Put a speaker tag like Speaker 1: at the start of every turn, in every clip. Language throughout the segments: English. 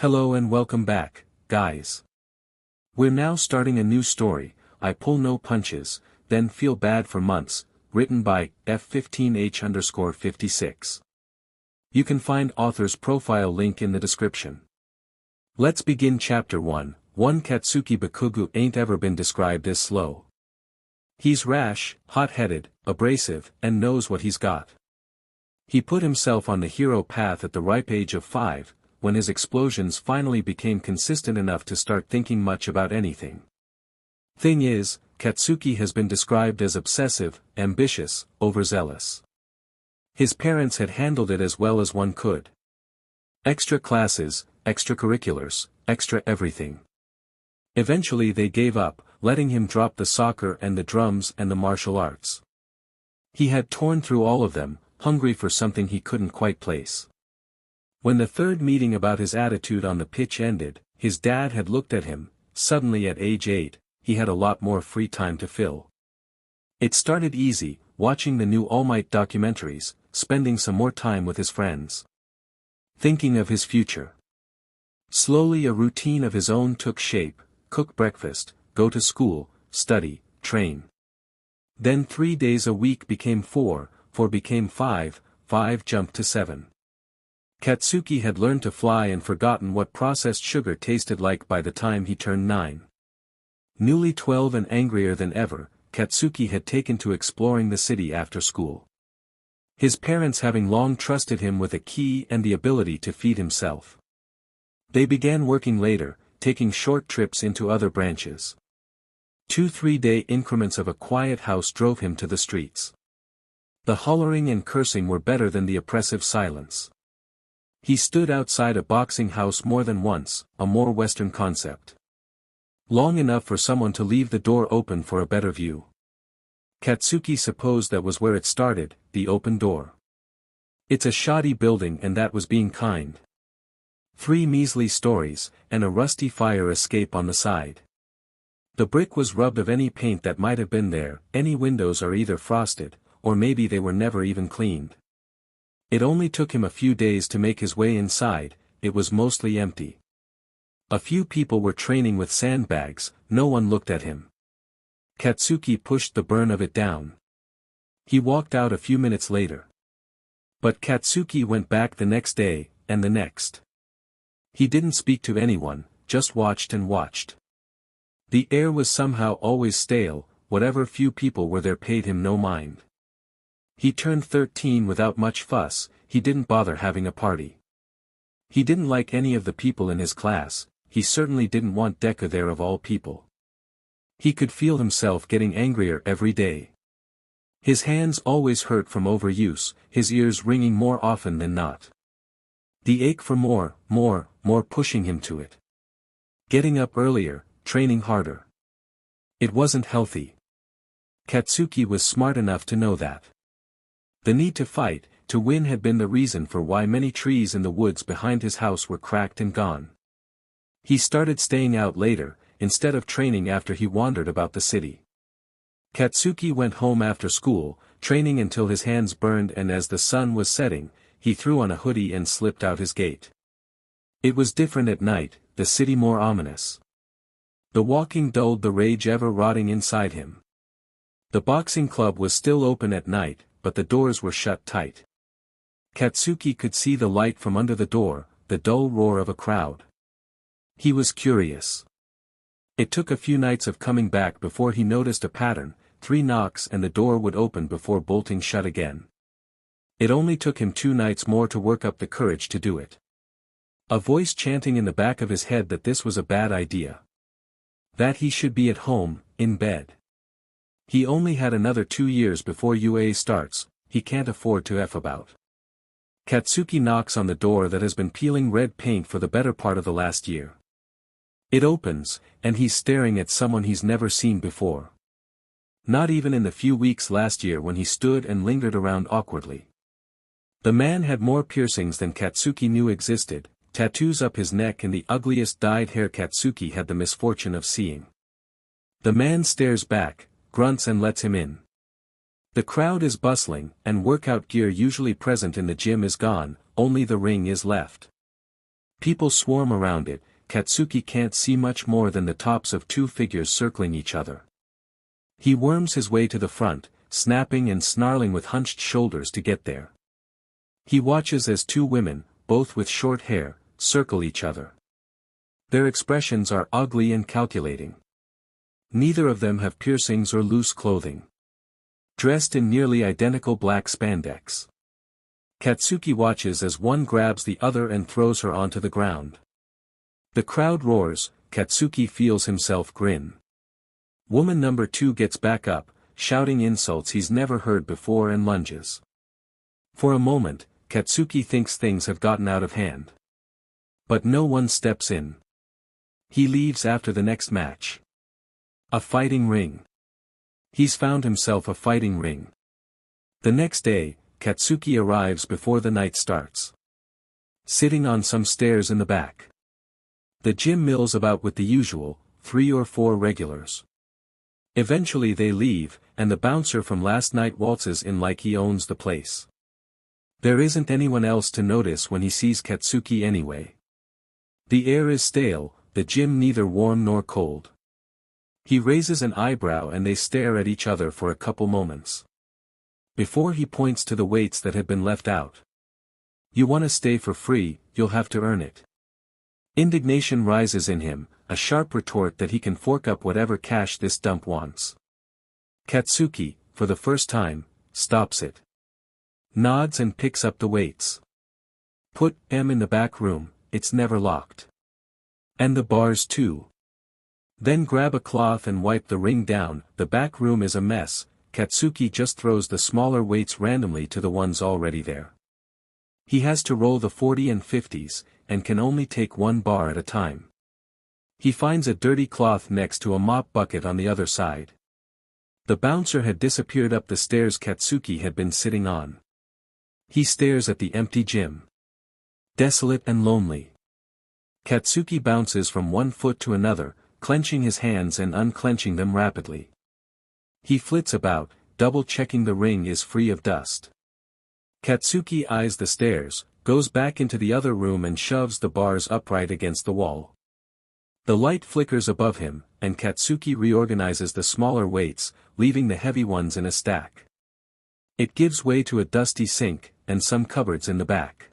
Speaker 1: Hello and welcome back, guys. We're now starting a new story, I Pull No Punches, Then Feel Bad for Months, written by F15H_56. You can find author's profile link in the description. Let's begin Chapter 1. Katsuki Bakugo ain't ever been described as slow. He's rash, hot-headed, abrasive, and knows what he's got. He put himself on the hero path at the ripe age of 5, when his explosions finally became consistent enough to start thinking much about anything. Thing is, Katsuki has been described as obsessive, ambitious, overzealous. His parents had handled it as well as one could. Extra classes, extracurriculars, extra everything. Eventually they gave up, letting him drop the soccer and the drums and the martial arts. He had torn through all of them, hungry for something he couldn't quite place. When the third meeting about his attitude on the pitch ended, his dad had looked at him. Suddenly at age 8, he had a lot more free time to fill. It started easy, watching the new All Might documentaries, spending some more time with his friends. Thinking of his future. Slowly a routine of his own took shape: cook breakfast, go to school, study, train. Then 3 days a week became 4, 4 became 5, 5 jumped to 7. Katsuki had learned to fly and forgotten what processed sugar tasted like by the time he turned 9. Newly 12 and angrier than ever, Katsuki had taken to exploring the city after school. His parents having long trusted him with a key and the ability to feed himself. They began working later, taking short trips into other branches. 2 3-day increments of a quiet house drove him to the streets. The hollering and cursing were better than the oppressive silence. He stood outside a boxing house more than once, a more Western concept. Long enough for someone to leave the door open for a better view. Katsuki supposed that was where it started, the open door. It's a shoddy building and that was being kind. 3 measly stories, and a rusty fire escape on the side. The brick was rubbed of any paint that might have been there, any windows are either frosted, or maybe they were never even cleaned. It only took him a few days to make his way inside, it was mostly empty. A few people were training with sandbags, no one looked at him. Katsuki pushed the burn of it down. He walked out a few minutes later. But Katsuki went back the next day, and the next. He didn't speak to anyone, just watched and watched. The air was somehow always stale, whatever few people were there paid him no mind. He turned 13 without much fuss, he didn't bother having a party. He didn't like any of the people in his class, he certainly didn't want Deku there of all people. He could feel himself getting angrier every day. His hands always hurt from overuse, his ears ringing more often than not. The ache for more pushing him to it. Getting up earlier, training harder. It wasn't healthy. Katsuki was smart enough to know that. The need to fight, to win had been the reason for why many trees in the woods behind his house were cracked and gone. He started staying out later, instead of training after he wandered about the city. Katsuki went home after school, training until his hands burned, and as the sun was setting, he threw on a hoodie and slipped out his gate. It was different at night, the city more ominous. The walking dulled the rage ever rotting inside him. The boxing club was still open at night, but the doors were shut tight. Katsuki could see the light from under the door, the dull roar of a crowd. He was curious. It took a few nights of coming back before he noticed a pattern: 3 knocks and the door would open before bolting shut again. It only took him 2 nights more to work up the courage to do it. A voice chanting in the back of his head that this was a bad idea. That he should be at home, in bed. He only had another 2 years before UA starts, he can't afford to F about. Katsuki knocks on the door that has been peeling red paint for the better part of the last year. It opens, and he's staring at someone he's never seen before. Not even in the few weeks last year when he stood and lingered around awkwardly. The man had more piercings than Katsuki knew existed, tattoos up his neck and the ugliest dyed hair Katsuki had the misfortune of seeing. The man stares back, grunts and lets him in. The crowd is bustling, and workout gear usually present in the gym is gone, only the ring is left. People swarm around it. Katsuki can't see much more than the tops of two figures circling each other. He worms his way to the front, snapping and snarling with hunched shoulders to get there. He watches as two women, both with short hair, circle each other. Their expressions are ugly and calculating. Neither of them have piercings or loose clothing. Dressed in nearly identical black spandex. Katsuki watches as one grabs the other and throws her onto the ground. The crowd roars. Katsuki feels himself grin. Woman number 2 gets back up, shouting insults he's never heard before and lunges. For a moment, Katsuki thinks things have gotten out of hand. But no one steps in. He leaves after the next match. A fighting ring. He's found himself a fighting ring. The next day, Katsuki arrives before the night starts. Sitting on some stairs in the back. The gym mills about with the usual, 3 or 4 regulars. Eventually they leave, and the bouncer from last night waltzes in like he owns the place. There isn't anyone else to notice when he sees Katsuki anyway. The air is stale, the gym neither warm nor cold. He raises an eyebrow and they stare at each other for a couple moments. Before he points to the weights that have been left out. You wanna stay for free, you'll have to earn it. Indignation rises in him, a sharp retort that he can fork up whatever cash this dump wants. Katsuki, for the first time, stops it. Nods and picks up the weights. Put M in the back room, it's never locked. And the bars too. Then grab a cloth and wipe the ring down. The back room is a mess. Katsuki just throws the smaller weights randomly to the ones already there. He has to roll the 40 and 50s, and can only take 1 bar at a time. He finds a dirty cloth next to a mop bucket on the other side. The bouncer had disappeared up the stairs Katsuki had been sitting on. He stares at the empty gym. Desolate and lonely. Katsuki bounces from one foot to another, clenching his hands and unclenching them rapidly. He flits about, double-checking the ring is free of dust. Katsuki eyes the stairs, goes back into the other room and shoves the bars upright against the wall. The light flickers above him, and Katsuki reorganizes the smaller weights, leaving the heavy ones in a stack. It gives way to a dusty sink, and some cupboards in the back.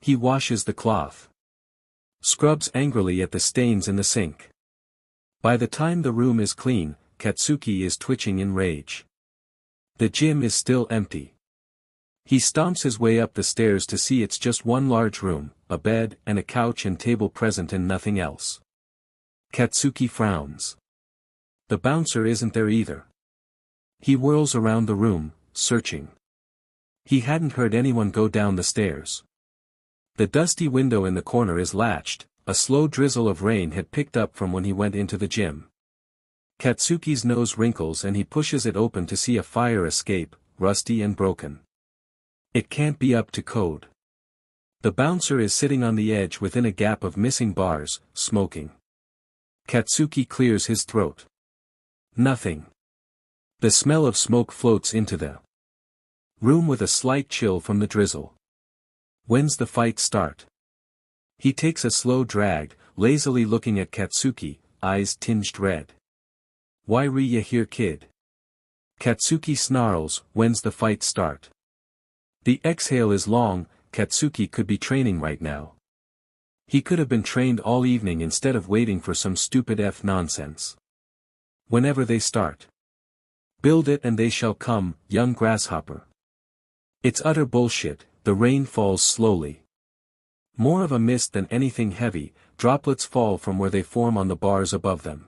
Speaker 1: He washes the cloth. Scrubs angrily at the stains in the sink. By the time the room is clean, Katsuki is twitching in rage. The gym is still empty. He stomps his way up the stairs to see it's just one large room, a bed and a couch and table present and nothing else. Katsuki frowns. The bouncer isn't there either. He whirls around the room, searching. He hadn't heard anyone go down the stairs. The dusty window in the corner is latched, a slow drizzle of rain had picked up from when he went into the gym. Katsuki's nose wrinkles and he pushes it open to see a fire escape, rusty and broken. It can't be up to code. The bouncer is sitting on the edge within a gap of missing bars, smoking. Katsuki clears his throat. Nothing. The smell of smoke floats into the room with a slight chill from the drizzle. When's the fight start? He takes a slow drag, lazily looking at Katsuki, eyes tinged red. Why ya here kid? Katsuki snarls, when's the fight start? The exhale is long, Katsuki could be training right now. He could have been trained all evening instead of waiting for some stupid nonsense. Whenever they start. Build it and they shall come, young grasshopper. It's utter bullshit. The rain falls slowly. More of a mist than anything heavy, droplets fall from where they form on the bars above them.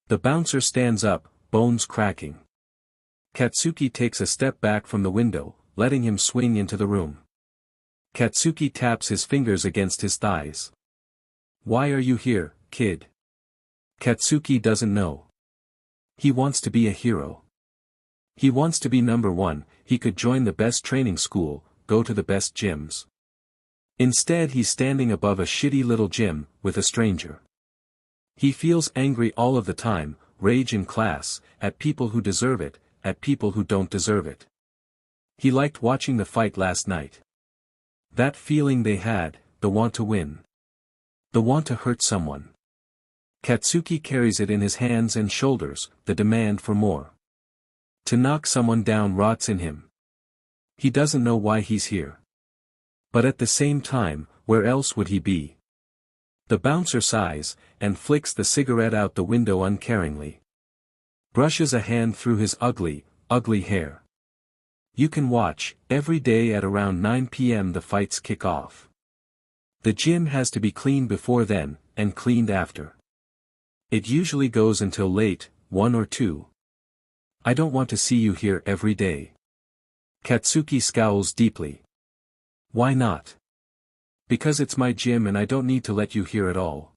Speaker 1: The bouncer stands up, bones cracking. Katsuki takes a step back from the window, letting him swing into the room. Katsuki taps his fingers against his thighs. Why are you here, kid? Katsuki doesn't know. He wants to be a hero. He wants to be number 1, he could join the best training school, go to the best gyms. Instead he's standing above a shitty little gym, with a stranger. He feels angry all of the time, rage in class, at people who deserve it, at people who don't deserve it. He liked watching the fight last night. That feeling they had, the want to win. The want to hurt someone. Katsuki carries it in his hands and shoulders, the demand for more. To knock someone down rots in him. He doesn't know why he's here. But at the same time, where else would he be? The bouncer sighs, and flicks the cigarette out the window uncaringly. Brushes a hand through his ugly, ugly hair. You can watch, every day at around 9 p.m. the fights kick off. The gym has to be cleaned before then, and cleaned after. It usually goes until late, 1 or 2. I don't want to see you here every day. Katsuki scowls deeply. Why not? Because it's my gym and I don't need to let you here at all.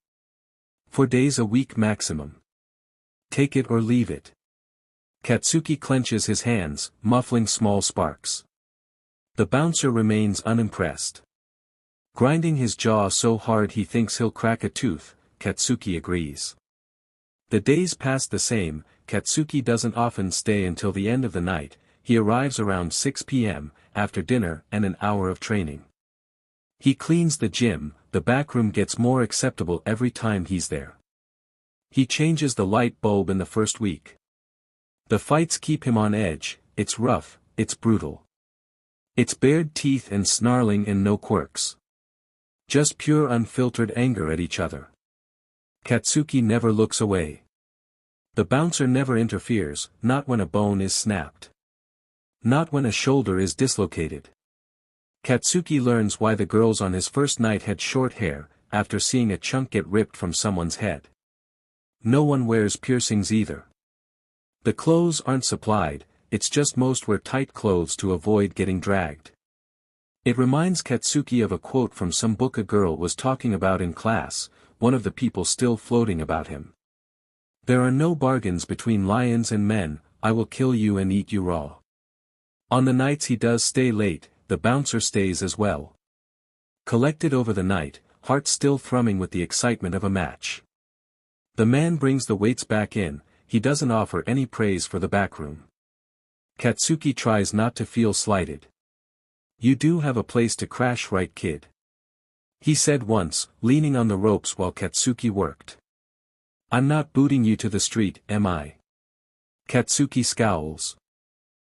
Speaker 1: 4 days a week maximum. Take it or leave it. Katsuki clenches his hands, muffling small sparks. The bouncer remains unimpressed. Grinding his jaw so hard he thinks he'll crack a tooth, Katsuki agrees. The days pass the same. Katsuki doesn't often stay until the end of the night. He arrives around 6 p.m., after dinner and an hour of training. He cleans the gym. The backroom gets more acceptable every time he's there. He changes the light bulb in the first week. The fights keep him on edge. It's rough, it's brutal. It's bared teeth and snarling and no quirks. Just pure unfiltered anger at each other. Katsuki never looks away. The bouncer never interferes, not when a bone is snapped. Not when a shoulder is dislocated. Katsuki learns why the girls on his first night had short hair, after seeing a chunk get ripped from someone's head. No one wears piercings either. The clothes aren't supplied, it's just most wear tight clothes to avoid getting dragged. It reminds Katsuki of a quote from some book a girl was talking about in class, one of the people still floating about him. There are no bargains between lions and men, I will kill you and eat you raw. On the nights he does stay late, the bouncer stays as well. Collected over the night, heart still thrumming with the excitement of a match. The man brings the weights back in, he doesn't offer any praise for the backroom. Katsuki tries not to feel slighted. You do have a place to crash, right, kid? He said once, leaning on the ropes while Katsuki worked. I'm not booting you to the street, am I? Katsuki scowls.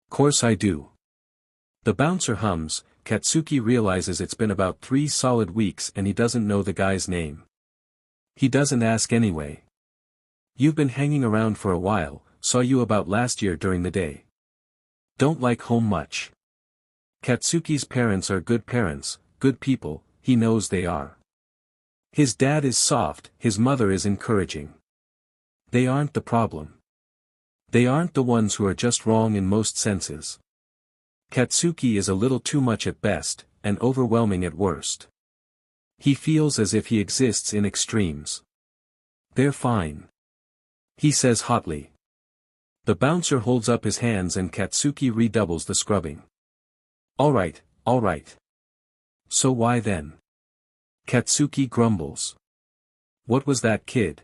Speaker 1: Course I do. The bouncer hums. Katsuki realizes it's been about 3 solid weeks and he doesn't know the guy's name. He doesn't ask anyway. You've been hanging around for a while, saw you about last year during the day. Don't like home much. Katsuki's parents are good parents, good people, he knows they are. His dad is soft, his mother is encouraging. They aren't the problem. They aren't the ones who are just wrong in most senses. Katsuki is a little too much at best, and overwhelming at worst. He feels as if he exists in extremes. They're fine. He says hotly. The bouncer holds up his hands and Katsuki redoubles the scrubbing. Alright, alright. So why then? Katsuki grumbles. What was that, kid?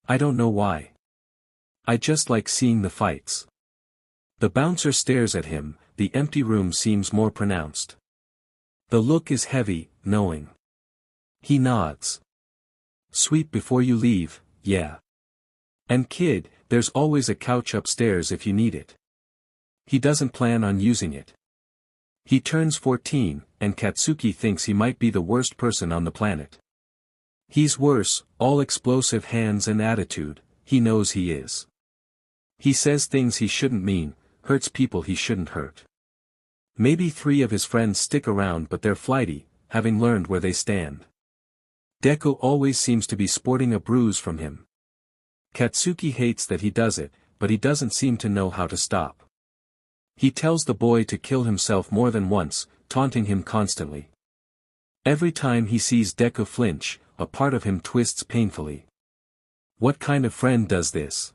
Speaker 1: I don't know why. I just like seeing the fights. The bouncer stares at him, the empty room seems more pronounced. The look is heavy, knowing. He nods. Sweep before you leave, yeah. And kid, there's always a couch upstairs if you need it. He doesn't plan on using it. He turns 14, and Katsuki thinks he might be the worst person on the planet. He's worse, all explosive hands and attitude, he knows he is. He says things he shouldn't mean, hurts people he shouldn't hurt. Maybe 3 of his friends stick around but they're flighty, having learned where they stand. Deku always seems to be sporting a bruise from him. Katsuki hates that he does it, but he doesn't seem to know how to stop. He tells the boy to kill himself more than once, taunting him constantly. Every time he sees Deku flinch, a part of him twists painfully. What kind of friend does this?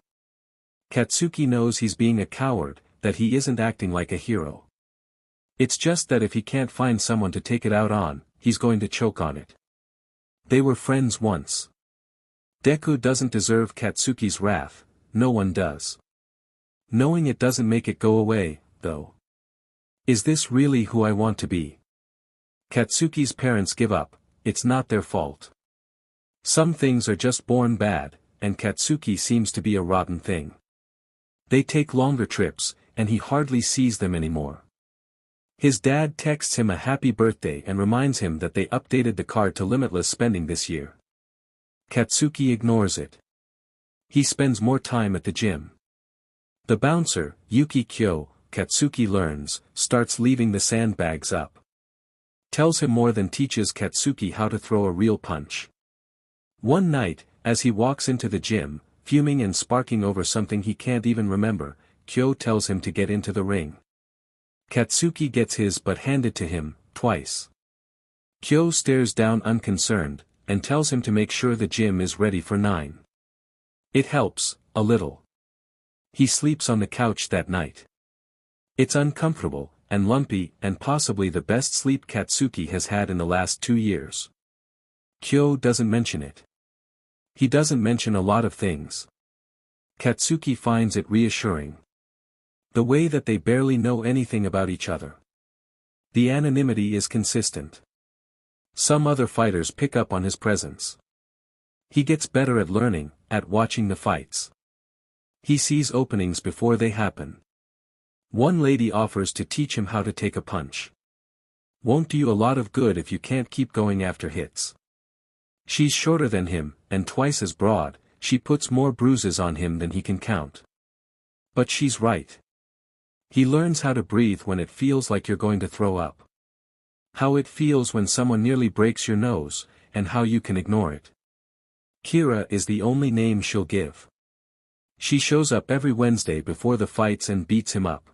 Speaker 1: Katsuki knows he's being a coward, that he isn't acting like a hero. It's just that if he can't find someone to take it out on, he's going to choke on it. They were friends once. Deku doesn't deserve Katsuki's wrath, no one does. Knowing it doesn't make it go away, though. Is this really who I want to be? Katsuki's parents give up, it's not their fault. Some things are just born bad, and Katsuki seems to be a rotten thing. They take longer trips, and he hardly sees them anymore. His dad texts him a happy birthday and reminds him that they updated the card to limitless spending this year. Katsuki ignores it. He spends more time at the gym. The bouncer, Yuki Kyo, Katsuki learns, starts leaving the sandbags up. Tells him more than teaches Katsuki how to throw a real punch. One night, as he walks into the gym, fuming and sparking over something he can't even remember, Kyo tells him to get into the ring. Katsuki gets his butt handed to him, twice. Kyo stares down unconcerned, and tells him to make sure the gym is ready for 9. It helps, a little. He sleeps on the couch that night. It's uncomfortable, and lumpy, and possibly the best sleep Katsuki has had in the last 2 years. Kyo doesn't mention it. He doesn't mention a lot of things. Katsuki finds it reassuring. The way that they barely know anything about each other. The anonymity is consistent. Some other fighters pick up on his presence. He gets better at learning, at watching the fights. He sees openings before they happen. One lady offers to teach him how to take a punch. Won't do you a lot of good if you can't keep going after hits. She's shorter than him, and twice as broad, she puts more bruises on him than he can count. But she's right. He learns how to breathe when it feels like you're going to throw up. How it feels when someone nearly breaks your nose, and how you can ignore it. Kira is the only name she'll give. She shows up every Wednesday before the fights and beats him up.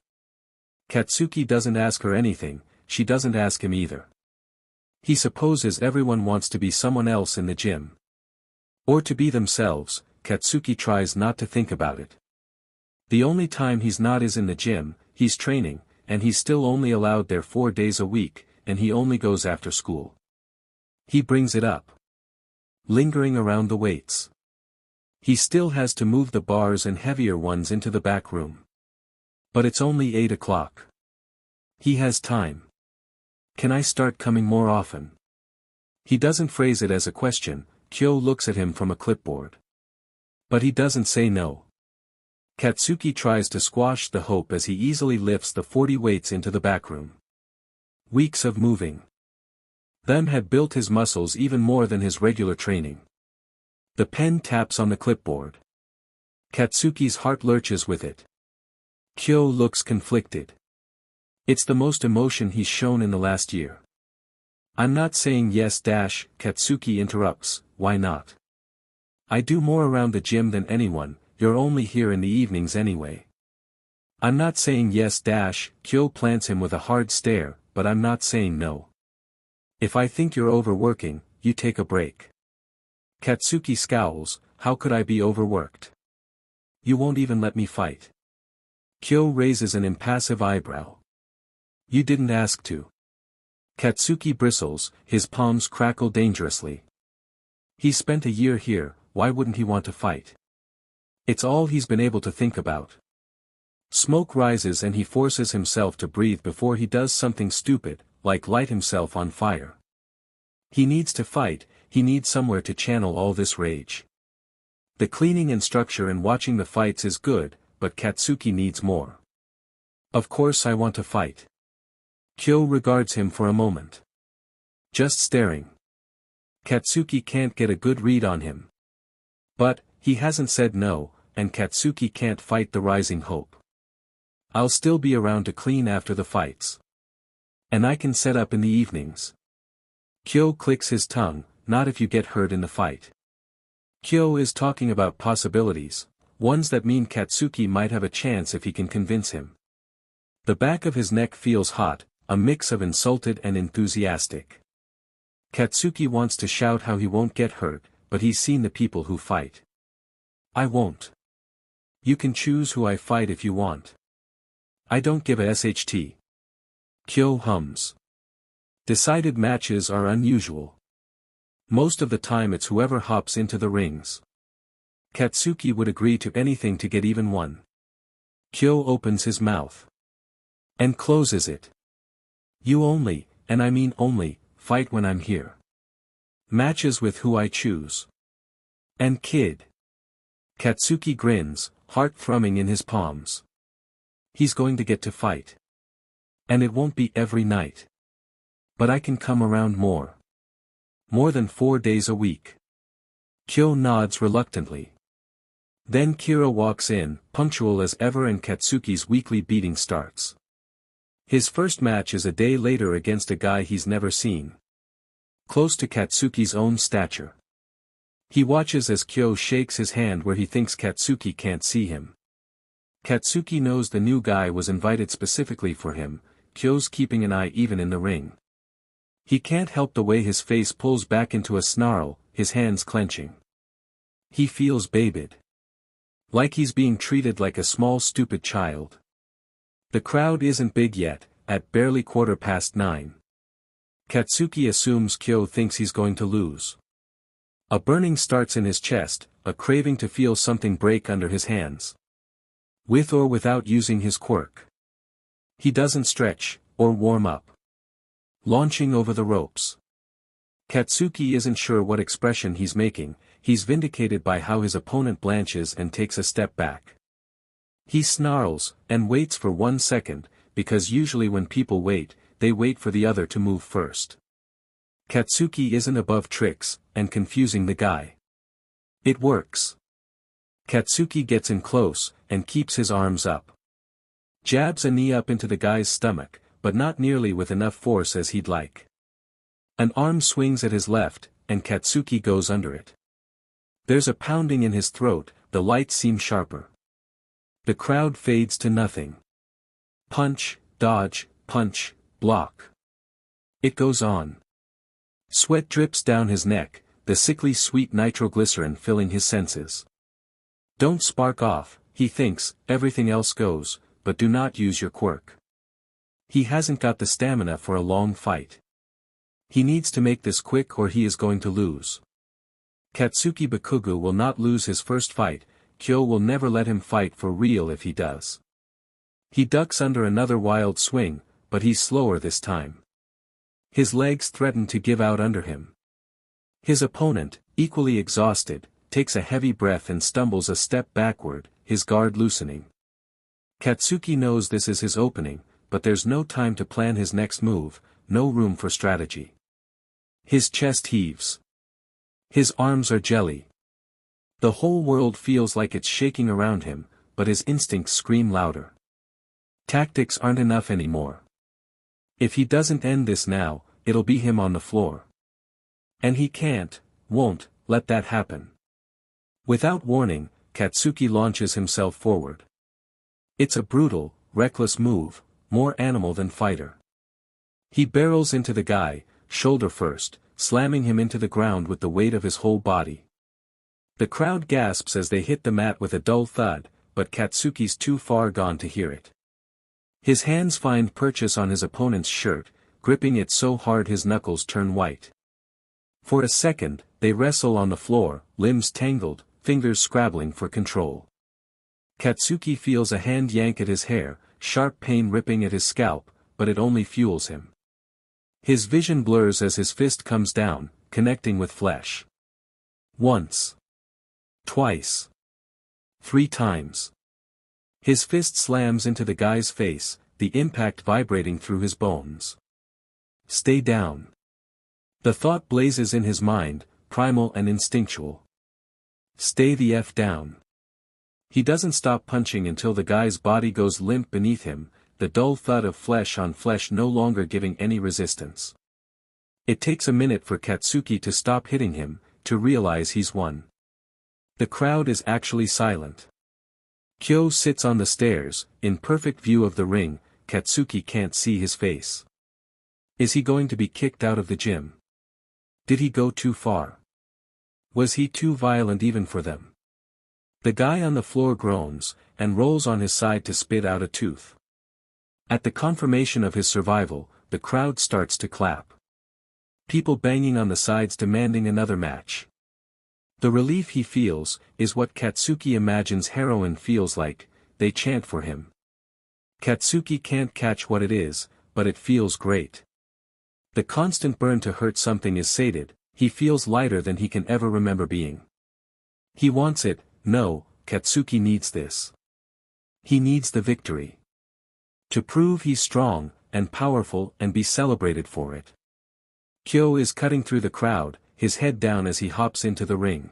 Speaker 1: Katsuki doesn't ask her anything, she doesn't ask him either. He supposes everyone wants to be someone else in the gym. Or to be themselves, Katsuki tries not to think about it. The only time he's not is in the gym, he's training, and he's still only allowed there 4 days a week, and he only goes after school. He brings it up. Lingering around the weights. He still has to move the bars and heavier ones into the back room. But it's only 8 o'clock. He has time. Can I start coming more often? He doesn't phrase it as a question, Kyo looks at him from a clipboard. But he doesn't say no. Katsuki tries to squash the hope as he easily lifts the 40 weights into the back room. Weeks of moving. Them had built his muscles even more than his regular training. The pen taps on the clipboard. Katsuki's heart lurches with it. Kyo looks conflicted. It's the most emotion he's shown in the last year. I'm not saying yes dash, Katsuki interrupts, why not? I do more around the gym than anyone, you're only here in the evenings anyway. I'm not saying yes dash, Kyo plants him with a hard stare, but I'm not saying no. If I think you're overworking, you take a break. Katsuki scowls, how could I be overworked? You won't even let me fight. Kyo raises an impassive eyebrow. You didn't ask to. Katsuki bristles, his palms crackle dangerously. He spent a year here, why wouldn't he want to fight? It's all he's been able to think about. Smoke rises and he forces himself to breathe before he does something stupid, like light himself on fire. He needs to fight, he needs somewhere to channel all this rage. The cleaning and structure and watching the fights is good, but Katsuki needs more. Of course I want to fight. Kyo regards him for a moment. Just staring. Katsuki can't get a good read on him. But, he hasn't said no, and Katsuki can't fight the rising hope. I'll still be around to clean after the fights. And I can set up in the evenings. Kyo clicks his tongue, not if you get hurt in the fight. Kyo is talking about possibilities, ones that mean Katsuki might have a chance if he can convince him. The back of his neck feels hot, a mix of insulted and enthusiastic. Katsuki wants to shout how he won't get hurt, but he's seen the people who fight. I won't. You can choose who I fight if you want. I don't give a SHT. Kyo hums. Decided matches are unusual. Most of the time it's whoever hops into the rings. Katsuki would agree to anything to get even one. Kyo opens his mouth. And closes it. You only, and I mean only, fight when I'm here. Matches with who I choose. And kid. Katsuki grins, heart thrumming in his palms. He's going to get to fight. And it won't be every night. But I can come around more. More than 4 days a week. Kyo nods reluctantly. Then Kira walks in, punctual as ever, and Katsuki's weekly beating starts. His first match is a day later against a guy he's never seen. Close to Katsuki's own stature. He watches as Kyo shakes his hand where he thinks Katsuki can't see him. Katsuki knows the new guy was invited specifically for him. Kyo's keeping an eye even in the ring. He can't help the way his face pulls back into a snarl, his hands clenching. He feels babied. Like he's being treated like a small stupid child. The crowd isn't big yet, at barely 9:15. Katsuki assumes Kyo thinks he's going to lose. A burning starts in his chest, a craving to feel something break under his hands. With or without using his quirk. He doesn't stretch, or warm up. Launching over the ropes. Katsuki isn't sure what expression he's making. He's vindicated by how his opponent blanches and takes a step back. He snarls, and waits for 1 second, because usually when people wait, they wait for the other to move first. Katsuki isn't above tricks, and confusing the guy. It works. Katsuki gets in close, and keeps his arms up. Jabs a knee up into the guy's stomach, but not nearly with enough force as he'd like. An arm swings at his left, and Katsuki goes under it. There's a pounding in his throat, the lights seem sharper. The crowd fades to nothing. Punch, dodge, punch, block. It goes on. Sweat drips down his neck, the sickly sweet nitroglycerin filling his senses. Don't spark off, he thinks, everything else goes, but do not use your quirk. He hasn't got the stamina for a long fight. He needs to make this quick or he is going to lose. Katsuki Bakugo will not lose his first fight. Kyo will never let him fight for real if he does. He ducks under another wild swing, but he's slower this time. His legs threaten to give out under him. His opponent, equally exhausted, takes a heavy breath and stumbles a step backward, his guard loosening. Katsuki knows this is his opening, but there's no time to plan his next move, no room for strategy. His chest heaves. His arms are jelly. The whole world feels like it's shaking around him, but his instincts scream louder. Tactics aren't enough anymore. If he doesn't end this now, it'll be him on the floor. And he won't, let that happen. Without warning, Katsuki launches himself forward. It's a brutal, reckless move, more animal than fighter. He barrels into the guy, shoulder first, slamming him into the ground with the weight of his whole body. The crowd gasps as they hit the mat with a dull thud, but Katsuki's too far gone to hear it. His hands find purchase on his opponent's shirt, gripping it so hard his knuckles turn white. For a second, they wrestle on the floor, limbs tangled, fingers scrabbling for control. Katsuki feels a hand yank at his hair, sharp pain ripping at his scalp, but it only fuels him. His vision blurs as his fist comes down, connecting with flesh. Once. Twice. 3 times. His fist slams into the guy's face, the impact vibrating through his bones. Stay down. The thought blazes in his mind, primal and instinctual. Stay the F down. He doesn't stop punching until the guy's body goes limp beneath him, the dull thud of flesh on flesh no longer giving any resistance. It takes a minute for Katsuki to stop hitting him, to realize he's won. The crowd is actually silent. Kyo sits on the stairs, in perfect view of the ring. Katsuki can't see his face. Is he going to be kicked out of the gym? Did he go too far? Was he too violent even for them? The guy on the floor groans, and rolls on his side to spit out a tooth. At the confirmation of his survival, the crowd starts to clap. People banging on the sides demanding another match. The relief he feels, is what Katsuki imagines heroin feels like. They chant for him. Katsuki can't catch what it is, but it feels great. The constant burn to hurt something is sated, he feels lighter than he can ever remember being. He wants it. No, Katsuki needs this. He needs the victory. To prove he's strong, and powerful and be celebrated for it. Kyo is cutting through the crowd, his head down as he hops into the ring.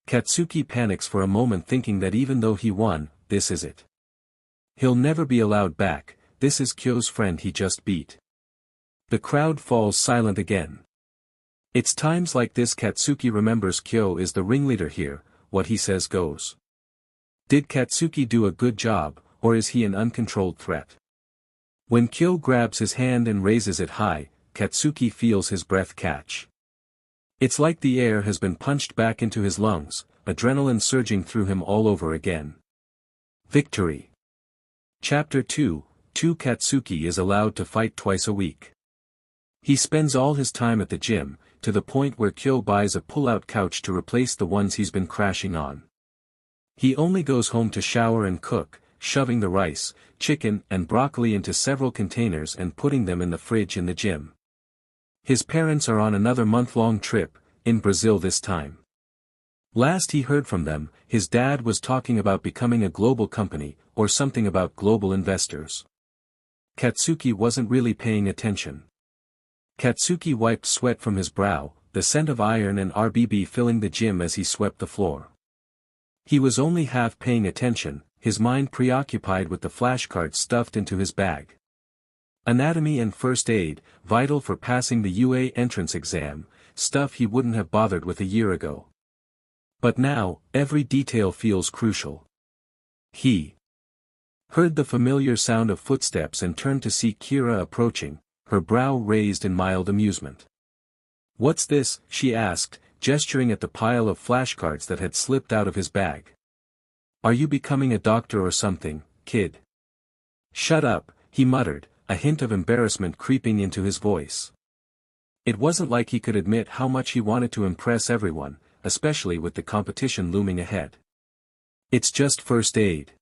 Speaker 1: Katsuki panics for a moment thinking that even though he won, this is it. He'll never be allowed back, this is Kyo's friend he just beat. The crowd falls silent again. It's times like this Katsuki remembers Kyo is the ringleader here, what he says goes. Did Katsuki do a good job, or is he an uncontrolled threat? When Kyo grabs his hand and raises it high, Katsuki feels his breath catch. It's like the air has been punched back into his lungs, adrenaline surging through him all over again. Victory. Chapter 2, Katsuki is allowed to fight twice a week. He spends all his time at the gym, to the point where Kyo buys a pull-out couch to replace the ones he's been crashing on. He only goes home to shower and cook, shoving the rice, chicken and broccoli into several containers and putting them in the fridge in the gym. His parents are on another month-long trip, in Brazil this time. Last he heard from them, his dad was talking about becoming a global company, or something about global investors. Katsuki wasn't really paying attention. Katsuki wiped sweat from his brow, the scent of iron and RBB filling the gym as he swept the floor. He was only half paying attention, his mind preoccupied with the flashcards stuffed into his bag. Anatomy and first aid, vital for passing the UA entrance exam, stuff he wouldn't have bothered with a year ago. But now, every detail feels crucial. He heard the familiar sound of footsteps and turned to see Kira approaching, her brow raised in mild amusement. "What's this?" she asked, gesturing at the pile of flashcards that had slipped out of his bag. "Are you becoming a doctor or something, kid?" "Shut up," he muttered, a hint of embarrassment creeping into his voice. It wasn't like he could admit how much he wanted to impress everyone, especially with the competition looming ahead. "It's just first aid."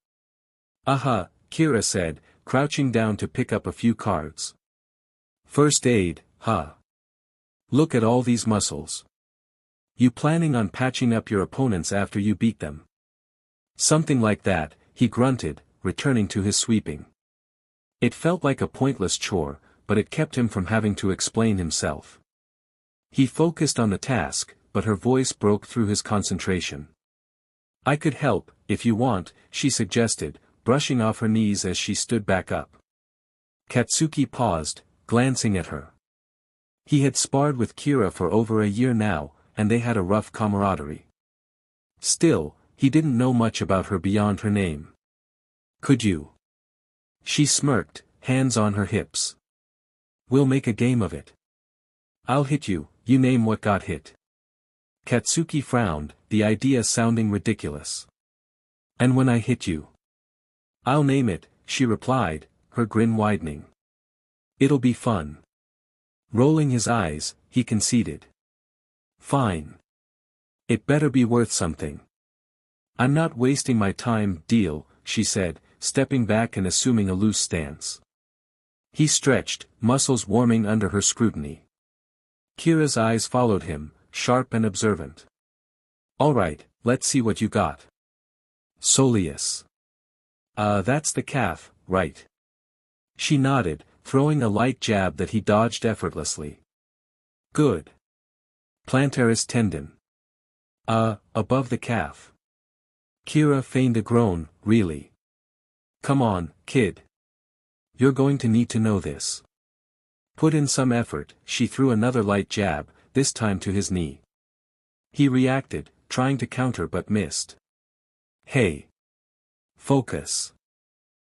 Speaker 1: "Aha," Kira said, crouching down to pick up a few cards. "First aid, huh? Look at all these muscles. You planning on patching up your opponents after you beat them?" "Something like that," he grunted, returning to his sweeping. It felt like a pointless chore, but it kept him from having to explain himself. He focused on the task, but her voice broke through his concentration. "I could help, if you want," she suggested, brushing off her knees as she stood back up. Katsuki paused, glancing at her. He had sparred with Kira for over a year now, and they had a rough camaraderie. Still, he didn't know much about her beyond her name. "Could you?" She smirked, hands on her hips. "We'll make a game of it. I'll hit you, you name what got hit." Katsuki frowned, the idea sounding ridiculous. "And when I hit you?" "I'll name it," she replied, her grin widening. "It'll be fun." Rolling his eyes, he conceded. "Fine. It better be worth something." "I'm not wasting my time, deal," she said, stepping back and assuming a loose stance. He stretched, muscles warming under her scrutiny. Kira's eyes followed him, sharp and observant. "All right, let's see what you got." "Soleus. That's the calf, right?" She nodded, throwing a light jab that he dodged effortlessly. "Good. Plantaris tendon. Above the calf." Kira feigned a groan, "Really? Come on, kid. You're going to need to know this." Put in some effort, she threw another light jab, this time to his knee. He reacted, trying to counter but missed. "Hey. Focus."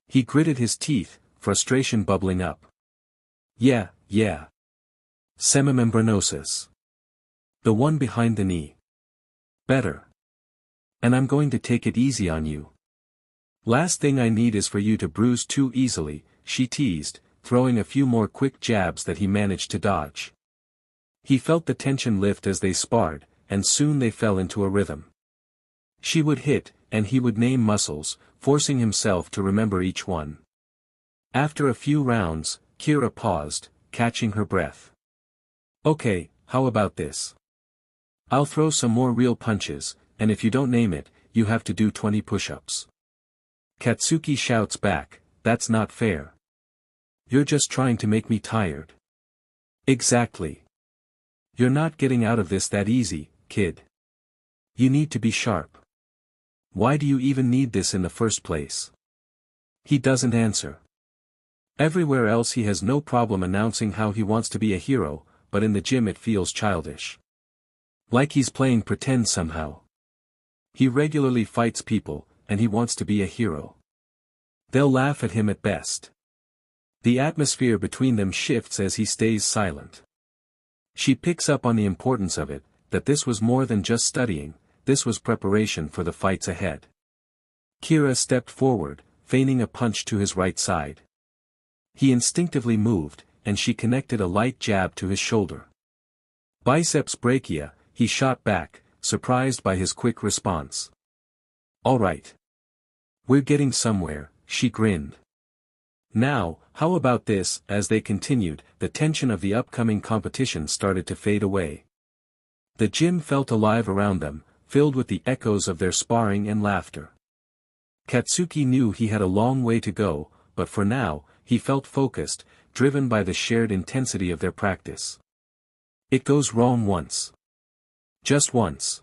Speaker 1: He gritted his teeth, frustration bubbling up. Yeah. Semimembranosus. The one behind the knee. Better. And I'm going to take it easy on you. Last thing I need is for you to bruise too easily, she teased, throwing a few more quick jabs that he managed to dodge. He felt the tension lift as they sparred, and soon they fell into a rhythm. She would hit, and he would name muscles, forcing himself to remember each one. After a few rounds, Kira paused, catching her breath. "Okay, how about this? I'll throw some more real punches, and if you don't name it, you have to do 20 push-ups. Katsuki shouts back, that's not fair. You're just trying to make me tired. Exactly. You're not getting out of this that easy, kid. You need to be sharp. Why do you even need this in the first place? He doesn't answer. Everywhere else he has no problem announcing how he wants to be a hero, but in the gym it feels childish. Like he's playing pretend somehow. He regularly fights people, and he wants to be a hero. They'll laugh at him at best. The atmosphere between them shifts as he stays silent. She picks up on the importance of it, that this was more than just studying, this was preparation for the fights ahead. Kira stepped forward, feigning a punch to his right side. He instinctively moved, and she connected a light jab to his shoulder. Biceps brachia, he shot back, surprised by his quick response. All right. We're getting somewhere, she grinned. Now, how about this? As they continued, the tension of the upcoming competition started to fade away. The gym felt alive around them, filled with the echoes of their sparring and laughter. Katsuki knew he had a long way to go, but for now, he felt focused, driven by the shared intensity of their practice. It goes wrong once. Just once.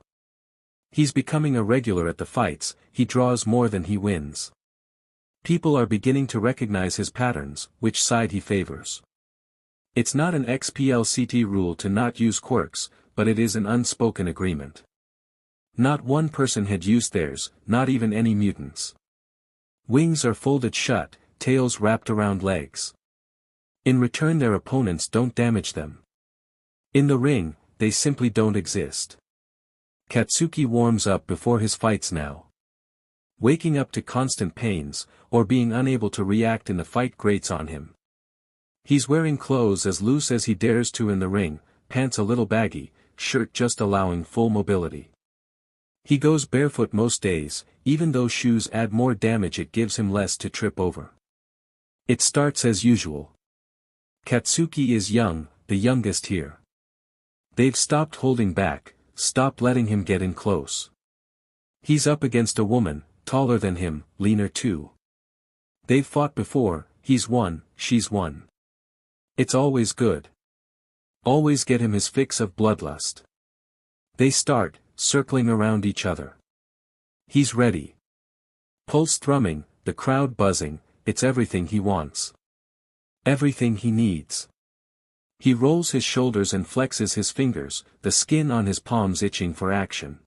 Speaker 1: He's becoming a regular at the fights, he draws more than he wins. People are beginning to recognize his patterns, which side he favors. It's not an XPLCT rule to not use quirks, but it is an unspoken agreement. Not one person had used theirs, not even any mutants. Wings are folded shut, tails wrapped around legs. In return their opponents don't damage them. In the ring, they simply don't exist. Katsuki warms up before his fights now. Waking up to constant pains, or being unable to react in the fight grates on him. He's wearing clothes as loose as he dares to in the ring, pants a little baggy, shirt just allowing full mobility. He goes barefoot most days, even though shoes add more damage it gives him less to trip over. It starts as usual. Katsuki is young, the youngest here. They've stopped holding back, stopped letting him get in close. He's up against a woman, taller than him, leaner too. They've fought before, he's won, she's won. It's always good. Always get him his fix of bloodlust. They start, circling around each other. He's ready. Pulse thrumming, the crowd buzzing, it's everything he wants. Everything he needs. He rolls his shoulders and flexes his fingers, the skin on his palms itching for action.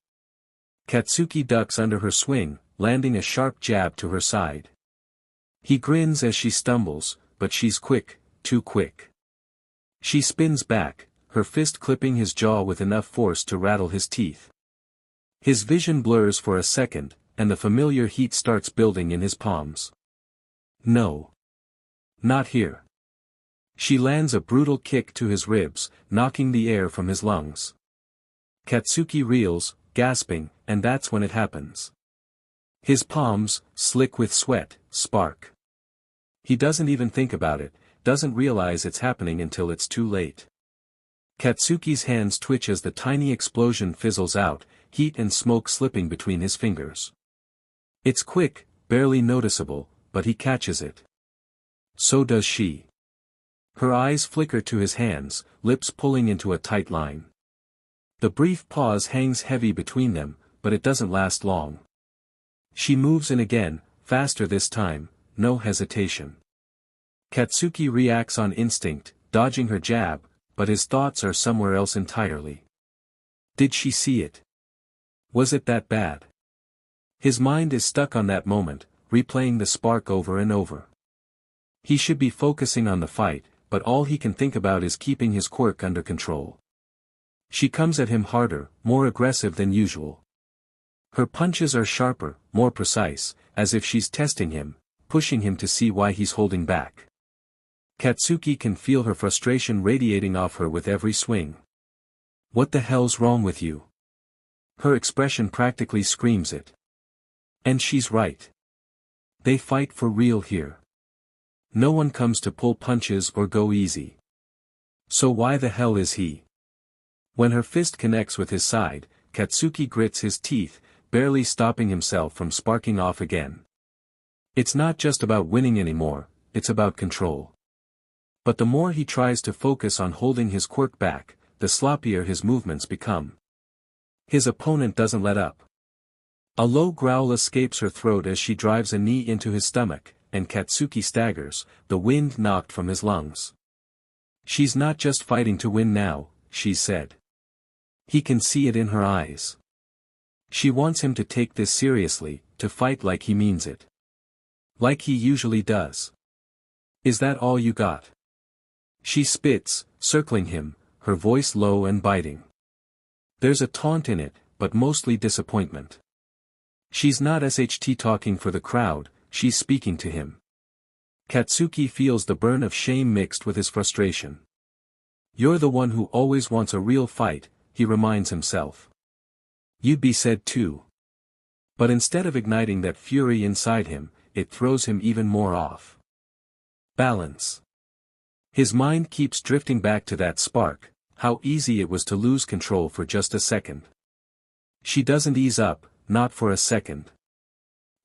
Speaker 1: Katsuki ducks under her swing, landing a sharp jab to her side. He grins as she stumbles, but she's quick, too quick. She spins back, her fist clipping his jaw with enough force to rattle his teeth. His vision blurs for a second, and the familiar heat starts building in his palms. No. Not here. She lands a brutal kick to his ribs, knocking the air from his lungs. Katsuki reels, gasping, and that's when it happens. His palms, slick with sweat, spark. He doesn't even think about it, doesn't realize it's happening until it's too late. Katsuki's hands twitch as the tiny explosion fizzles out, heat and smoke slipping between his fingers. It's quick, barely noticeable, but he catches it. So does she. Her eyes flicker to his hands, lips pulling into a tight line. The brief pause hangs heavy between them, but it doesn't last long. She moves in again, faster this time, no hesitation. Katsuki reacts on instinct, dodging her jab, but his thoughts are somewhere else entirely. Did she see it? Was it that bad? His mind is stuck on that moment, replaying the spark over and over. He should be focusing on the fight, but all he can think about is keeping his quirk under control. She comes at him harder, more aggressive than usual. Her punches are sharper, more precise, as if she's testing him, pushing him to see why he's holding back. Katsuki can feel her frustration radiating off her with every swing. What the hell's wrong with you? Her expression practically screams it. And she's right. They fight for real here. No one comes to pull punches or go easy. So why the hell is he? When her fist connects with his side, Katsuki grits his teeth, barely stopping himself from sparking off again. It's not just about winning anymore, it's about control. But the more he tries to focus on holding his quirk back, the sloppier his movements become. His opponent doesn't let up. A low growl escapes her throat as she drives a knee into his stomach, and Katsuki staggers, the wind knocked from his lungs. She's not just fighting to win now, she said. He can see it in her eyes. She wants him to take this seriously, to fight like he means it. Like he usually does. Is that all you got? She spits, circling him, her voice low and biting. There's a taunt in it, but mostly disappointment. She's not SHT talking for the crowd, she's speaking to him. Katsuki feels the burn of shame mixed with his frustration. You're the one who always wants a real fight, he reminds himself. You'd be sad too. But instead of igniting that fury inside him, it throws him even more off. Balance. His mind keeps drifting back to that spark, how easy it was to lose control for just a second. She doesn't ease up, not for a second.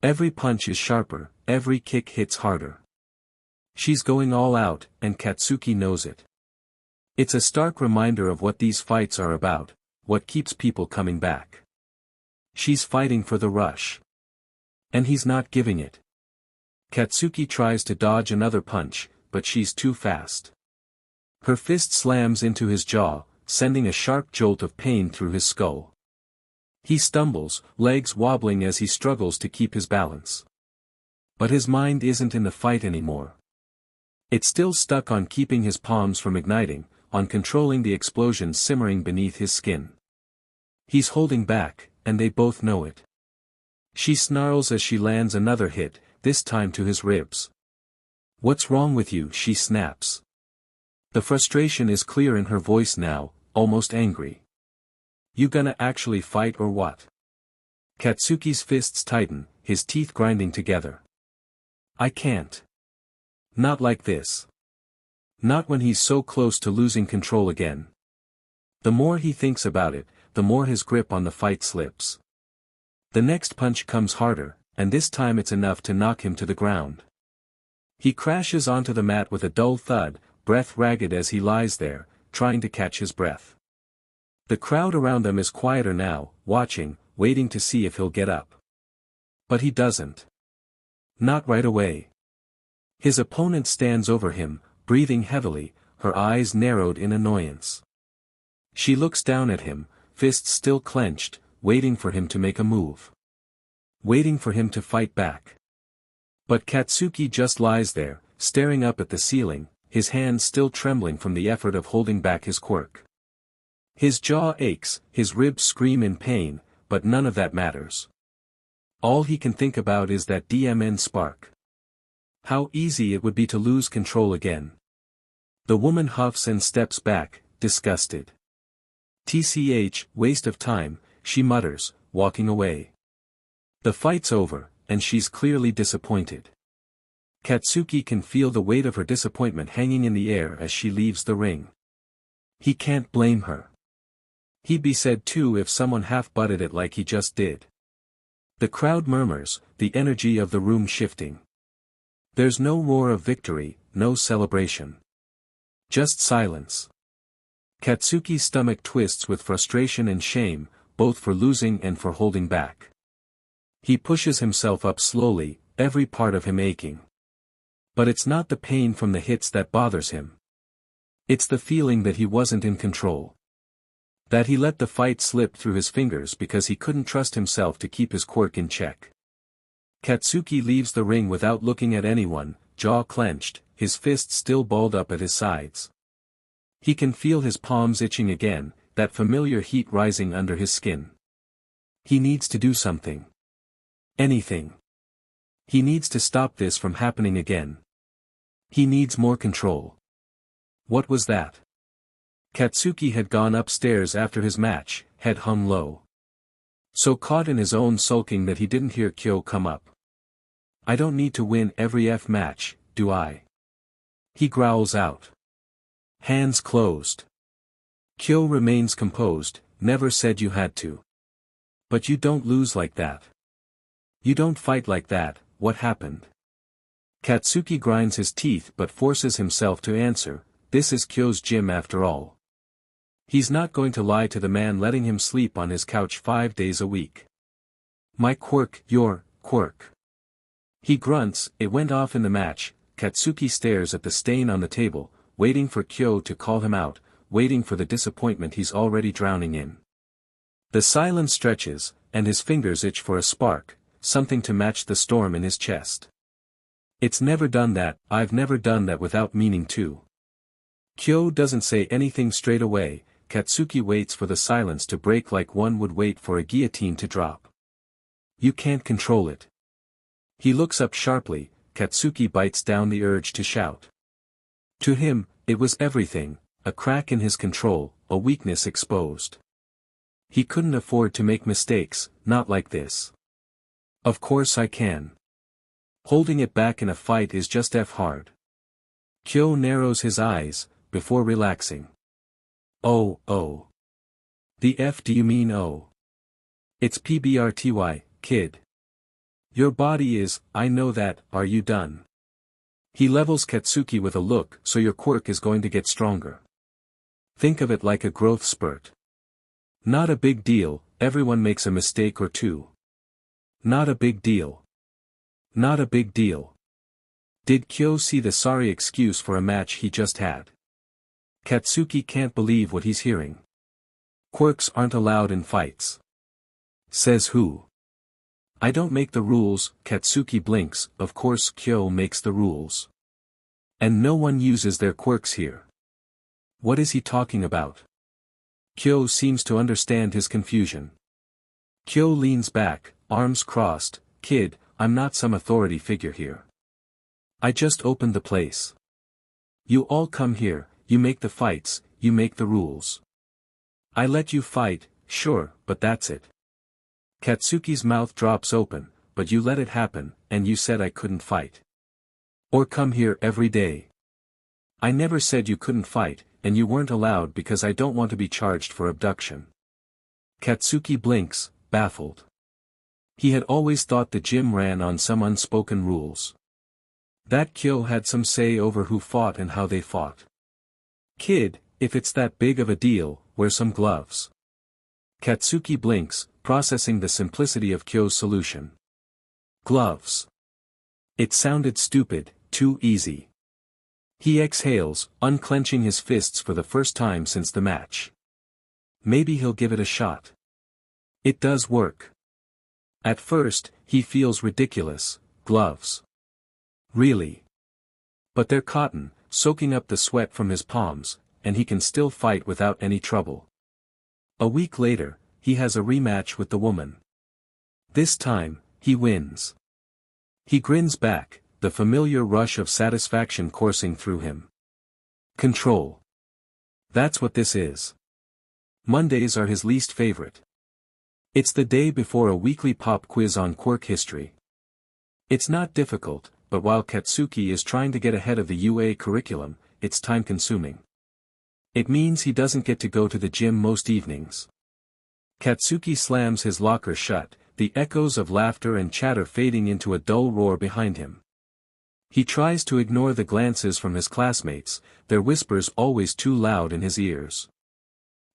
Speaker 1: Every punch is sharper, every kick hits harder. She's going all out, and Katsuki knows it. It's a stark reminder of what these fights are about, what keeps people coming back. She's fighting for the rush. And he's not giving it. Katsuki tries to dodge another punch, but she's too fast. Her fist slams into his jaw, sending a sharp jolt of pain through his skull. He stumbles, legs wobbling as he struggles to keep his balance. But his mind isn't in the fight anymore. It's still stuck on keeping his palms from igniting, on controlling the explosion simmering beneath his skin. He's holding back, and they both know it. She snarls as she lands another hit, this time to his ribs. What's wrong with you? She snaps. The frustration is clear in her voice now, almost angry. You gonna actually fight or what? Katsuki's fists tighten, his teeth grinding together. I can't. Not like this. Not when he's so close to losing control again. The more he thinks about it, the more his grip on the fight slips. The next punch comes harder, and this time it's enough to knock him to the ground. He crashes onto the mat with a dull thud, breath ragged as he lies there, trying to catch his breath. The crowd around them is quieter now, watching, waiting to see if he'll get up. But he doesn't. Not right away. His opponent stands over him, breathing heavily, her eyes narrowed in annoyance. She looks down at him, fists still clenched, waiting for him to make a move. Waiting for him to fight back. But Katsuki just lies there, staring up at the ceiling, his hands still trembling from the effort of holding back his quirk. His jaw aches, his ribs scream in pain, but none of that matters. All he can think about is that DMN spark. How easy it would be to lose control again. The woman huffs and steps back, disgusted. TCH, waste of time, she mutters, walking away. The fight's over, and she's clearly disappointed. Katsuki can feel the weight of her disappointment hanging in the air as she leaves the ring. He can't blame her. He'd be sad too if someone half-butted it like he just did. The crowd murmurs, the energy of the room shifting. There's no roar of victory, no celebration. Just silence. Katsuki's stomach twists with frustration and shame, both for losing and for holding back. He pushes himself up slowly, every part of him aching. But it's not the pain from the hits that bothers him. It's the feeling that he wasn't in control. That he let the fight slip through his fingers because he couldn't trust himself to keep his quirk in check. Katsuki leaves the ring without looking at anyone, jaw clenched, his fists still balled up at his sides. He can feel his palms itching again, that familiar heat rising under his skin. He needs to do something. Anything. He needs to stop this from happening again. He needs more control. What was that? Katsuki had gone upstairs after his match, head hung low. So caught in his own sulking that he didn't hear Kyo come up. I don't need to win every F match, do I? He growls out. Hands closed. Kyo remains composed, never said you had to. But you don't lose like that. You don't fight like that, what happened? Katsuki grinds his teeth but forces himself to answer, this is Kyo's gym after all. He's not going to lie to the man letting him sleep on his couch 5 days a week. My quirk, your quirk. He grunts, it went off in the match. Katsuki stares at the stain on the table, waiting for Kyo to call him out, waiting for the disappointment he's already drowning in. The silence stretches, and his fingers itch for a spark, something to match the storm in his chest. It's never done that, I've never done that without meaning to. Kyo doesn't say anything straight away. Katsuki waits for the silence to break like one would wait for a guillotine to drop. You can't control it. He looks up sharply. Katsuki bites down the urge to shout. To him, it was everything, a crack in his control, a weakness exposed. He couldn't afford to make mistakes, not like this. Of course I can. Holding it back in a fight is just hard. Kyo narrows his eyes, before relaxing. Oh. The F do you mean oh? It's PBRTY, kid. Your body is, I know that, are you done? He levels Katsuki with a look, so your quirk is going to get stronger. Think of it like a growth spurt. Not a big deal, everyone makes a mistake or two. Not a big deal. Not a big deal. Did Kyo see the sorry excuse for a match he just had? Katsuki can't believe what he's hearing. Quirks aren't allowed in fights. Says who? I don't make the rules, Katsuki blinks, of course Kyo makes the rules. And no one uses their quirks here. What is he talking about? Kyo seems to understand his confusion. Kyo leans back, arms crossed, kid, I'm not some authority figure here. I just opened the place. You all come here, you make the fights, you make the rules. I let you fight, sure, but that's it. Katsuki's mouth drops open, but you let it happen, and you said I couldn't fight. Or come here every day. I never said you couldn't fight, and you weren't allowed because I don't want to be charged for abduction. Katsuki blinks, baffled. He had always thought the gym ran on some unspoken rules. That Kyo had some say over who fought and how they fought. Kid, if it's that big of a deal, wear some gloves. Katsuki blinks, processing the simplicity of Kyo's solution. Gloves. It sounded stupid, too easy. He exhales, unclenching his fists for the first time since the match. Maybe he'll give it a shot. It does work. At first, he feels ridiculous, gloves. Really? But they're cotton, soaking up the sweat from his palms, and he can still fight without any trouble. A week later, he has a rematch with the woman. This time, he wins. He grins back, the familiar rush of satisfaction coursing through him. Control. That's what this is. Mondays are his least favorite. It's the day before a weekly pop quiz on quirk history. It's not difficult, but while Katsuki is trying to get ahead of the UA curriculum, it's time-consuming. It means he doesn't get to go to the gym most evenings. Katsuki slams his locker shut, the echoes of laughter and chatter fading into a dull roar behind him. He tries to ignore the glances from his classmates, their whispers always too loud in his ears.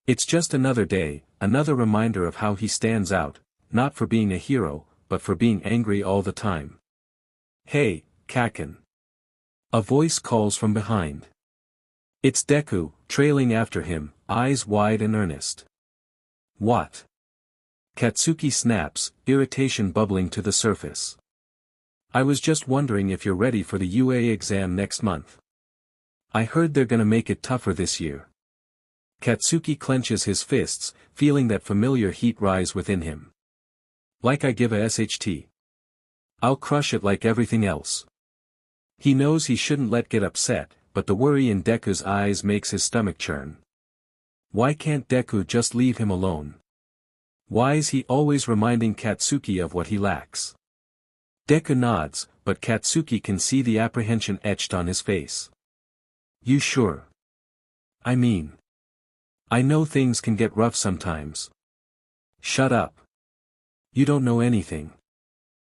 Speaker 1: It's just another day, another reminder of how he stands out, not for being a hero, but for being angry all the time. Hey, Kaken. A voice calls from behind. It's Deku, trailing after him, eyes wide and earnest. What? Katsuki snaps, irritation bubbling to the surface. I was just wondering if you're ready for the UA exam next month. I heard they're gonna make it tougher this year. Katsuki clenches his fists, feeling that familiar heat rise within him. Like I give a SHT. I'll crush it like everything else. He knows he shouldn't let get upset, but the worry in Deku's eyes makes his stomach churn. Why can't Deku just leave him alone? Why is he always reminding Katsuki of what he lacks? Deku nods, but Katsuki can see the apprehension etched on his face. You sure? I mean. I know things can get rough sometimes. Shut up. You don't know anything.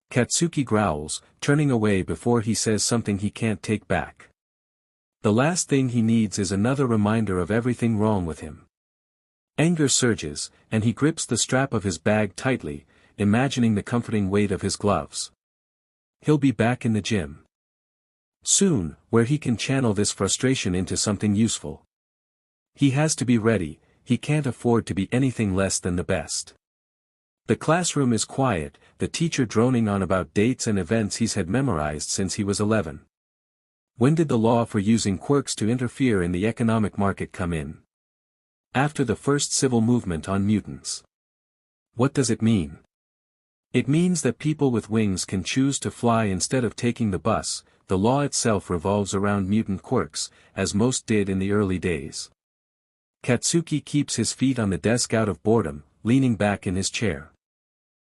Speaker 1: Katsuki growls, turning away before he says something he can't take back. The last thing he needs is another reminder of everything wrong with him. Anger surges, and he grips the strap of his bag tightly, imagining the comforting weight of his gloves. He'll be back in the gym soon, where he can channel this frustration into something useful. He has to be ready, he can't afford to be anything less than the best. The classroom is quiet, the teacher droning on about dates and events he's had memorized since he was 11. When did the law for using quirks to interfere in the economic market come in? After the first civil movement on mutants. What does it mean? It means that people with wings can choose to fly instead of taking the bus. The law itself revolves around mutant quirks, as most did in the early days. Katsuki keeps his feet on the desk out of boredom, leaning back in his chair.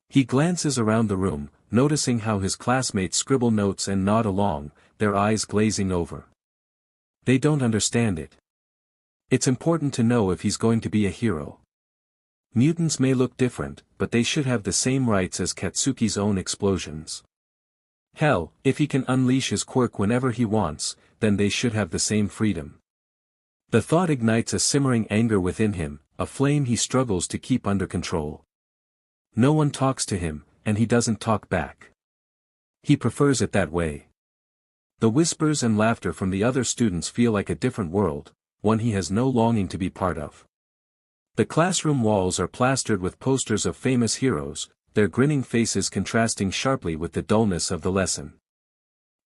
Speaker 1: He glances around the room, noticing how his classmates scribble notes and nod along, their eyes glazing over. They don't understand it. It's important to know if he's going to be a hero. Mutants may look different, but they should have the same rights as Katsuki's own explosions. Hell, if he can unleash his quirk whenever he wants, then they should have the same freedom. The thought ignites a simmering anger within him, a flame he struggles to keep under control. No one talks to him, and he doesn't talk back. He prefers it that way. The whispers and laughter from the other students feel like a different world, one he has no longing to be part of. The classroom walls are plastered with posters of famous heroes, their grinning faces contrasting sharply with the dullness of the lesson.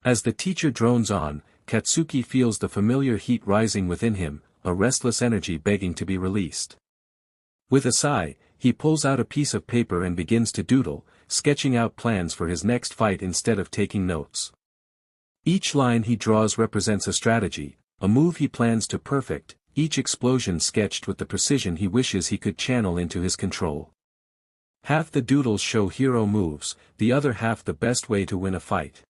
Speaker 1: As the teacher drones on, Katsuki feels the familiar heat rising within him, a restless energy begging to be released. With a sigh, he pulls out a piece of paper and begins to doodle, sketching out plans for his next fight instead of taking notes. Each line he draws represents a strategy, a move he plans to perfect, each explosion sketched with the precision he wishes he could channel into his control. Half the doodles show hero moves, the other half the best way to win a fight.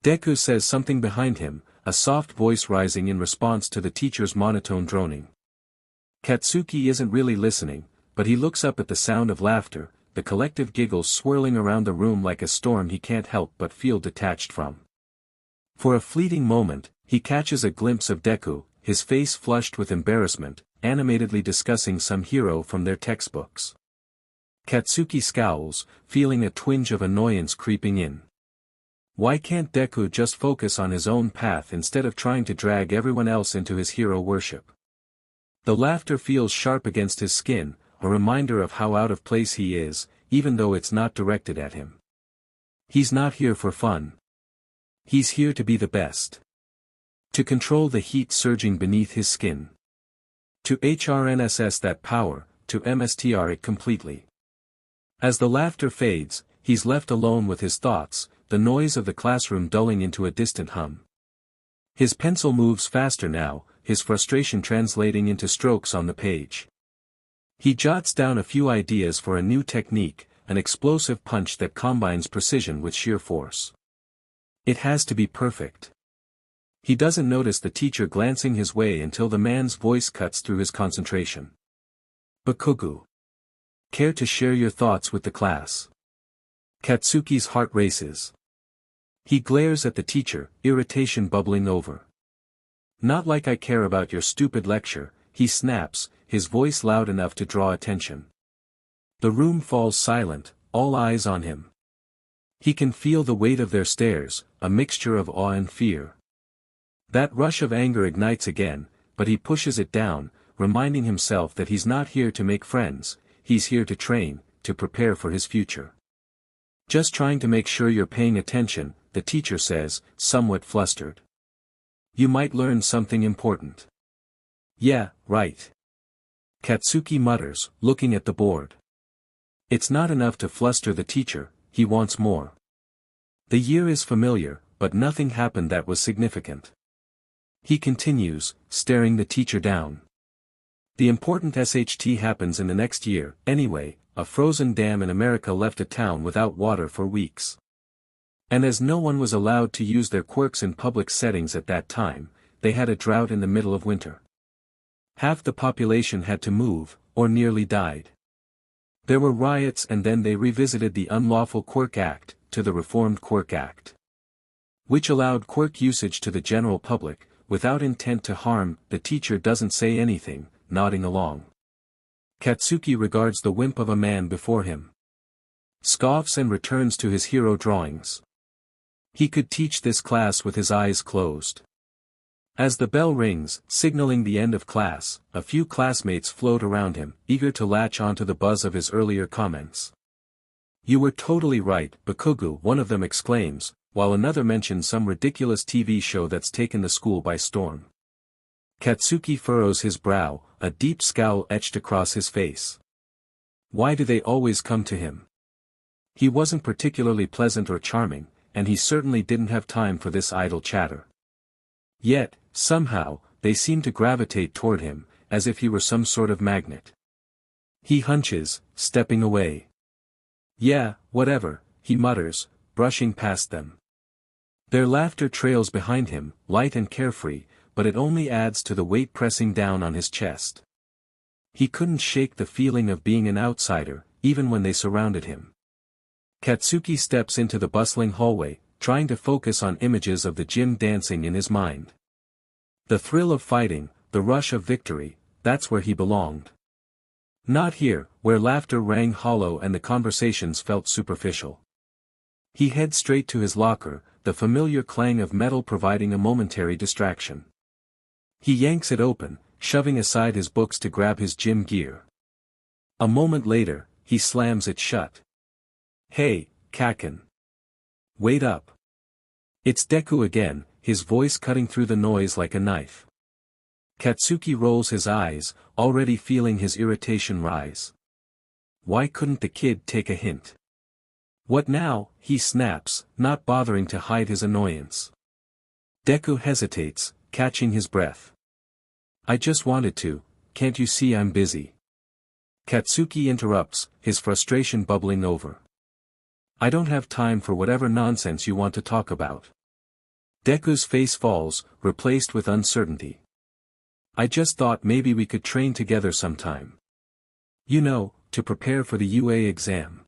Speaker 1: Deku says something behind him, a soft voice rising in response to the teacher's monotone droning. Katsuki isn't really listening, but he looks up at the sound of laughter, the collective giggles swirling around the room like a storm he can't help but feel detached from. For a fleeting moment, he catches a glimpse of Deku, his face flushed with embarrassment, animatedly discussing some hero from their textbooks. Katsuki scowls, feeling a twinge of annoyance creeping in. Why can't Deku just focus on his own path instead of trying to drag everyone else into his hero worship? The laughter feels sharp against his skin, a reminder of how out of place he is, even though it's not directed at him. He's not here for fun. He's here to be the best. To control the heat surging beneath his skin. To HRNSS that power, to MSTR it completely. As the laughter fades, he's left alone with his thoughts, the noise of the classroom dulling into a distant hum. His pencil moves faster now, his frustration translating into strokes on the page. He jots down a few ideas for a new technique, an explosive punch that combines precision with sheer force. It has to be perfect. He doesn't notice the teacher glancing his way until the man's voice cuts through his concentration. Bakugu. Care to share your thoughts with the class? Katsuki's heart races. He glares at the teacher, irritation bubbling over. Not like I care about your stupid lecture, he snaps, his voice loud enough to draw attention. The room falls silent, all eyes on him. He can feel the weight of their stares, a mixture of awe and fear. That rush of anger ignites again, but he pushes it down, reminding himself that he's not here to make friends, he's here to train, to prepare for his future. Just trying to make sure you're paying attention, the teacher says, somewhat flustered. You might learn something important. Yeah, right. Katsuki mutters, looking at the board. It's not enough to fluster the teacher, he wants more. The year is familiar, but nothing happened that was significant. He continues, staring the teacher down. The important SHT happens in the next year, anyway. A frozen dam in America left a town without water for weeks. And as no one was allowed to use their quirks in public settings at that time, they had a drought in the middle of winter. Half the population had to move, or nearly died. There were riots and then they revisited the Unlawful Quirk Act, to the Reformed Quirk Act, which allowed quirk usage to the general public, without intent to harm. The teacher doesn't say anything, nodding along. Katsuki regards the wimp of a man before him, scoffs and returns to his hero drawings. He could teach this class with his eyes closed. As the bell rings, signaling the end of class, a few classmates float around him, eager to latch onto the buzz of his earlier comments. "You were totally right, Bakugu," one of them exclaims, while another mentions some ridiculous TV show that's taken the school by storm. Katsuki furrows his brow, a deep scowl etched across his face. Why do they always come to him? He wasn't particularly pleasant or charming, and he certainly didn't have time for this idle chatter. Yet, somehow, they seem to gravitate toward him, as if he were some sort of magnet. He hunches, stepping away. "Yeah, whatever," he mutters, brushing past them. Their laughter trails behind him, light and carefree, but it only adds to the weight pressing down on his chest. He couldn't shake the feeling of being an outsider, even when they surrounded him. Katsuki steps into the bustling hallway, trying to focus on images of the gym dancing in his mind. The thrill of fighting, the rush of victory, that's where he belonged. Not here, where laughter rang hollow and the conversations felt superficial. He heads straight to his locker, the familiar clang of metal providing a momentary distraction. He yanks it open, shoving aside his books to grab his gym gear. A moment later, he slams it shut. "Hey, Kaken. Wait up." It's Deku again, his voice cutting through the noise like a knife. Katsuki rolls his eyes, already feeling his irritation rise. Why couldn't the kid take a hint? "What now?" he snaps, not bothering to hide his annoyance. Deku hesitates, catching his breath. "I just wanted to, can't you see I'm busy?" Katsuki interrupts, his frustration bubbling over. "I don't have time for whatever nonsense you want to talk about." Deku's face falls, replaced with uncertainty. "I just thought maybe we could train together sometime. You know, to prepare for the UA exam."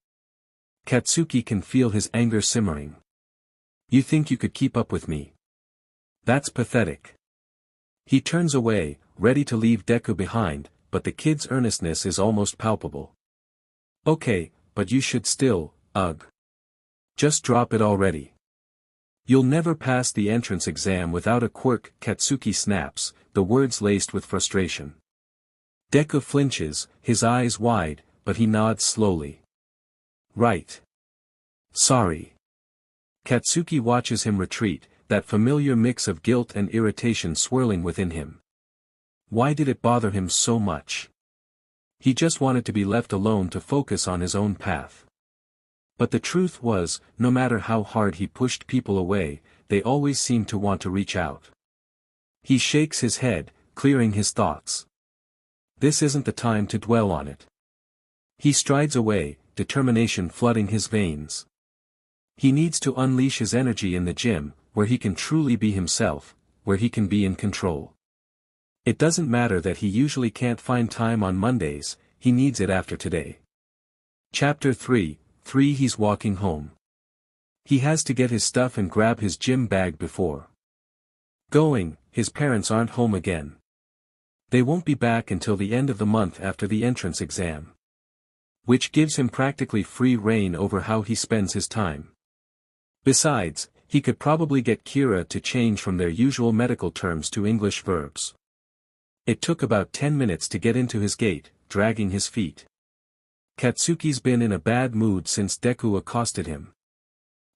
Speaker 1: Katsuki can feel his anger simmering. "You think you could keep up with me? That's pathetic." He turns away, ready to leave Deku behind, but the kid's earnestness is almost palpable. "Okay, but you should still, ugh. Just drop it already. You'll never pass the entrance exam without a quirk," Katsuki snaps, the words laced with frustration. Deku flinches, his eyes wide, but he nods slowly. "Right. Sorry." Katsuki watches him retreat, that familiar mix of guilt and irritation swirling within him. Why did it bother him so much? He just wanted to be left alone to focus on his own path. But the truth was, no matter how hard he pushed people away, they always seemed to want to reach out. He shakes his head, clearing his thoughts. This isn't the time to dwell on it. He strides away, determination flooding his veins. He needs to unleash his energy in the gym, where he can truly be himself, where he can be in control. It doesn't matter that he usually can't find time on Mondays, he needs it after today. Chapter 3. He's walking home. He has to get his stuff and grab his gym bag before going. His parents aren't home again. They won't be back until the end of the month after the entrance exam, which gives him practically free rein over how he spends his time. Besides, he could probably get Kira to change from their usual medical terms to English verbs. It took about 10 minutes to get into his gate, dragging his feet. Katsuki's been in a bad mood since Deku accosted him,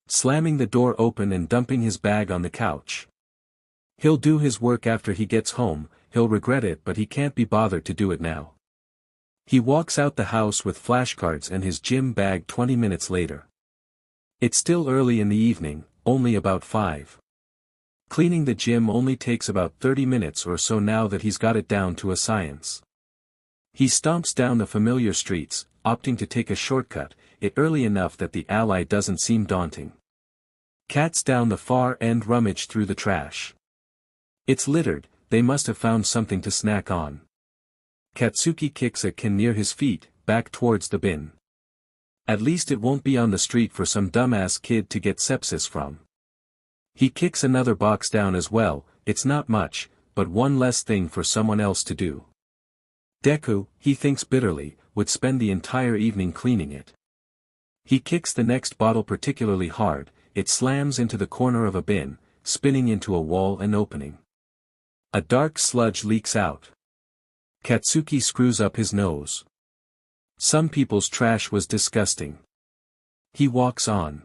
Speaker 1: slamming the door open and dumping his bag on the couch. He'll do his work after he gets home, he'll regret it, but he can't be bothered to do it now. He walks out the house with flashcards and his gym bag 20 minutes later. It's still early in the evening, only about 5. Cleaning the gym only takes about 30 minutes or so now that he's got it down to a science. He stomps down the familiar streets, opting to take a shortcut, it early enough that the ally doesn't seem daunting. Cats down the far end rummage through the trash. It's littered, they must have found something to snack on. Katsuki kicks a can near his feet, back towards the bin. At least it won't be on the street for some dumbass kid to get sepsis from. He kicks another box down as well. It's not much, but one less thing for someone else to do. Deku, he thinks bitterly, would spend the entire evening cleaning it. He kicks the next bottle particularly hard. It slams into the corner of a bin, spinning into a wall and opening. A dark sludge leaks out. Katsuki screws up his nose. Some people's trash was disgusting. He walks on,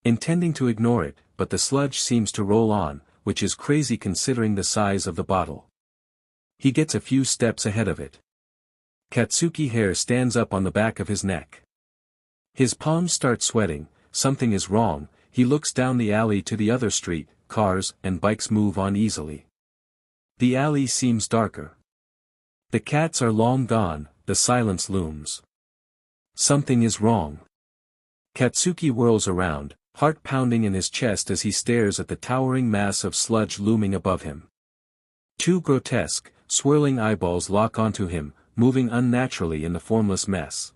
Speaker 1: intending to ignore it, but the sludge seems to roll on, which is crazy considering the size of the bottle. He gets a few steps ahead of it. Katsuki hair stands up on the back of his neck. His palms start sweating. Something is wrong. He looks down the alley to the other street. Cars and bikes move on easily. The alley seems darker. The cats are long gone. The silence looms. Something is wrong. Katsuki whirls around, heart pounding in his chest as he stares at the towering mass of sludge looming above him. Two grotesque, swirling eyeballs lock onto him, moving unnaturally in the formless mess.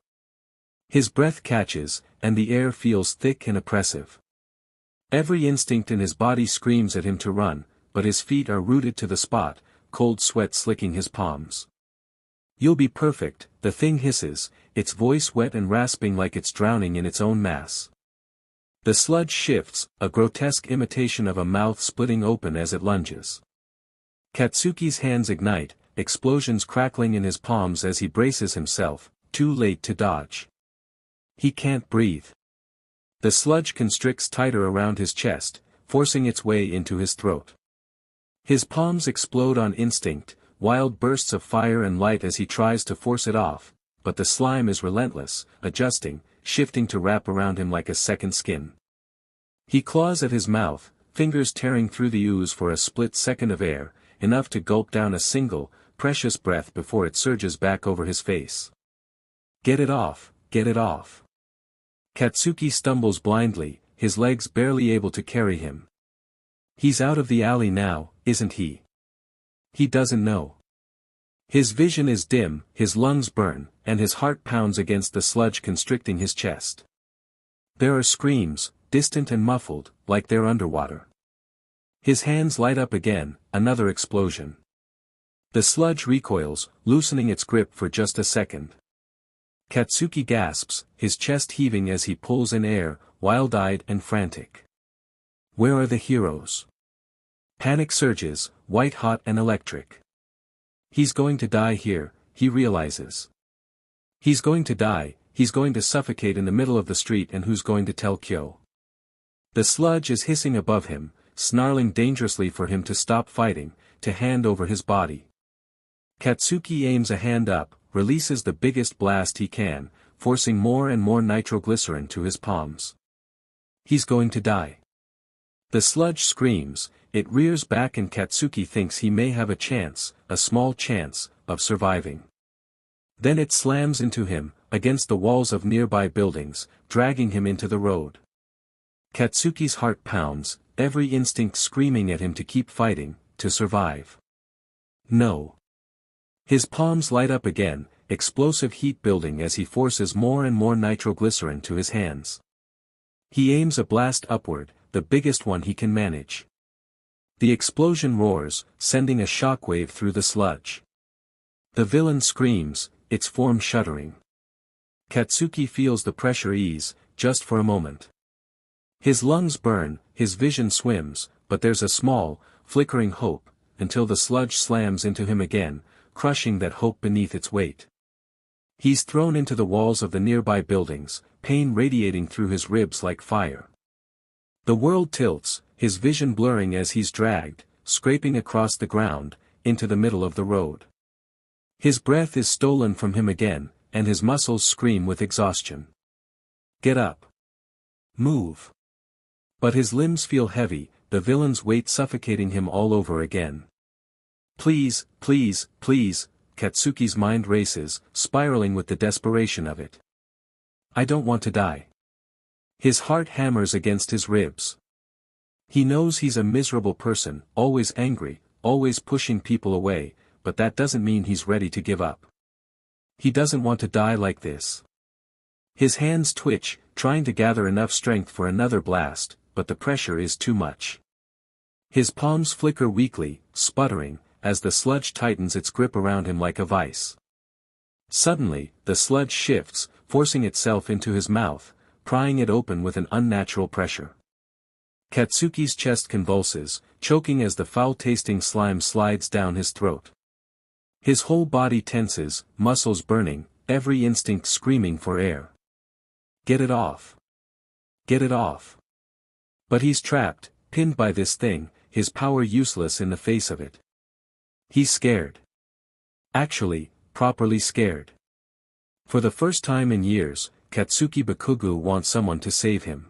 Speaker 1: His breath catches, and the air feels thick and oppressive. Every instinct in his body screams at him to run, but his feet are rooted to the spot, cold sweat slicking his palms. "You'll be perfect," the thing hisses, its voice wet and rasping like it's drowning in its own mass. The sludge shifts, a grotesque imitation of a mouth splitting open as it lunges. Katsuki's hands ignite, explosions crackling in his palms as he braces himself, too late to dodge. He can't breathe. The sludge constricts tighter around his chest, forcing its way into his throat. His palms explode on instinct, wild bursts of fire and light as he tries to force it off, but the slime is relentless, adjusting, shifting to wrap around him like a second skin. He claws at his mouth, fingers tearing through the ooze for a split second of air, enough to gulp down a single, precious breath before it surges back over his face. Get it off, get it off. Katsuki stumbles blindly, his legs barely able to carry him. He's out of the alley now, isn't he? He doesn't know. His vision is dim, his lungs burn, and his heart pounds against the sludge constricting his chest. There are screams, distant and muffled, like they're underwater. His hands light up again, another explosion. The sludge recoils, loosening its grip for just a second. Katsuki gasps, his chest heaving as he pulls in air, wild-eyed and frantic. Where are the heroes? Panic surges, white-hot and electric. He's going to die here, he realizes. He's going to die, he's going to suffocate in the middle of the street, and who's going to tell Kyo? The sludge is hissing above him, snarling dangerously for him to stop fighting, to hand over his body. Katsuki aims a hand up, releases the biggest blast he can, forcing more and more nitroglycerin to his palms. He's going to die. The sludge screams, it rears back, and Katsuki thinks he may have a chance, a small chance, of surviving. Then it slams into him, against the walls of nearby buildings, dragging him into the road. Katsuki's heart pounds, every instinct screaming at him to keep fighting, to survive. No. His palms light up again, explosive heat building as he forces more and more nitroglycerin to his hands. He aims a blast upward, the biggest one he can manage. The explosion roars, sending a shockwave through the sludge. The villain screams, its form shuddering. Katsuki feels the pressure ease, just for a moment. His lungs burn, his vision swims, but there's a small, flickering hope, until the sludge slams into him again, crushing that hope beneath its weight. He's thrown into the walls of the nearby buildings, pain radiating through his ribs like fire. The world tilts, his vision blurring as he's dragged, scraping across the ground, into the middle of the road. His breath is stolen from him again, and his muscles scream with exhaustion. Get up. Move. But his limbs feel heavy, the villain's weight suffocating him all over again. Please, please, please, Katsuki's mind races, spiraling with the desperation of it. I don't want to die. His heart hammers against his ribs. He knows he's a miserable person, always angry, always pushing people away, but that doesn't mean he's ready to give up. He doesn't want to die like this. His hands twitch, trying to gather enough strength for another blast, but the pressure is too much. His palms flicker weakly, sputtering, as the sludge tightens its grip around him like a vice. Suddenly, the sludge shifts, forcing itself into his mouth, prying it open with an unnatural pressure. Katsuki's chest convulses, choking as the foul-tasting slime slides down his throat. His whole body tenses, muscles burning, every instinct screaming for air. Get it off. Get it off. But he's trapped, pinned by this thing, his power useless in the face of it. He's scared. Actually, properly scared. For the first time in years, Katsuki Bakugo wants someone to save him.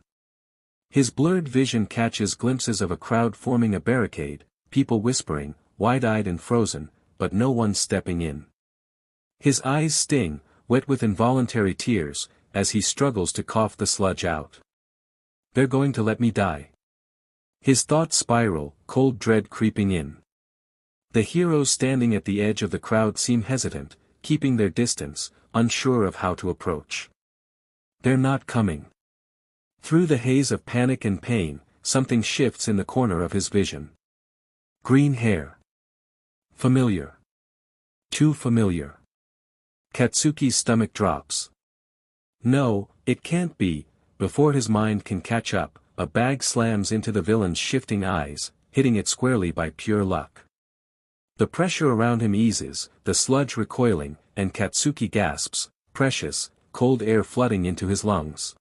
Speaker 1: His blurred vision catches glimpses of a crowd forming a barricade, people whispering, wide-eyed and frozen, but no one stepping in. His eyes sting, wet with involuntary tears, as he struggles to cough the sludge out. They're going to let me die. His thoughts spiral, cold dread creeping in. The heroes standing at the edge of the crowd seem hesitant, keeping their distance, unsure of how to approach. They're not coming. Through the haze of panic and pain, something shifts in the corner of his vision. Green hair. Familiar. Too familiar. Katsuki's stomach drops. No, it can't be. Before his mind can catch up, a bag slams into the villain's shifting eyes, hitting it squarely by pure luck. The pressure around him eases, the sludge recoiling, and Katsuki gasps, precious, cold air flooding into his lungs.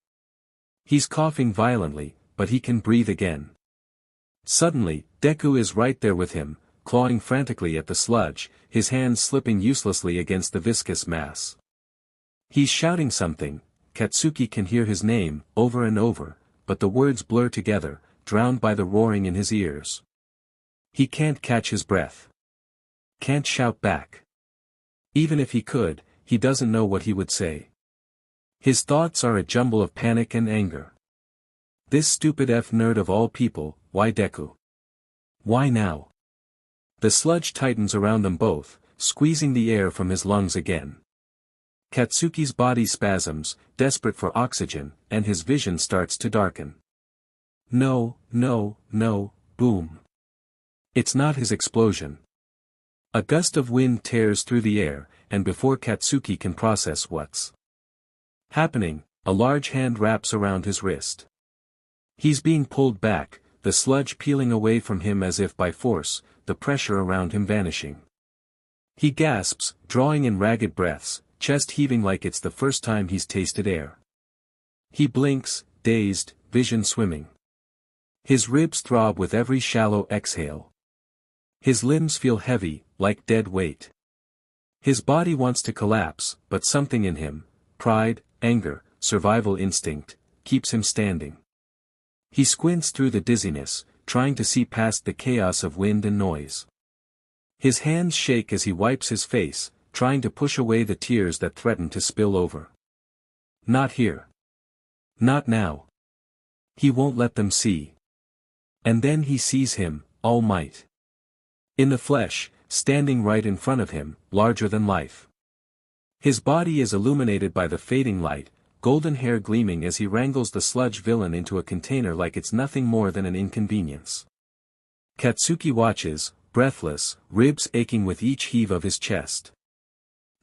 Speaker 1: He's coughing violently, but he can breathe again. Suddenly, Deku is right there with him, clawing frantically at the sludge, his hands slipping uselessly against the viscous mass. He's shouting something. Katsuki can hear his name, over and over, but the words blur together, drowned by the roaring in his ears. He can't catch his breath. Can't shout back. Even if he could, he doesn't know what he would say. His thoughts are a jumble of panic and anger. This stupid nerd of all people, why Deku? Why now? The sludge tightens around them both, squeezing the air from his lungs again. Katsuki's body spasms, desperate for oxygen, and his vision starts to darken. No, no, no, boom. It's not his explosion. A gust of wind tears through the air, and before Katsuki can process what's happening, a large hand wraps around his wrist. He's being pulled back, the sludge peeling away from him as if by force, the pressure around him vanishing. He gasps, drawing in ragged breaths, chest heaving like it's the first time he's tasted air. He blinks, dazed, vision swimming. His ribs throb with every shallow exhale. His limbs feel heavy, like dead weight. His body wants to collapse, but something in him, pride, anger, survival instinct, keeps him standing. He squints through the dizziness, trying to see past the chaos of wind and noise. His hands shake as he wipes his face, trying to push away the tears that threaten to spill over. Not here. Not now. He won't let them see. And then he sees him, All Might. In the flesh, standing right in front of him, larger than life. His body is illuminated by the fading light, golden hair gleaming as he wrangles the sludge villain into a container like it's nothing more than an inconvenience. Katsuki watches, breathless, ribs aching with each heave of his chest.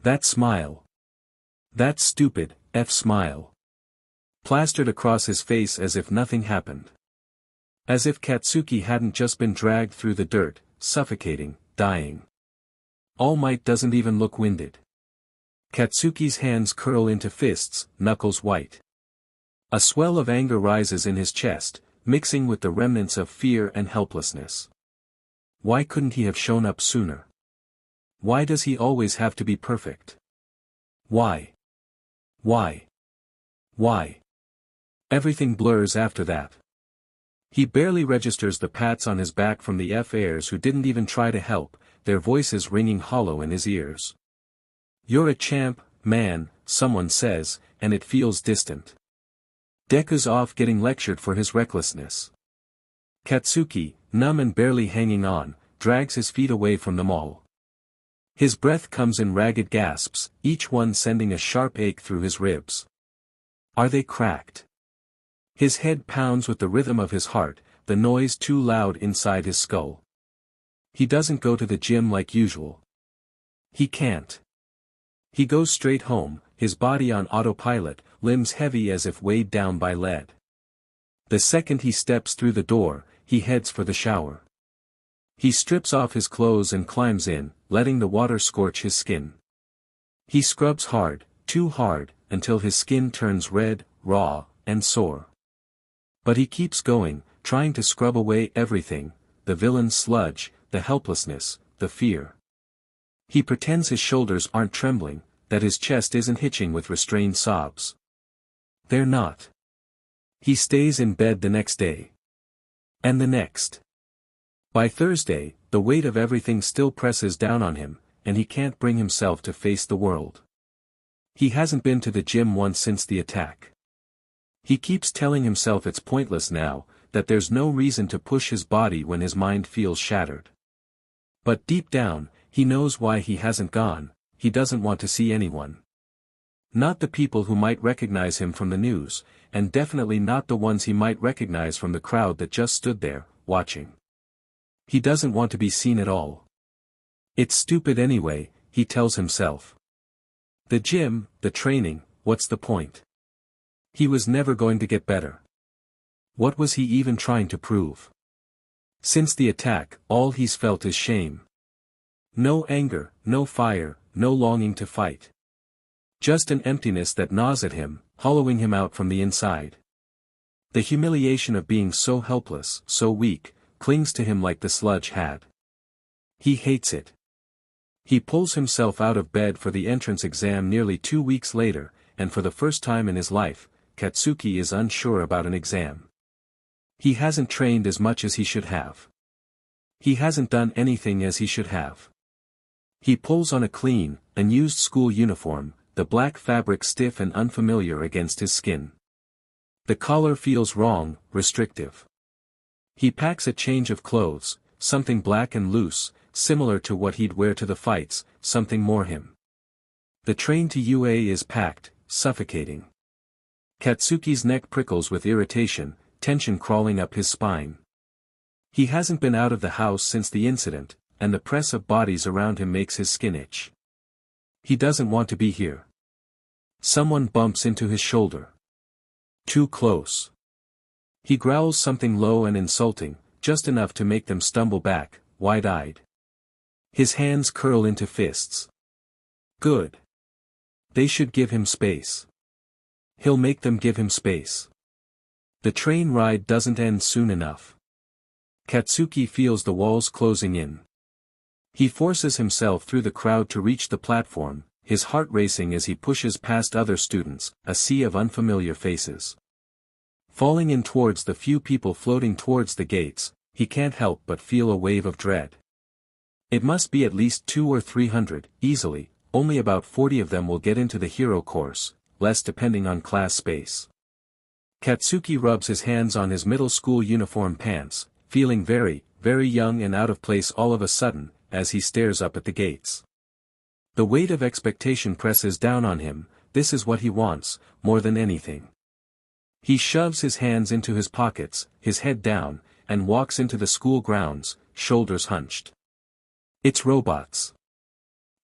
Speaker 1: That smile. That stupid, smile. Plastered across his face as if nothing happened. As if Katsuki hadn't just been dragged through the dirt, suffocating, dying. All Might doesn't even look winded. Katsuki's hands curl into fists, knuckles white. A swell of anger rises in his chest, mixing with the remnants of fear and helplessness. Why couldn't he have shown up sooner? Why does he always have to be perfect? Why? Why? Why? Everything blurs after that. He barely registers the pats on his back from the heirs who didn't even try to help, their voices ringing hollow in his ears. You're a champ, man, someone says, and it feels distant. Deku's off getting lectured for his recklessness. Katsuki, numb and barely hanging on, drags his feet away from them all. His breath comes in ragged gasps, each one sending a sharp ache through his ribs. Are they cracked? His head pounds with the rhythm of his heart, the noise too loud inside his skull. He doesn't go to the gym like usual. He can't. He goes straight home, his body on autopilot, limbs heavy as if weighed down by lead. The second he steps through the door, he heads for the shower. He strips off his clothes and climbs in, letting the water scorch his skin. He scrubs hard, too hard, until his skin turns red, raw, and sore. But he keeps going, trying to scrub away everything, the villain's sludge, the helplessness, the fear. He pretends his shoulders aren't trembling, that his chest isn't hitching with restrained sobs. They're not. He stays in bed the next day. And the next. By Thursday, the weight of everything still presses down on him, and he can't bring himself to face the world. He hasn't been to the gym once since the attack. He keeps telling himself it's pointless now, that there's no reason to push his body when his mind feels shattered. But deep down, he knows why he hasn't gone. He doesn't want to see anyone. Not the people who might recognize him from the news, and definitely not the ones he might recognize from the crowd that just stood there, watching. He doesn't want to be seen at all. It's stupid anyway, he tells himself. The gym, the training, what's the point? He was never going to get better. What was he even trying to prove? Since the attack, all he's felt is shame. No anger, no fire, no longing to fight. Just an emptiness that gnaws at him, hollowing him out from the inside. The humiliation of being so helpless, so weak, clings to him like the sludge had. He hates it. He pulls himself out of bed for the entrance exam nearly 2 weeks later, and for the first time in his life, Katsuki is unsure about an exam. He hasn't trained as much as he should have. He hasn't done anything as he should have. He pulls on a clean, unused school uniform, the black fabric stiff and unfamiliar against his skin. The collar feels wrong, restrictive. He packs a change of clothes, something black and loose, similar to what he'd wear to the fights, something more him. The train to UA is packed, suffocating. Katsuki's neck prickles with irritation, tension crawling up his spine. He hasn't been out of the house since the incident, and the press of bodies around him makes his skin itch. He doesn't want to be here. Someone bumps into his shoulder. Too close. He growls something low and insulting, just enough to make them stumble back, wide-eyed. His hands curl into fists. Good. They should give him space. He'll make them give him space. The train ride doesn't end soon enough. Katsuki feels the walls closing in. He forces himself through the crowd to reach the platform, his heart racing as he pushes past other students, a sea of unfamiliar faces. Falling in towards the few people floating towards the gates, he can't help but feel a wave of dread. It must be at least 200 or 300, easily, only about 40 of them will get into the hero course, less depending on class space. Katsuki rubs his hands on his middle school uniform pants, feeling very, very young and out of place all of a sudden, as he stares up at the gates. The weight of expectation presses down on him. This is what he wants, more than anything. He shoves his hands into his pockets, his head down, and walks into the school grounds, shoulders hunched. It's robots.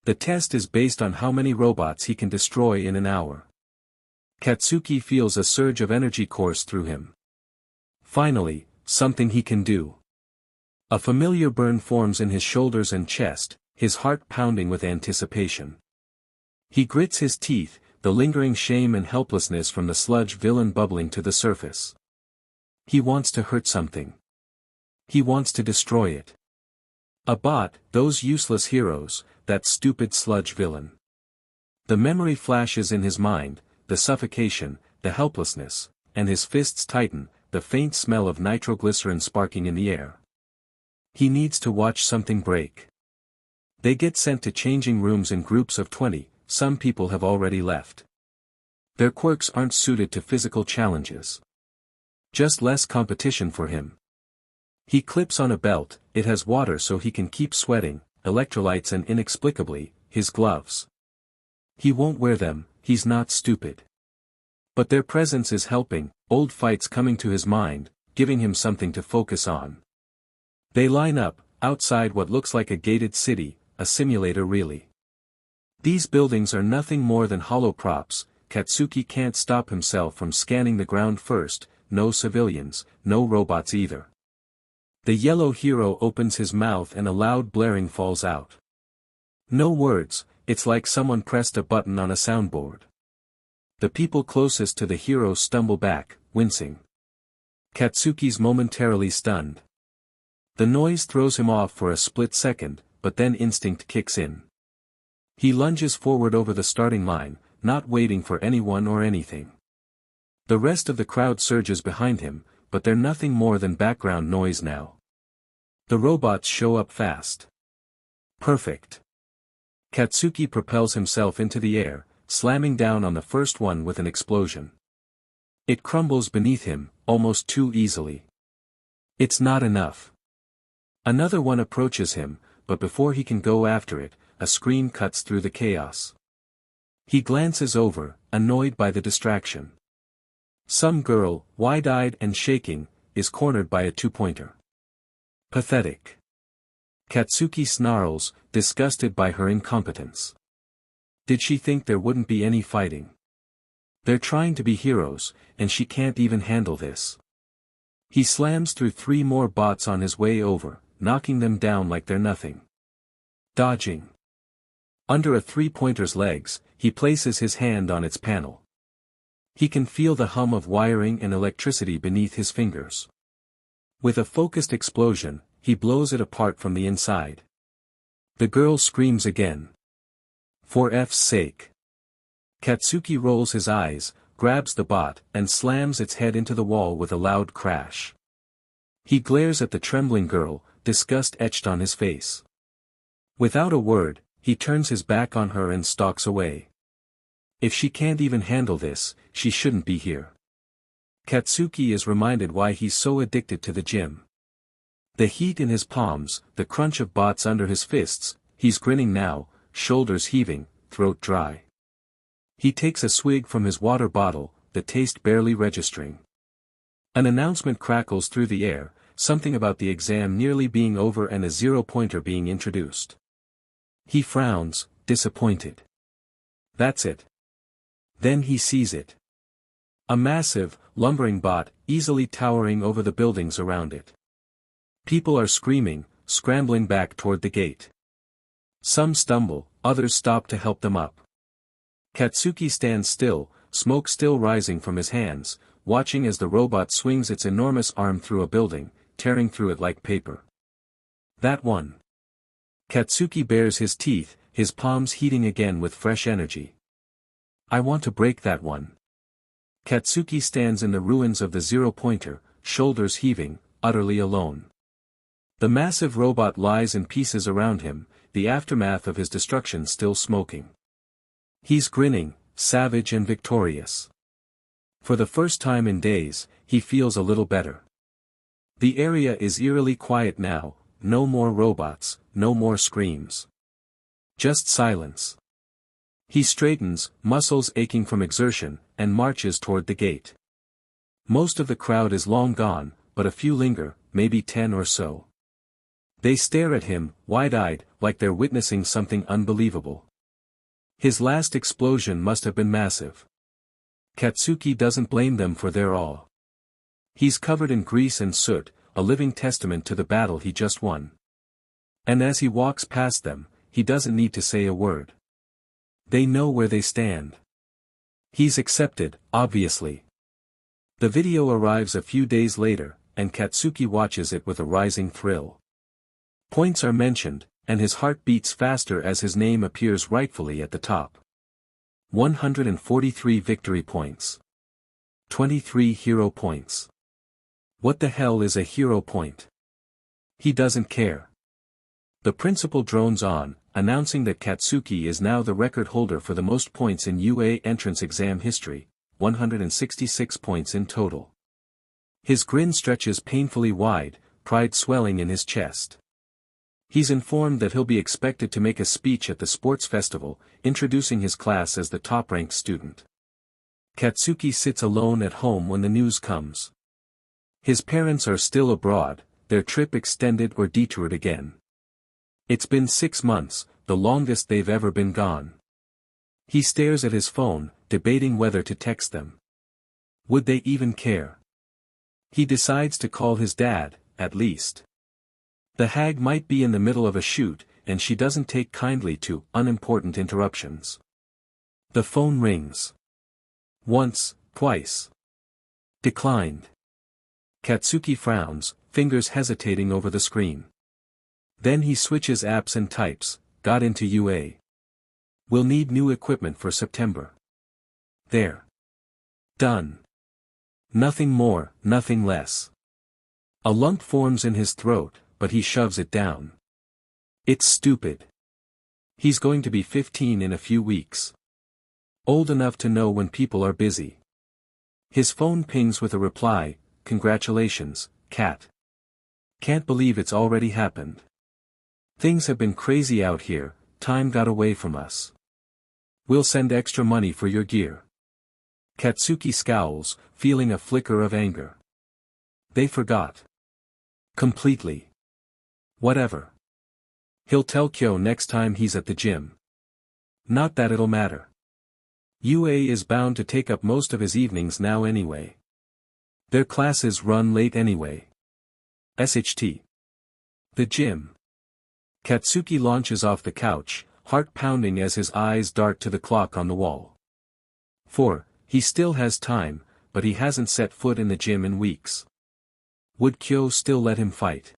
Speaker 1: The test is based on how many robots he can destroy in an hour. Katsuki feels a surge of energy course through him. Finally, something he can do. A familiar burn forms in his shoulders and chest, his heart pounding with anticipation. He grits his teeth, the lingering shame and helplessness from the sludge villain bubbling to the surface. He wants to hurt something. He wants to destroy it. A bot, those useless heroes, that stupid sludge villain. The memory flashes in his mind, the suffocation, the helplessness, and his fists tighten, the faint smell of nitroglycerin sparking in the air. He needs to watch something break. They get sent to changing rooms in groups of 20, some people have already left. Their quirks aren't suited to physical challenges. Just less competition for him. He clips on a belt, it has water so he can keep sweating, electrolytes and inexplicably, his gloves. He won't wear them, he's not stupid. But their presence is helping, old fights coming to his mind, giving him something to focus on. They line up, outside what looks like a gated city, a simulator really. These buildings are nothing more than hollow props. Katsuki can't stop himself from scanning the ground first, no civilians, no robots either. The yellow hero opens his mouth and a loud blaring falls out. No words, it's like someone pressed a button on a soundboard. The people closest to the hero stumble back, wincing. Katsuki's momentarily stunned. The noise throws him off for a split second, but then instinct kicks in. He lunges forward over the starting line, not waiting for anyone or anything. The rest of the crowd surges behind him, but they're nothing more than background noise now. The robots show up fast. Perfect. Katsuki propels himself into the air, slamming down on the first one with an explosion. It crumbles beneath him, almost too easily. It's not enough. Another one approaches him, but before he can go after it, a scream cuts through the chaos. He glances over, annoyed by the distraction. Some girl, wide-eyed and shaking, is cornered by a two-pointer. Pathetic. Katsuki snarls, disgusted by her incompetence. Did she think there wouldn't be any fighting? They're trying to be heroes, and she can't even handle this. He slams through 3 more bots on his way over, knocking them down like they're nothing. Dodging. Under a 3-pointer's legs, he places his hand on its panel. He can feel the hum of wiring and electricity beneath his fingers. With a focused explosion, he blows it apart from the inside. The girl screams again. For F's sake. Katsuki rolls his eyes, grabs the bot, and slams its head into the wall with a loud crash. He glares at the trembling girl, disgust etched on his face. Without a word, he turns his back on her and stalks away. If she can't even handle this, she shouldn't be here. Katsuki is reminded why he's so addicted to the gym. The heat in his palms, the crunch of bots under his fists, he's grinning now, shoulders heaving, throat dry. He takes a swig from his water bottle, the taste barely registering. An announcement crackles through the air, something about the exam nearly being over and a 0-pointer being introduced. He frowns, disappointed. That's it. Then he sees it. A massive, lumbering bot, easily towering over the buildings around it. People are screaming, scrambling back toward the gate. Some stumble, others stop to help them up. Katsuki stands still, smoke still rising from his hands, watching as the robot swings its enormous arm through a building, tearing through it like paper. That one. Katsuki bares his teeth, his palms heating again with fresh energy. I want to break that one. Katsuki stands in the ruins of the 0-pointer, shoulders heaving, utterly alone. The massive robot lies in pieces around him, the aftermath of his destruction still smoking. He's grinning, savage and victorious. For the first time in days, he feels a little better. The area is eerily quiet now, no more robots, no more screams. Just silence. He straightens, muscles aching from exertion, and marches toward the gate. Most of the crowd is long gone, but a few linger, maybe 10 or so. They stare at him, wide-eyed, like they're witnessing something unbelievable. His last explosion must have been massive. Katsuki doesn't blame them for their awe. He's covered in grease and soot, a living testament to the battle he just won. And as he walks past them, he doesn't need to say a word. They know where they stand. He's accepted, obviously. The video arrives a few days later, and Katsuki watches it with a rising thrill. Points are mentioned, and his heart beats faster as his name appears rightfully at the top. 143 victory points. 23 hero points. What the hell is a hero point? He doesn't care. The principal drones on, announcing that Katsuki is now the record holder for the most points in UA entrance exam history, 166 points in total. His grin stretches painfully wide, pride swelling in his chest. He's informed that he'll be expected to make a speech at the sports festival, introducing his class as the top-ranked student. Katsuki sits alone at home when the news comes. His parents are still abroad, their trip extended or detoured again. It's been 6 months, the longest they've ever been gone. He stares at his phone, debating whether to text them. Would they even care? He decides to call his dad, at least. The hag might be in the middle of a shoot, and she doesn't take kindly to unimportant interruptions. The phone rings. Once, twice. Declined. Katsuki frowns, fingers hesitating over the screen. Then he switches apps and types, got into UA. We'll need new equipment for September. There. Done. Nothing more, nothing less. A lump forms in his throat, but he shoves it down. It's stupid. He's going to be 15 in a few weeks. Old enough to know when people are busy. His phone pings with a reply, "Congratulations, Kat. Can't believe it's already happened. Things have been crazy out here, time got away from us. We'll send extra money for your gear." Katsuki scowls, feeling a flicker of anger. They forgot. Completely. Whatever. He'll tell Kyo next time he's at the gym. Not that it'll matter. UA is bound to take up most of his evenings now anyway. Their classes run late anyway. SHT. The gym. Katsuki launches off the couch, heart pounding as his eyes dart to the clock on the wall. 4. He still has time, but he hasn't set foot in the gym in weeks. Would Kyo still let him fight?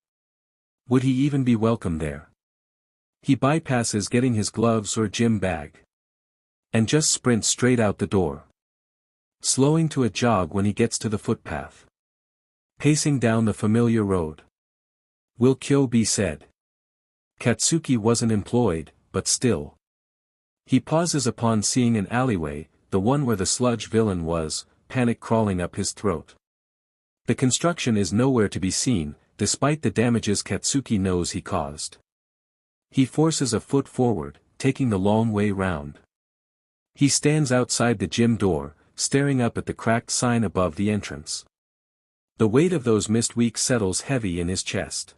Speaker 1: Would he even be welcome there? He bypasses getting his gloves or gym bag. And just sprints straight out the door. Slowing to a jog when he gets to the footpath. Pacing down the familiar road. Will Kyo be said? Katsuki wasn't employed, but still. He pauses upon seeing an alleyway, the one where the sludge villain was, panic crawling up his throat. The construction is nowhere to be seen, despite the damages Katsuki knows he caused. He forces a foot forward, taking the long way round. He stands outside the gym door, staring up at the cracked sign above the entrance. The weight of those missed weeks settles heavy in his chest.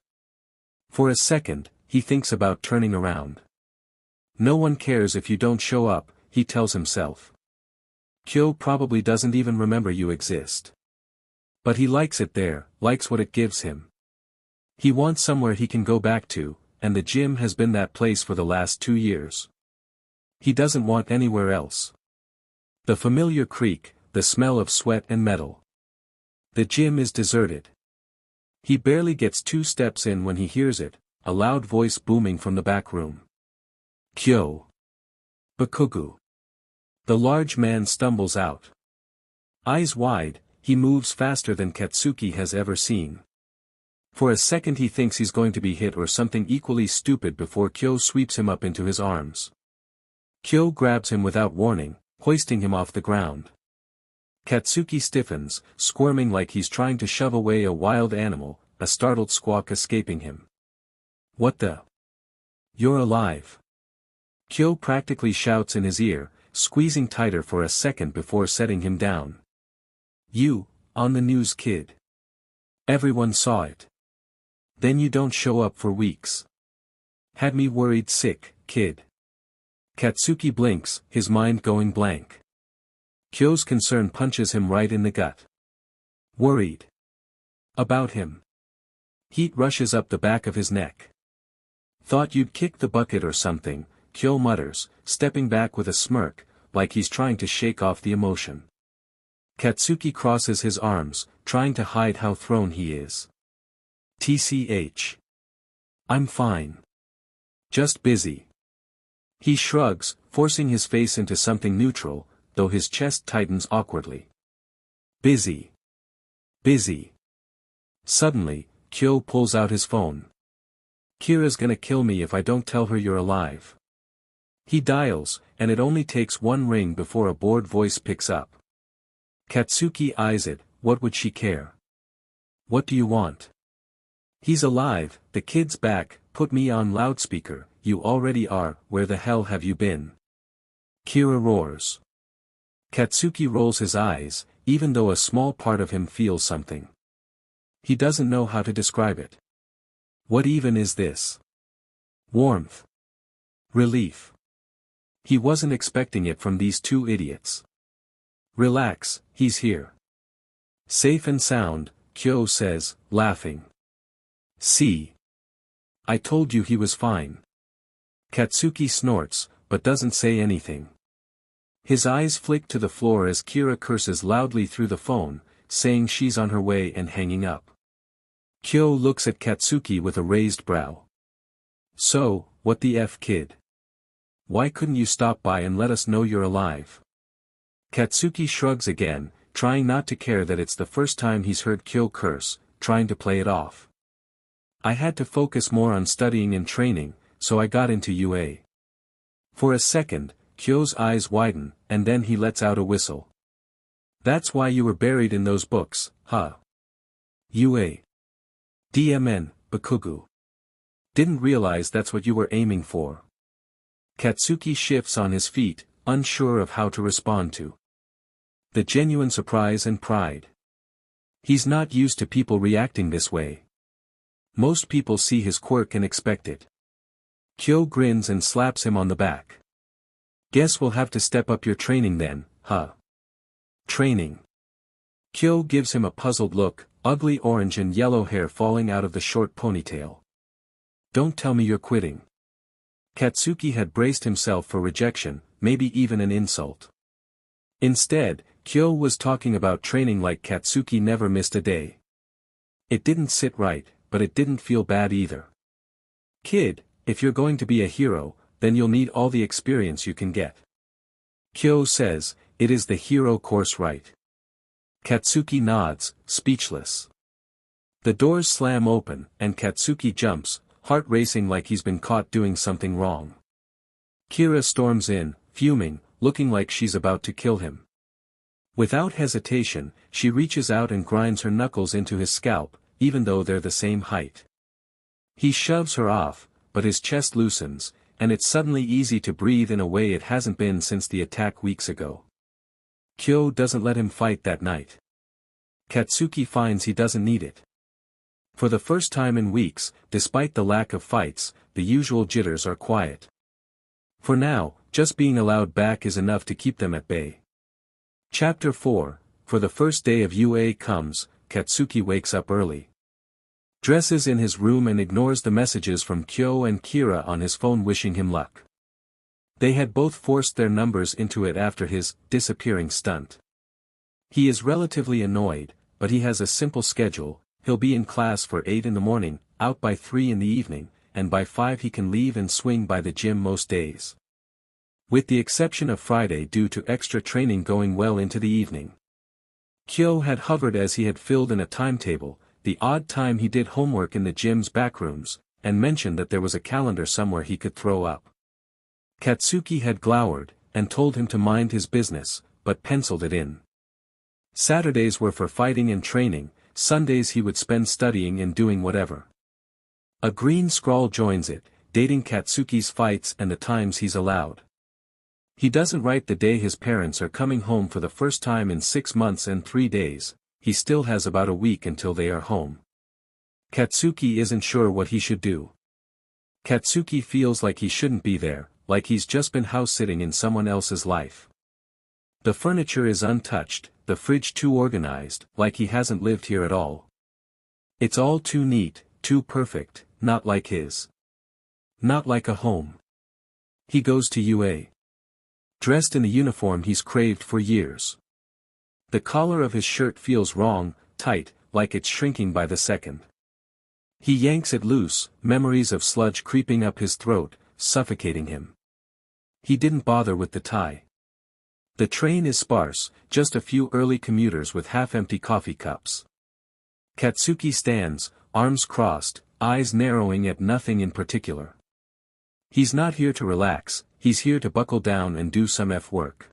Speaker 1: For a second, he thinks about turning around. No one cares if you don't show up, he tells himself. Kyo probably doesn't even remember you exist. But he likes it there, likes what it gives him. He wants somewhere he can go back to, and the gym has been that place for the last 2 years. He doesn't want anywhere else. The familiar creak, the smell of sweat and metal. The gym is deserted. He barely gets 2 steps in when he hears it, a loud voice booming from the back room. Kyo. Bakugu. The large man stumbles out. Eyes wide, he moves faster than Katsuki has ever seen. For a second he thinks he's going to be hit or something equally stupid before Kyo sweeps him up into his arms. Kyo grabs him without warning, hoisting him off the ground. Katsuki stiffens, squirming like he's trying to shove away a wild animal, a startled squawk escaping him. What the? You're alive. Kyo practically shouts in his ear, squeezing tighter for a second before setting him down. You, on the news kid. Everyone saw it. Then you don't show up for weeks. Had me worried sick, kid. Katsuki blinks, his mind going blank. Kyo's concern punches him right in the gut. Worried. About him. Heat rushes up the back of his neck. Thought you'd kick the bucket or something, Kyo mutters, stepping back with a smirk, like he's trying to shake off the emotion. Katsuki crosses his arms, trying to hide how thrown he is. TCH. I'm fine. Just busy. He shrugs, forcing his face into something neutral, though his chest tightens awkwardly. Busy. Busy. Suddenly, Kyo pulls out his phone. Kira's gonna kill me if I don't tell her you're alive. He dials, and it only takes 1 ring before a bored voice picks up. Katsuki eyes it, what would she care? What do you want? He's alive, the kid's back, put me on loudspeaker, you already are, where the hell have you been? Kira roars. Katsuki rolls his eyes, even though a small part of him feels something. He doesn't know how to describe it. What even is this? Warmth. Relief. He wasn't expecting it from these two idiots. Relax, he's here. Safe and sound, Kyo says, laughing. See? I told you he was fine. Katsuki snorts, but doesn't say anything. His eyes flick to the floor as Kira curses loudly through the phone, saying she's on her way and hanging up. Kyo looks at Katsuki with a raised brow. So, what the F, kid? Why couldn't you stop by and let us know you're alive? Katsuki shrugs again, trying not to care that it's the first time he's heard Kyo curse, trying to play it off. I had to focus more on studying and training, so I got into UA. For a second, Kyo's eyes widen, and then he lets out a whistle. That's why you were buried in those books, huh? UA. DMN, Bakugu. Didn't realize that's what you were aiming for. Katsuki shifts on his feet, unsure of how to respond to the genuine surprise and pride. He's not used to people reacting this way. Most people see his quirk and expect it. Kyo grins and slaps him on the back. Guess we'll have to step up your training then, huh? Training. Kyo gives him a puzzled look, ugly orange and yellow hair falling out of the short ponytail. Don't tell me you're quitting. Katsuki had braced himself for rejection, maybe even an insult. Instead, Kyo was talking about training like Katsuki never missed a day. It didn't sit right, but it didn't feel bad either. Kid, if you're going to be a hero, then you'll need all the experience you can get. Kyo says, it is the hero course, right? Katsuki nods, speechless. The doors slam open, and Katsuki jumps, heart racing like he's been caught doing something wrong. Kira storms in, fuming, looking like she's about to kill him. Without hesitation, she reaches out and grinds her knuckles into his scalp, even though they're the same height. He shoves her off, but his chest loosens, and it's suddenly easy to breathe in a way it hasn't been since the attack weeks ago. Kyo doesn't let him fight that night. Katsuki finds he doesn't need it. For the first time in weeks, despite the lack of fights, the usual jitters are quiet. For now, just being allowed back is enough to keep them at bay. Chapter 4, for the first day of UA comes, Katsuki wakes up early. Dresses in his room and ignores the messages from Kyo and Kira on his phone wishing him luck. They had both forced their numbers into it after his disappearing stunt. He is relatively annoyed, but he has a simple schedule. He'll be in class for 8 in the morning, out by 3 in the evening, and by 5 he can leave and swing by the gym most days. With the exception of Friday due to extra training going well into the evening. Kyo had hovered as he had filled in a timetable, the odd time he did homework in the gym's backrooms, and mentioned that there was a calendar somewhere he could throw up. Katsuki had glowered, and told him to mind his business, but penciled it in. Saturdays were for fighting and training, Sundays he would spend studying and doing whatever. A green scrawl joins it, dating Katsuki's fights and the times he's allowed. He doesn't write the day his parents are coming home for the first time in 6 months and 3 days, he still has about a week until they are home. Katsuki isn't sure what he should do. Katsuki feels like he shouldn't be there, like he's just been house-sitting in someone else's life. The furniture is untouched, the fridge too organized, like he hasn't lived here at all. It's all too neat, too perfect, not like his. Not like a home. He goes to UA. Dressed in the uniform he's craved for years. The collar of his shirt feels wrong, tight, like it's shrinking by the second. He yanks it loose, memories of sludge creeping up his throat, suffocating him. He didn't bother with the tie. The train is sparse, just a few early commuters with half-empty coffee cups. Katsuki stands, arms crossed, eyes narrowing at nothing in particular. He's not here to relax, he's here to buckle down and do some work.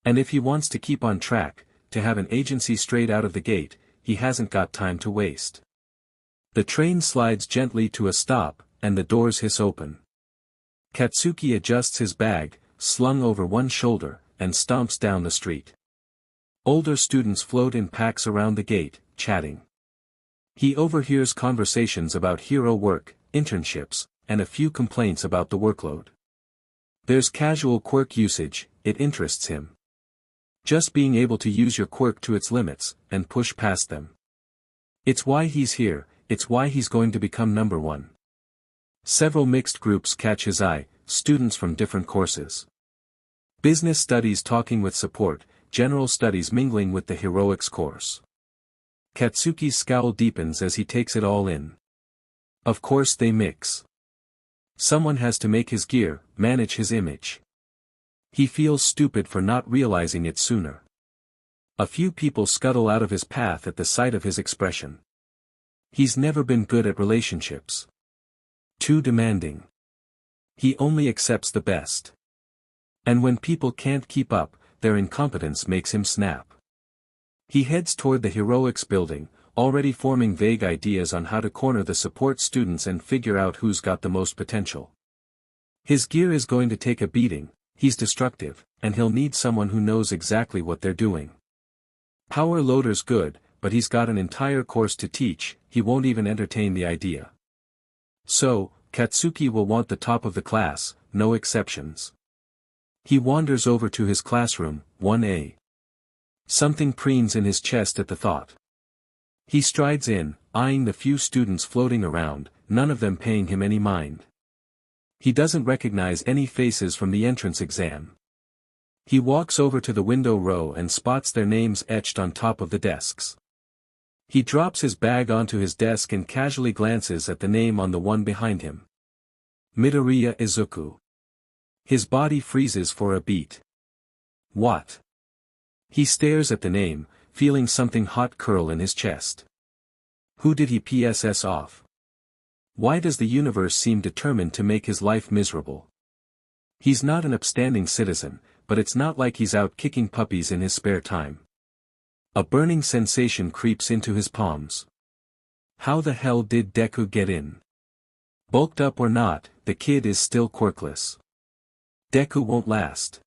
Speaker 1: And if he wants to keep on track, to have an agency straight out of the gate, he hasn't got time to waste. The train slides gently to a stop, and the doors hiss open. Katsuki adjusts his bag, slung over one shoulder, and stomps down the street. Older students float in packs around the gate, chatting. He overhears conversations about hero work, internships, and a few complaints about the workload. There's casual quirk usage, it interests him. Just being able to use your quirk to its limits, and push past them. It's why he's here, it's why he's going to become number one. Several mixed groups catch his eye, students from different courses. Business studies talking with support, general studies mingling with the heroics course. Katsuki's scowl deepens as he takes it all in. Of course they mix. Someone has to make his gear, manage his image. He feels stupid for not realizing it sooner. A few people scuttle out of his path at the sight of his expression. He's never been good at relationships. Too demanding. He only accepts the best. And when people can't keep up, their incompetence makes him snap. He heads toward the heroics building, already forming vague ideas on how to corner the support students and figure out who's got the most potential. His gear is going to take a beating, he's destructive, and he'll need someone who knows exactly what they're doing. Power loader's good, but he's got an entire course to teach, he won't even entertain the idea. So, Katsuki will want the top of the class, no exceptions. He wanders over to his classroom, 1A. Something preens in his chest at the thought. He strides in, eyeing the few students floating around, none of them paying him any mind. He doesn't recognize any faces from the entrance exam. He walks over to the window row and spots their names etched on top of the desks. He drops his bag onto his desk and casually glances at the name on the one behind him. Midoriya Izuku. His body freezes for a beat. What? He stares at the name, feeling something hot curl in his chest. Who did he PSS off? Why does the universe seem determined to make his life miserable? He's not an upstanding citizen, but it's not like he's out kicking puppies in his spare time. A burning sensation creeps into his palms. How the hell did Deku get in? Bulked up or not, the kid is still quirkless. Deku won't last.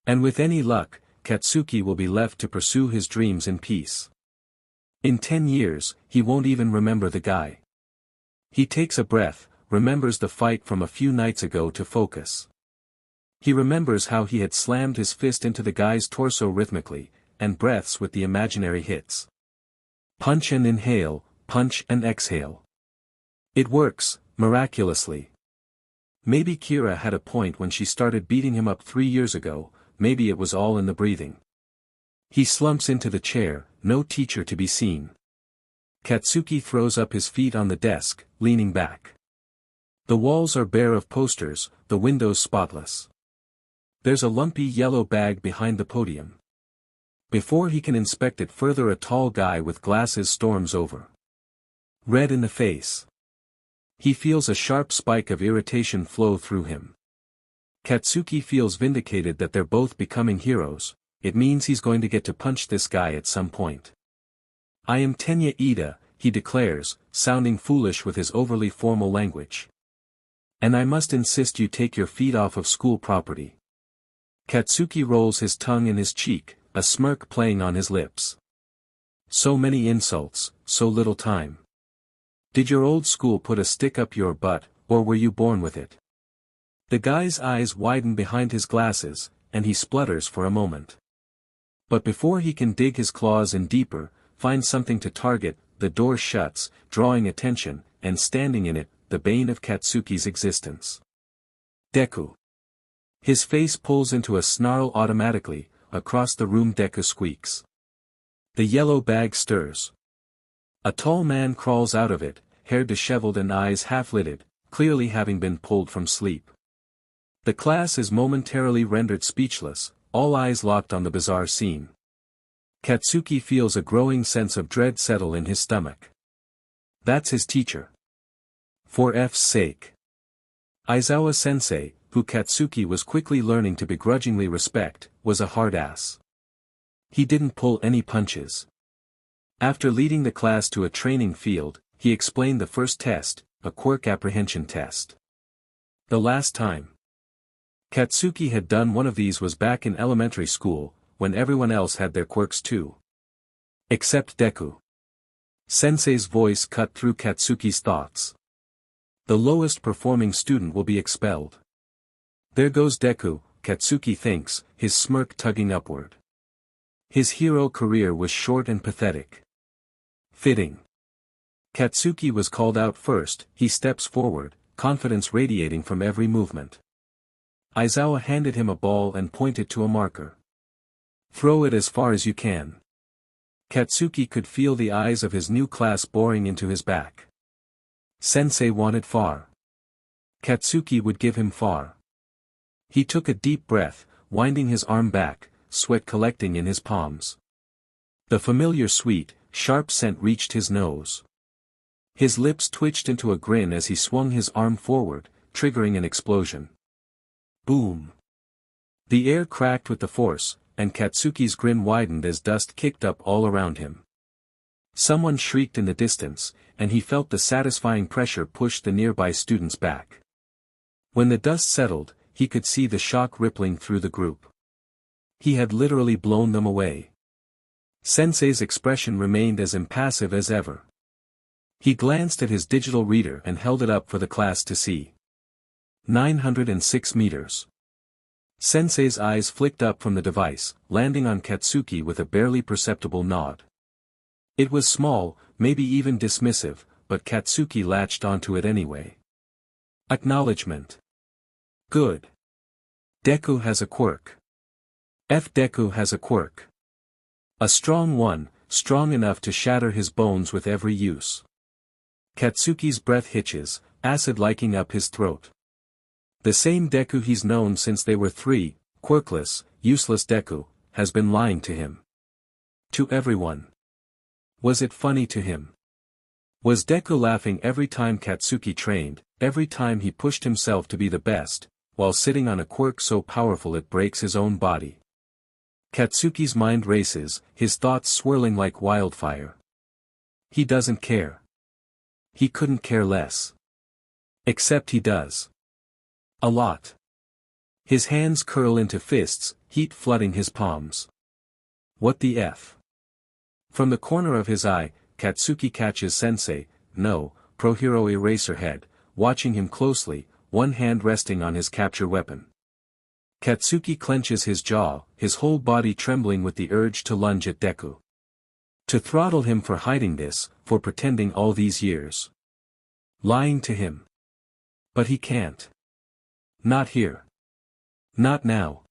Speaker 1: And with any luck, Katsuki will be left to pursue his dreams in peace. In 10 years, he won't even remember the guy. He takes a breath, remembers the fight from a few nights ago to focus. He remembers how he had slammed his fist into the guy's torso rhythmically, and breaths with the imaginary hits. Punch and inhale, punch and exhale. It works, miraculously. Maybe Kira had a point when she started beating him up 3 years ago, maybe it was all in the breathing. He slumps into the chair, no teacher to be seen. Katsuki throws up his feet on the desk, leaning back. The walls are bare of posters, the windows spotless. There's a lumpy yellow bag behind the podium. Before he can inspect it further, a tall guy with glasses storms over. Red in the face. He feels a sharp spike of irritation flow through him. Katsuki feels vindicated that they're both becoming heroes, it means he's going to get to punch this guy at some point. I am Tenya Ida, he declares, sounding foolish with his overly formal language. And I must insist you take your feet off of school property. Katsuki rolls his tongue in his cheek, a smirk playing on his lips. So many insults, so little time. Did your old school put a stick up your butt, or were you born with it? The guy's eyes widen behind his glasses, and he splutters for a moment. But before he can dig his claws in deeper, find something to target, the door shuts, drawing attention, and standing in it, the bane of Katsuki's existence. Deku. His face pulls into a snarl automatically, across the room Deku squeaks. The yellow bag stirs. A tall man crawls out of it, hair disheveled and eyes half-lidded, clearly having been pulled from sleep. The class is momentarily rendered speechless, all eyes locked on the bizarre scene. Katsuki feels a growing sense of dread settle in his stomach. That's his teacher. For F's sake. Aizawa Sensei, who Katsuki was quickly learning to begrudgingly respect, was a hard ass. He didn't pull any punches. After leading the class to a training field, he explained the first test, a quirk apprehension test. The last time Katsuki had done one of these was back in elementary school, when everyone else had their quirks too. Except Deku. Sensei's voice cut through Katsuki's thoughts. The lowest performing student will be expelled. There goes Deku, Katsuki thinks, his smirk tugging upward. His hero career was short and pathetic. Fitting. Katsuki was called out first. He steps forward, confidence radiating from every movement. Aizawa handed him a ball and pointed to a marker. Throw it as far as you can. Katsuki could feel the eyes of his new class boring into his back. Sensei wanted far. Katsuki would give him far. He took a deep breath, winding his arm back, sweat collecting in his palms. The familiar sweet, sharp scent reached his nose. His lips twitched into a grin as he swung his arm forward, triggering an explosion. Boom! The air cracked with the force, and Katsuki's grin widened as dust kicked up all around him. Someone shrieked in the distance, and he felt the satisfying pressure push the nearby students back. When the dust settled, he could see the shock rippling through the group. He had literally blown them away. Sensei's expression remained as impassive as ever. He glanced at his digital reader and held it up for the class to see. 906 meters. Sensei's eyes flicked up from the device, landing on Katsuki with a barely perceptible nod. It was small, maybe even dismissive, but Katsuki latched onto it anyway. Acknowledgement. Good. Deku has a quirk. Deku has a quirk. A strong one, strong enough to shatter his bones with every use. Katsuki's breath hitches, acid liking up his throat. The same Deku he's known since they were 3, quirkless, useless Deku, has been lying to him. To everyone. Was it funny to him? Was Deku laughing every time Katsuki trained, every time he pushed himself to be the best, while sitting on a quirk so powerful it breaks his own body? Katsuki's mind races, his thoughts swirling like wildfire. He doesn't care. He couldn't care less. Except he does. A lot. His hands curl into fists, heat flooding his palms. What the F? From the corner of his eye, Katsuki catches Sensei, no, pro-hero Eraserhead, watching him closely, one hand resting on his capture weapon. Katsuki clenches his jaw, his whole body trembling with the urge to lunge at Deku. To throttle him for hiding this, for pretending all these years. Lying to him. But he can't. Not here. Not now.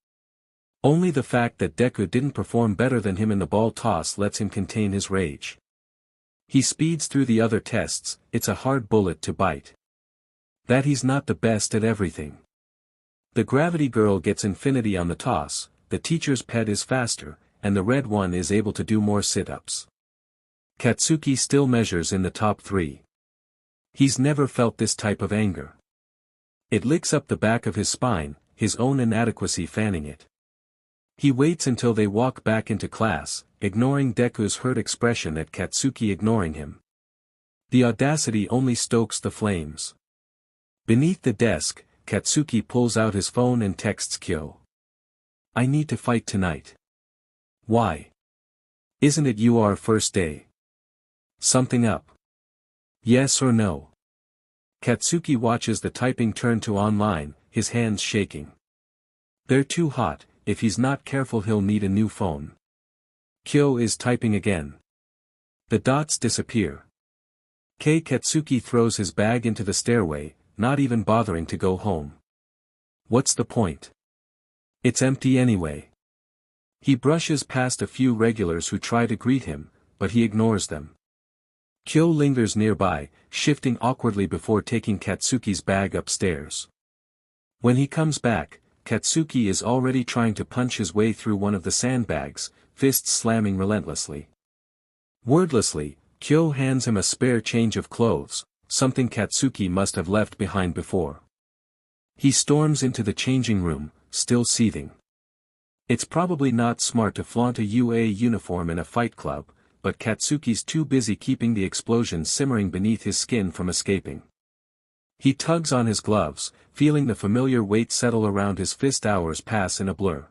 Speaker 1: Only the fact that Deku didn't perform better than him in the ball toss lets him contain his rage. He speeds through the other tests, it's a hard bullet to bite. That he's not the best at everything. The gravity girl gets infinity on the toss, the teacher's pet is faster, and the red one is able to do more sit-ups. Katsuki still measures in the top 3. He's never felt this type of anger. It licks up the back of his spine, his own inadequacy fanning it. He waits until they walk back into class, ignoring Deku's hurt expression at Katsuki ignoring him. The audacity only stokes the flames. Beneath the desk, Katsuki pulls out his phone and texts Kyo. I need to fight tonight. Why? Isn't it your first day? Something up? Yes or no? Katsuki watches the typing turn to online, his hands shaking. They're too hot, if he's not careful he'll need a new phone. Kyo is typing again. The dots disappear. Katsuki throws his bag into the stairway, not even bothering to go home. What's the point? It's empty anyway. He brushes past a few regulars who try to greet him, but he ignores them. Kyo lingers nearby, shifting awkwardly before taking Katsuki's bag upstairs. When he comes back, Katsuki is already trying to punch his way through one of the sandbags, fists slamming relentlessly. Wordlessly, Kyo hands him a spare change of clothes, something Katsuki must have left behind before. He storms into the changing room, still seething. It's probably not smart to flaunt a UA uniform in a fight club, but Katsuki's too busy keeping the explosion simmering beneath his skin from escaping. He tugs on his gloves, feeling the familiar weight settle around his fist. Hours pass in a blur.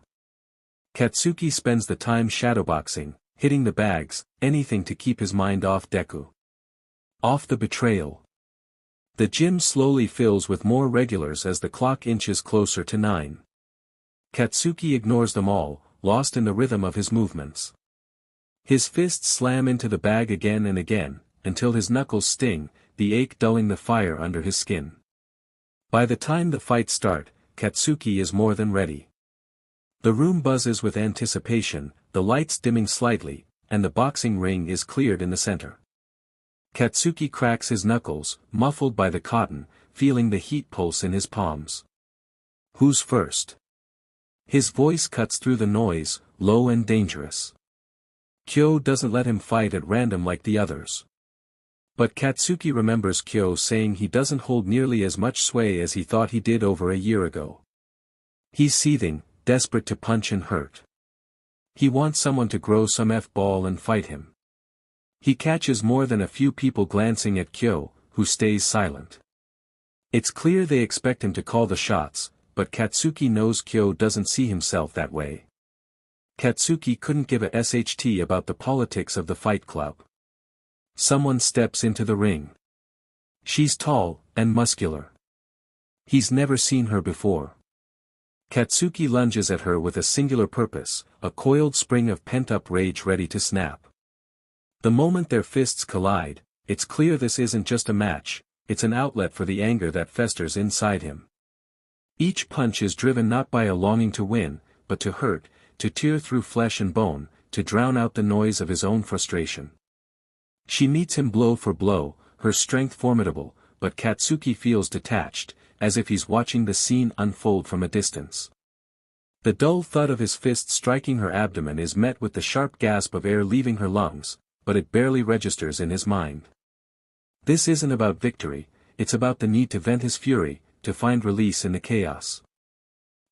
Speaker 1: Katsuki spends the time shadowboxing, hitting the bags, anything to keep his mind off Deku. Off the betrayal. The gym slowly fills with more regulars as the clock inches closer to 9. Katsuki ignores them all, lost in the rhythm of his movements. His fists slam into the bag again and again, until his knuckles sting, the ache dulling the fire under his skin. By the time the fights start, Katsuki is more than ready. The room buzzes with anticipation, the lights dimming slightly, and the boxing ring is cleared in the center. Katsuki cracks his knuckles, muffled by the cotton, feeling the heat pulse in his palms. Who's first? His voice cuts through the noise, low and dangerous. Kyo doesn't let him fight at random like the others. But Katsuki remembers Kyo saying he doesn't hold nearly as much sway as he thought he did over a year ago. He's seething, desperate to punch and hurt. He wants someone to grow some F-ball and fight him. He catches more than a few people glancing at Kyo, who stays silent. It's clear they expect him to call the shots, but Katsuki knows Kyo doesn't see himself that way. Katsuki couldn't give a SHT about the politics of the Fight Club. Someone steps into the ring. She's tall, and muscular. He's never seen her before. Katsuki lunges at her with a singular purpose, a coiled spring of pent-up rage ready to snap. The moment their fists collide, it's clear this isn't just a match, it's an outlet for the anger that festers inside him. Each punch is driven not by a longing to win, but to hurt, to tear through flesh and bone, to drown out the noise of his own frustration. She meets him blow for blow, her strength formidable, but Katsuki feels detached, as if he's watching the scene unfold from a distance. The dull thud of his fist striking her abdomen is met with the sharp gasp of air leaving her lungs, but it barely registers in his mind. This isn't about victory, it's about the need to vent his fury, to find release in the chaos.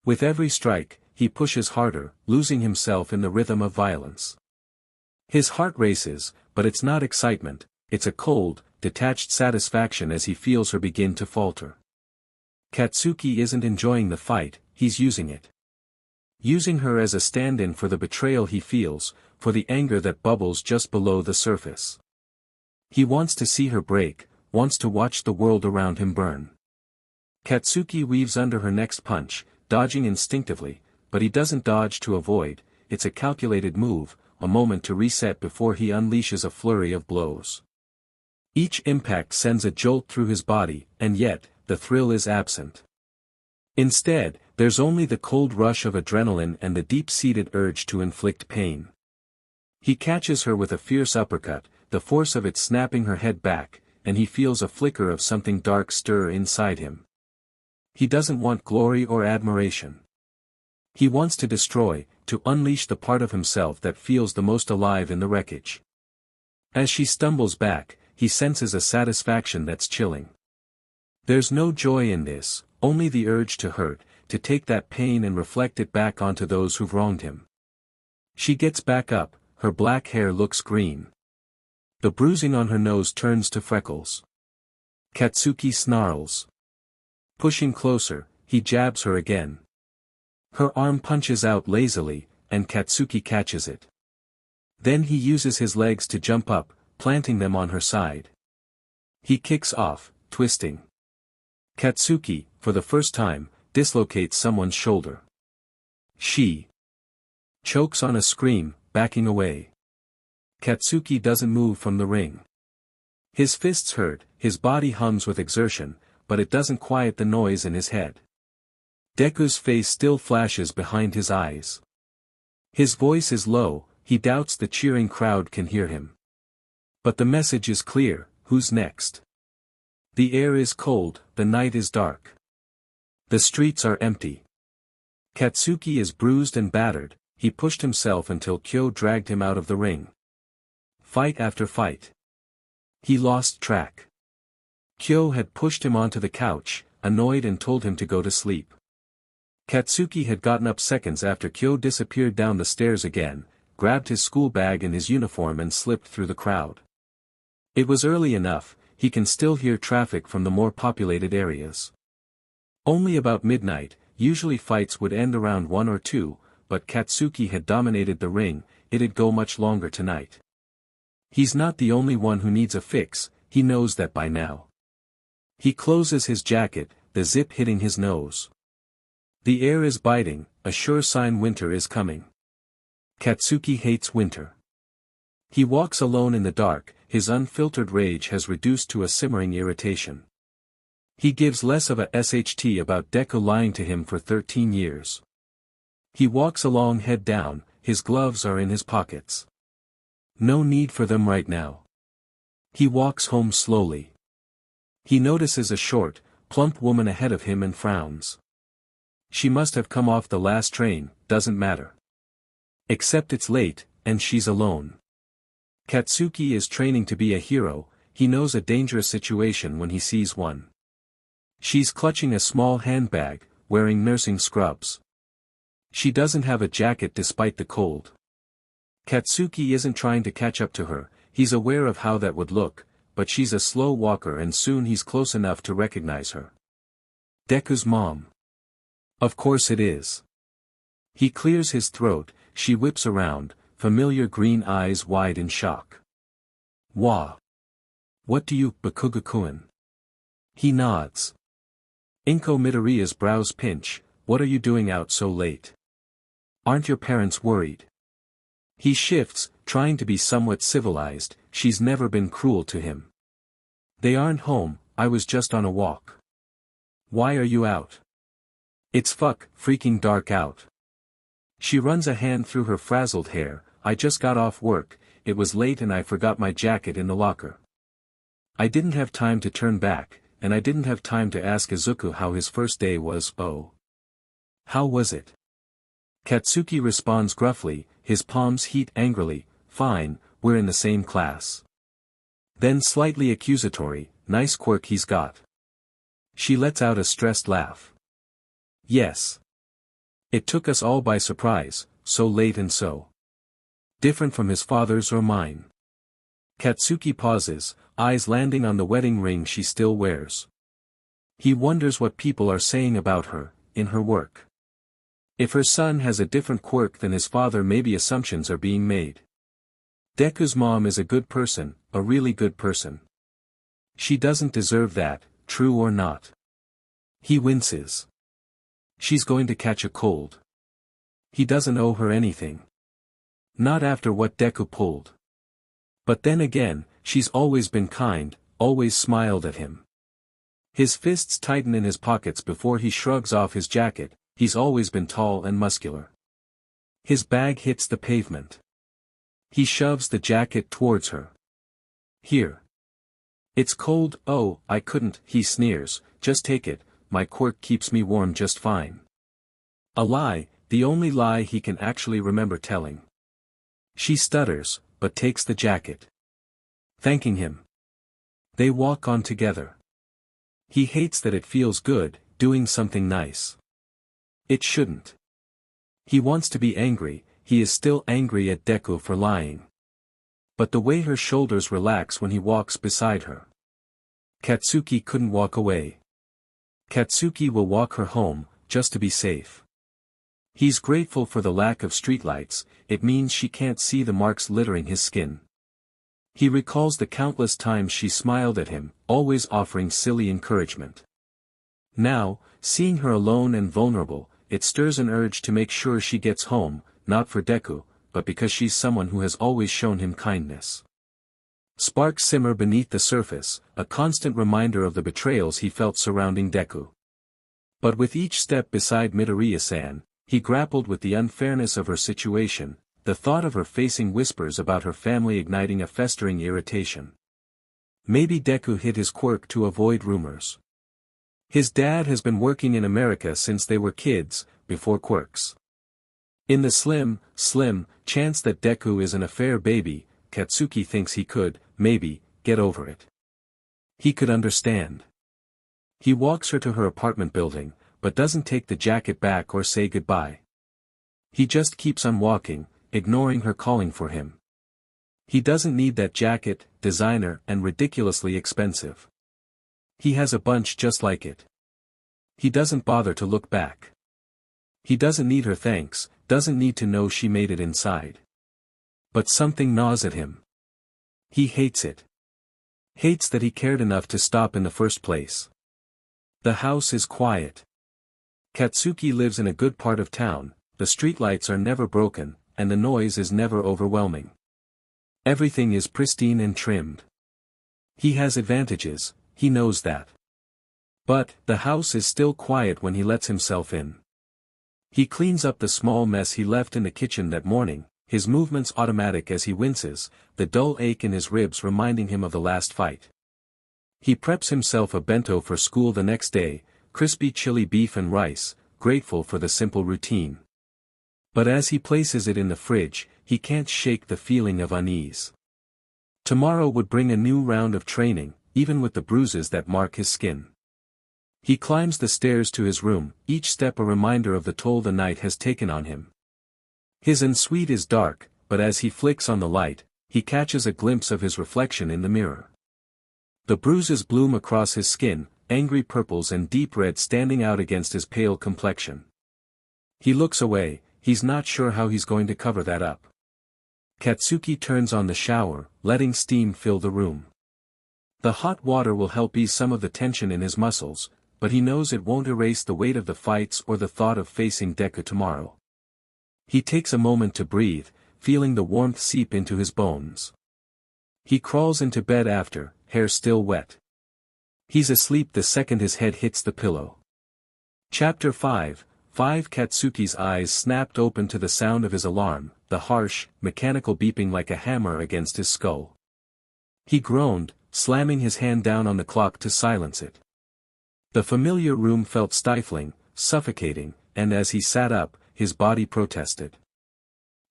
Speaker 1: With every strike, he pushes harder, losing himself in the rhythm of violence. His heart races, but it's not excitement, it's a cold, detached satisfaction as he feels her begin to falter. Katsuki isn't enjoying the fight, he's using it. Using her as a stand-in for the betrayal he feels, for the anger that bubbles just below the surface. He wants to see her break, wants to watch the world around him burn. Katsuki weaves under her next punch, dodging instinctively, but he doesn't dodge to avoid, it's a calculated move, a moment to reset before he unleashes a flurry of blows. Each impact sends a jolt through his body, and yet, the thrill is absent. Instead, there's only the cold rush of adrenaline and the deep-seated urge to inflict pain. He catches her with a fierce uppercut, the force of it snapping her head back, and he feels a flicker of something dark stir inside him. He doesn't want glory or admiration. He wants to destroy, to unleash the part of himself that feels the most alive in the wreckage. As she stumbles back, he senses a satisfaction that's chilling. There's no joy in this, only the urge to hurt, to take that pain and reflect it back onto those who've wronged him. She gets back up, her black hair looks green. The bruising on her nose turns to freckles. Katsuki snarls. Pushing closer, he jabs her again. Her arm punches out lazily, and Katsuki catches it. Then he uses his legs to jump up, planting them on her side. He kicks off, twisting. Katsuki, for the first time, dislocates someone's shoulder. She chokes on a scream, backing away. Katsuki doesn't move from the ring. His fists hurt, his body hums with exertion, but it doesn't quiet the noise in his head. Deku's face still flashes behind his eyes. His voice is low, he doubts the cheering crowd can hear him. But the message is clear, who's next? The air is cold, the night is dark. The streets are empty. Katsuki is bruised and battered, he pushed himself until Kyo dragged him out of the ring. Fight after fight. He lost track. Kyo had pushed him onto the couch, annoyed, and told him to go to sleep. Katsuki had gotten up seconds after Kyo disappeared down the stairs again, grabbed his school bag and his uniform and slipped through the crowd. It was early enough, he can still hear traffic from the more populated areas. Only about midnight, usually fights would end around 1 or 2, but Katsuki had dominated the ring, it'd go much longer tonight. He's not the only one who needs a fix, he knows that by now. He closes his jacket, the zip hitting his nose. The air is biting, a sure sign winter is coming. Katsuki hates winter. He walks alone in the dark, his unfiltered rage has reduced to a simmering irritation. He gives less of a SHT about Deku lying to him for 13 years. He walks along head down, his gloves are in his pockets. No need for them right now. He walks home slowly. He notices a short, plump woman ahead of him and frowns. She must have come off the last train, doesn't matter. Except it's late, and she's alone. Katsuki is training to be a hero, he knows a dangerous situation when he sees one. She's clutching a small handbag, wearing nursing scrubs. She doesn't have a jacket despite the cold. Katsuki isn't trying to catch up to her, he's aware of how that would look, but she's a slow walker and soon he's close enough to recognize her. Deku's mom. Of course it is. He clears his throat, she whips around, familiar green eyes wide in shock. Wah! What do you, Bakuga-kun? He nods. Inko Midoriya's brows pinch, what are you doing out so late? Aren't your parents worried? He shifts, trying to be somewhat civilized, she's never been cruel to him. They aren't home, I was just on a walk. Why are you out? It's freaking dark out. She runs a hand through her frazzled hair, I just got off work, it was late and I forgot my jacket in the locker. I didn't have time to turn back, and I didn't have time to ask Izuku how his first day was. Oh. How was it? Katsuki responds gruffly, his palms heat angrily, fine, we're in the same class. Then slightly accusatory, nice quirk he's got. She lets out a stressed laugh. Yes. It took us all by surprise, so late and so different from his father's or mine. Katsuki pauses, eyes landing on the wedding ring she still wears. He wonders what people are saying about her, in her work. If her son has a different quirk than his father, maybe assumptions are being made. Deku's mom is a good person, a really good person. She doesn't deserve that, true or not. He winces. She's going to catch a cold. He doesn't owe her anything. Not after what Deku pulled. But then again, she's always been kind, always smiled at him. His fists tighten in his pockets before he shrugs off his jacket, he's always been tall and muscular. His bag hits the pavement. He shoves the jacket towards her. Here. It's cold, oh, I couldn't, he sneers, just take it, my quirk keeps me warm just fine. A lie, the only lie he can actually remember telling. She stutters, but takes the jacket. Thanking him. They walk on together. He hates that it feels good, doing something nice. It shouldn't. He wants to be angry, he is still angry at Deku for lying. But the way her shoulders relax when he walks beside her. Katsuki couldn't walk away. Katsuki will walk her home, just to be safe. He's grateful for the lack of streetlights, it means she can't see the marks littering his skin. He recalls the countless times she smiled at him, always offering silly encouragement. Now, seeing her alone and vulnerable, it stirs an urge to make sure she gets home, not for Deku, but because she's someone who has always shown him kindness. Sparks simmer beneath the surface, a constant reminder of the betrayals he felt surrounding Deku. But with each step beside Midoriya-san, he grappled with the unfairness of her situation, the thought of her facing whispers about her family igniting a festering irritation. Maybe Deku hid his quirk to avoid rumors. His dad has been working in America since they were kids, before quirks. In the slim chance that Deku is an affair baby, Katsuki thinks he could, maybe, get over it. He could understand. He walks her to her apartment building, but doesn't take the jacket back or say goodbye. He just keeps on walking, ignoring her calling for him. He doesn't need that jacket, designer and ridiculously expensive. He has a bunch just like it. He doesn't bother to look back. He doesn't need her thanks, doesn't need to know she made it inside. But something gnaws at him. He hates it. Hates that he cared enough to stop in the first place. The house is quiet. Katsuki lives in a good part of town, the streetlights are never broken, and the noise is never overwhelming. Everything is pristine and trimmed. He has advantages, he knows that. But, the house is still quiet when he lets himself in. He cleans up the small mess he left in the kitchen that morning, his movements automatic as he winces, the dull ache in his ribs reminding him of the last fight. He preps himself a bento for school the next day, crispy chili beef and rice, grateful for the simple routine. But as he places it in the fridge, he can't shake the feeling of unease. Tomorrow would bring a new round of training, even with the bruises that mark his skin. He climbs the stairs to his room, each step a reminder of the toll the night has taken on him. His ensuite is dark, but as he flicks on the light, he catches a glimpse of his reflection in the mirror. The bruises bloom across his skin, angry purples and deep red standing out against his pale complexion. He looks away, he's not sure how he's going to cover that up. Katsuki turns on the shower, letting steam fill the room. The hot water will help ease some of the tension in his muscles, but he knows it won't erase the weight of the fights or the thought of facing Deku tomorrow. He takes a moment to breathe, feeling the warmth seep into his bones. He crawls into bed after, hair still wet. He's asleep the second his head hits the pillow. Chapter 5 Katsuki's eyes snapped open to the sound of his alarm, the harsh, mechanical beeping like a hammer against his skull. He groaned, slamming his hand down on the clock to silence it. The familiar room felt stifling, suffocating, and as he sat up, his body protested.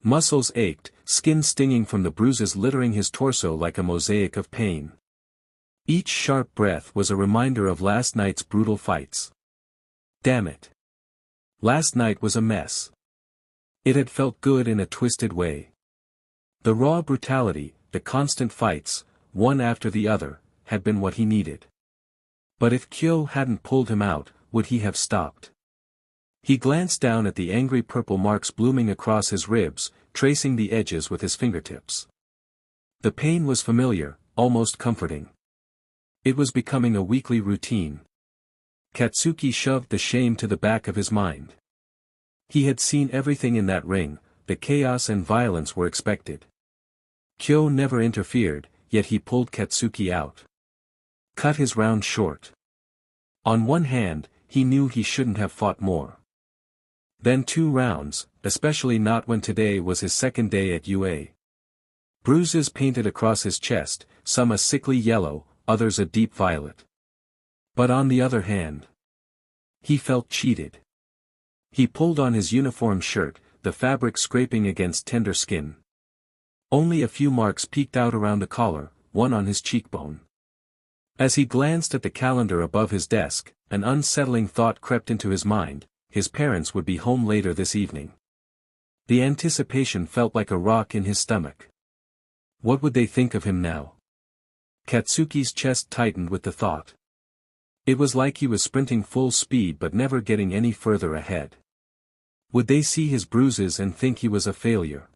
Speaker 1: Muscles ached, skin stinging from the bruises littering his torso like a mosaic of pain. Each sharp breath was a reminder of last night's brutal fights. Damn it. Last night was a mess. It had felt good in a twisted way. The raw brutality, the constant fights, one after the other, had been what he needed. But if Kyo hadn't pulled him out, would he have stopped? He glanced down at the angry purple marks blooming across his ribs, tracing the edges with his fingertips. The pain was familiar, almost comforting. It was becoming a weekly routine. Katsuki shoved the shame to the back of his mind. He had seen everything in that ring, the chaos and violence were expected. Kyo never interfered, yet he pulled Katsuki out. Cut his round short. On one hand, he knew he shouldn't have fought more. Then 2 rounds, especially not when today was his second day at UA. Bruises painted across his chest, some a sickly yellow, others a deep violet. But on the other hand, he felt cheated. He pulled on his uniform shirt, the fabric scraping against tender skin. Only a few marks peeked out around the collar, one on his cheekbone. As he glanced at the calendar above his desk, an unsettling thought crept into his mind: his parents would be home later this evening. The anticipation felt like a rock in his stomach. What would they think of him now? Katsuki's chest tightened with the thought. It was like he was sprinting full speed but never getting any further ahead. Would they see his bruises and think he was a failure?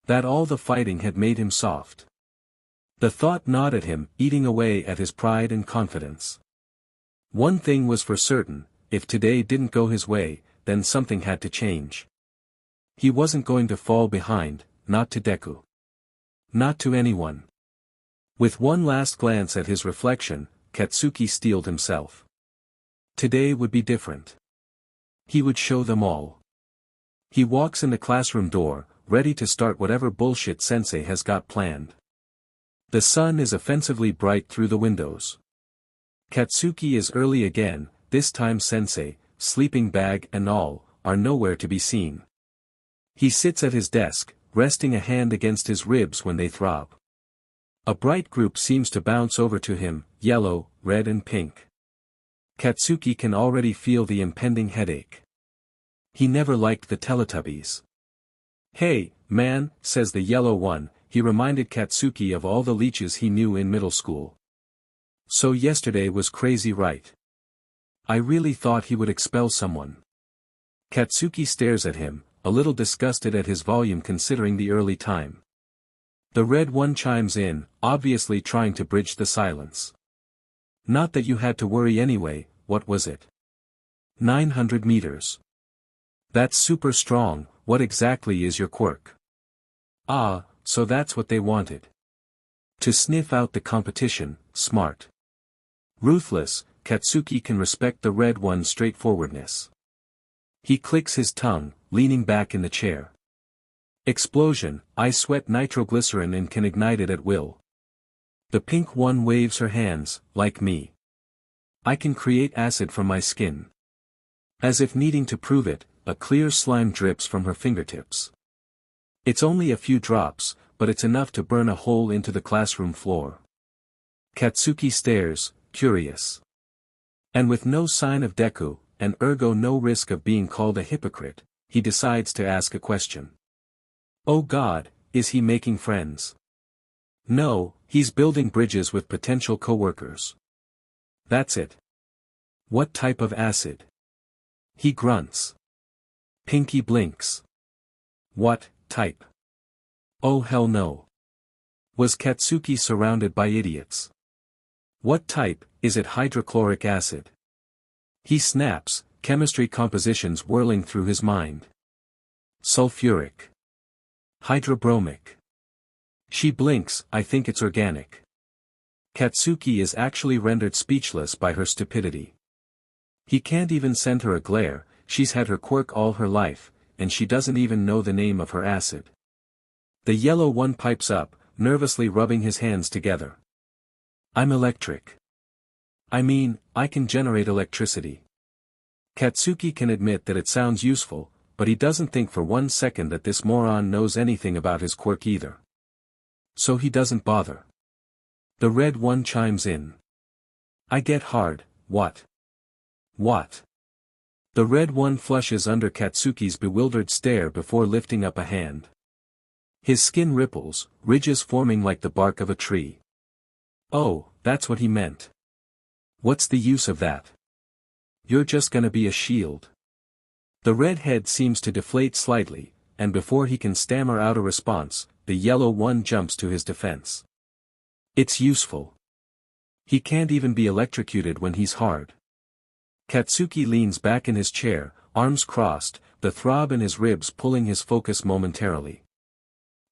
Speaker 1: That all the fighting had made him soft? The thought gnawed at him, eating away at his pride and confidence. One thing was for certain: if today didn't go his way, then something had to change. He wasn't going to fall behind, not to Deku. Not to anyone. With one last glance at his reflection, Katsuki steeled himself. Today would be different. He would show them all. He walks in the classroom door, ready to start whatever bullshit Sensei has got planned. The sun is offensively bright through the windows. Katsuki is early again, this time Sensei, sleeping bag and all, are nowhere to be seen. He sits at his desk, resting a hand against his ribs when they throb. A bright group seems to bounce over to him, yellow, red and pink. Katsuki can already feel the impending headache. He never liked the Teletubbies. "Hey, man, says the yellow one. He reminded Katsuki of all the leeches he knew in middle school. So yesterday was crazy, right? I really thought he would expel someone. Katsuki stares at him, a little disgusted at his volume considering the early time. The red one chimes in, obviously trying to bridge the silence. Not that you had to worry anyway. What was it? 900 meters. That's super strong. What exactly is your quirk? Ah, so that's what they wanted. To sniff out the competition. Smart. Ruthless. Katsuki can respect the red one's straightforwardness. He clicks his tongue, leaning back in the chair. Explosion. I sweat nitroglycerin and can ignite it at will. The pink one waves her hands, like me. I can create acid from my skin. As if needing to prove it, a clear slime drips from her fingertips. It's only a few drops, but it's enough to burn a hole into the classroom floor. Katsuki stares, curious. And with no sign of Deku, and ergo no risk of being called a hypocrite, he decides to ask a question. Oh God, is he making friends? No, he's building bridges with potential coworkers. That's it. What type of acid? He grunts. Pinky blinks. What type? Oh hell no. Was Katsuki surrounded by idiots? What type? Is it hydrochloric acid? He snaps, chemistry compositions whirling through his mind. Sulfuric. Hydrobromic. She blinks. I think it's organic. Katsuki is actually rendered speechless by her stupidity. He can't even send her a glare. She's had her quirk all her life, and she doesn't even know the name of her acid. The yellow one pipes up, nervously rubbing his hands together. I'm electric. I mean, I can generate electricity. Katsuki can admit that it sounds useful, but he doesn't think for 1 second that this moron knows anything about his quirk either. So he doesn't bother. The red one chimes in. I get hard. What? What? The red one flushes under Katsuki's bewildered stare before lifting up a hand. His skin ripples, ridges forming like the bark of a tree. Oh, that's what he meant. What's the use of that? You're just gonna be a shield. The red head seems to deflate slightly, and before he can stammer out a response, the yellow one jumps to his defense. It's useful. He can't even be electrocuted when he's hard. Katsuki leans back in his chair, arms crossed, the throb in his ribs pulling his focus momentarily.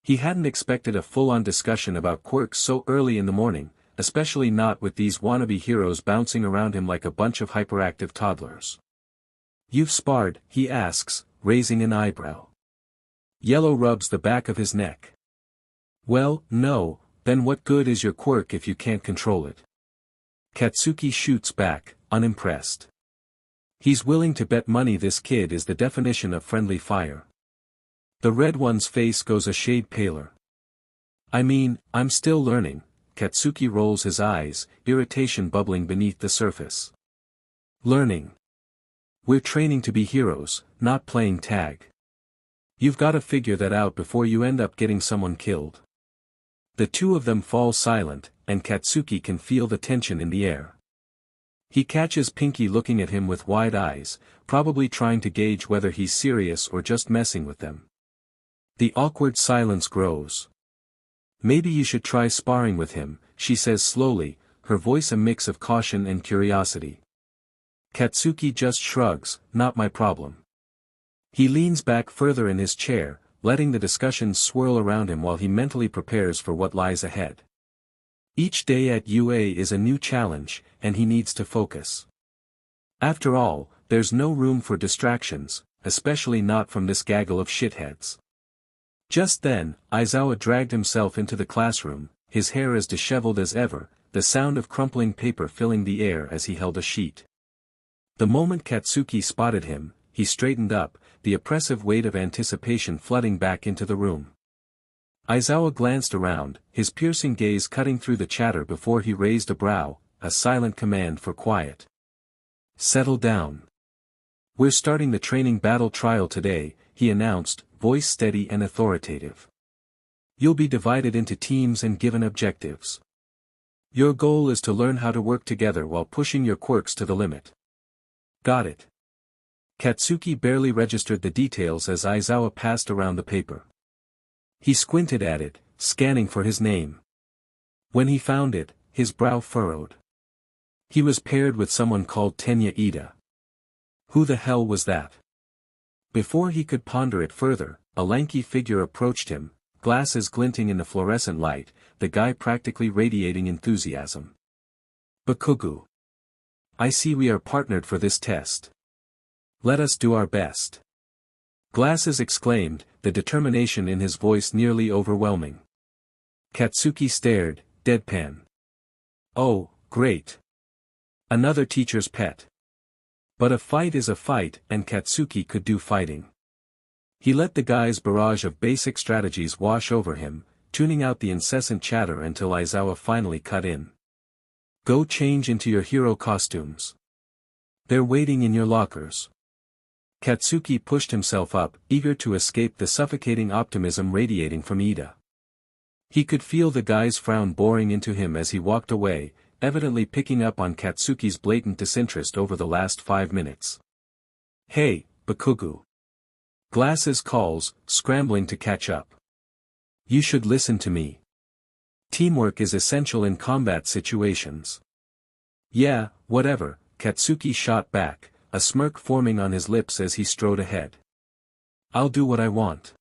Speaker 1: He hadn't expected a full-on discussion about quirks so early in the morning, especially not with these wannabe heroes bouncing around him like a bunch of hyperactive toddlers. You've sparred, he asks, raising an eyebrow. Yellow rubs the back of his neck. Well, no, then what good is your quirk if you can't control it? Katsuki shoots back, unimpressed. He's willing to bet money this kid is the definition of friendly fire. The red one's face goes a shade paler. I mean, I'm still learning. Katsuki rolls his eyes, irritation bubbling beneath the surface. Learning. We're training to be heroes, not playing tag. You've got to figure that out before you end up getting someone killed. The two of them fall silent, and Katsuki can feel the tension in the air. He catches Pinky looking at him with wide eyes, probably trying to gauge whether he's serious or just messing with them. The awkward silence grows. Maybe you should try sparring with him, she says slowly, her voice a mix of caution and curiosity. Katsuki just shrugs, not my problem. He leans back further in his chair, letting the discussions swirl around him while he mentally prepares for what lies ahead. Each day at UA is a new challenge, and he needs to focus. After all, there's no room for distractions, especially not from this gaggle of shitheads. Just then, Aizawa dragged himself into the classroom, his hair as disheveled as ever, the sound of crumpling paper filling the air as he held a sheet. The moment Katsuki spotted him, he straightened up, the oppressive weight of anticipation flooding back into the room. Aizawa glanced around, his piercing gaze cutting through the chatter before he raised a brow, a silent command for quiet. Settle down. We're starting the training battle trial today, he announced, voice steady and authoritative. You'll be divided into teams and given objectives. Your goal is to learn how to work together while pushing your quirks to the limit. Got it. Katsuki barely registered the details as Aizawa passed around the paper. He squinted at it, scanning for his name. When he found it, his brow furrowed. He was paired with someone called Tenya Ida. Who the hell was that? Before he could ponder it further, a lanky figure approached him, glasses glinting in the fluorescent light, the guy practically radiating enthusiasm. Bakugu. I see we are partnered for this test. Let us do our best. Glasses exclaimed, the determination in his voice nearly overwhelming. Katsuki stared, deadpan. Oh, great. Another teacher's pet. But a fight is a fight, and Katsuki could do fighting. He let the guy's barrage of basic strategies wash over him, tuning out the incessant chatter until Aizawa finally cut in. Go change into your hero costumes. They're waiting in your lockers. Katsuki pushed himself up, eager to escape the suffocating optimism radiating from Ida. He could feel the guy's frown boring into him as he walked away, evidently picking up on Katsuki's blatant disinterest over the last 5 minutes. Hey, Bakugu. Glasses calls, scrambling to catch up. You should listen to me. Teamwork is essential in combat situations. Yeah, whatever, Katsuki shot back, a smirk forming on his lips as he strode ahead. I'll do what I want.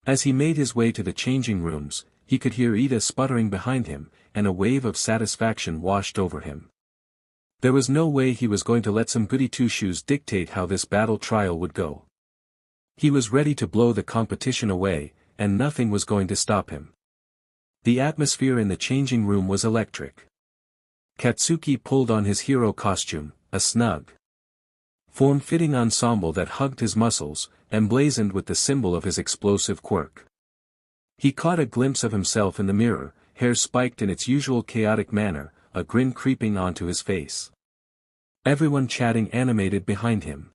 Speaker 1: As he made his way to the changing rooms, he could hear Ida sputtering behind him, and a wave of satisfaction washed over him. There was no way he was going to let some goody two-shoes dictate how this battle trial would go. He was ready to blow the competition away, and nothing was going to stop him. The atmosphere in the changing room was electric. Katsuki pulled on his hero costume, a snug, form-fitting ensemble that hugged his muscles, emblazoned with the symbol of his explosive quirk. He caught a glimpse of himself in the mirror, hair spiked in its usual chaotic manner, a grin creeping onto his face. Everyone chatting animated behind him.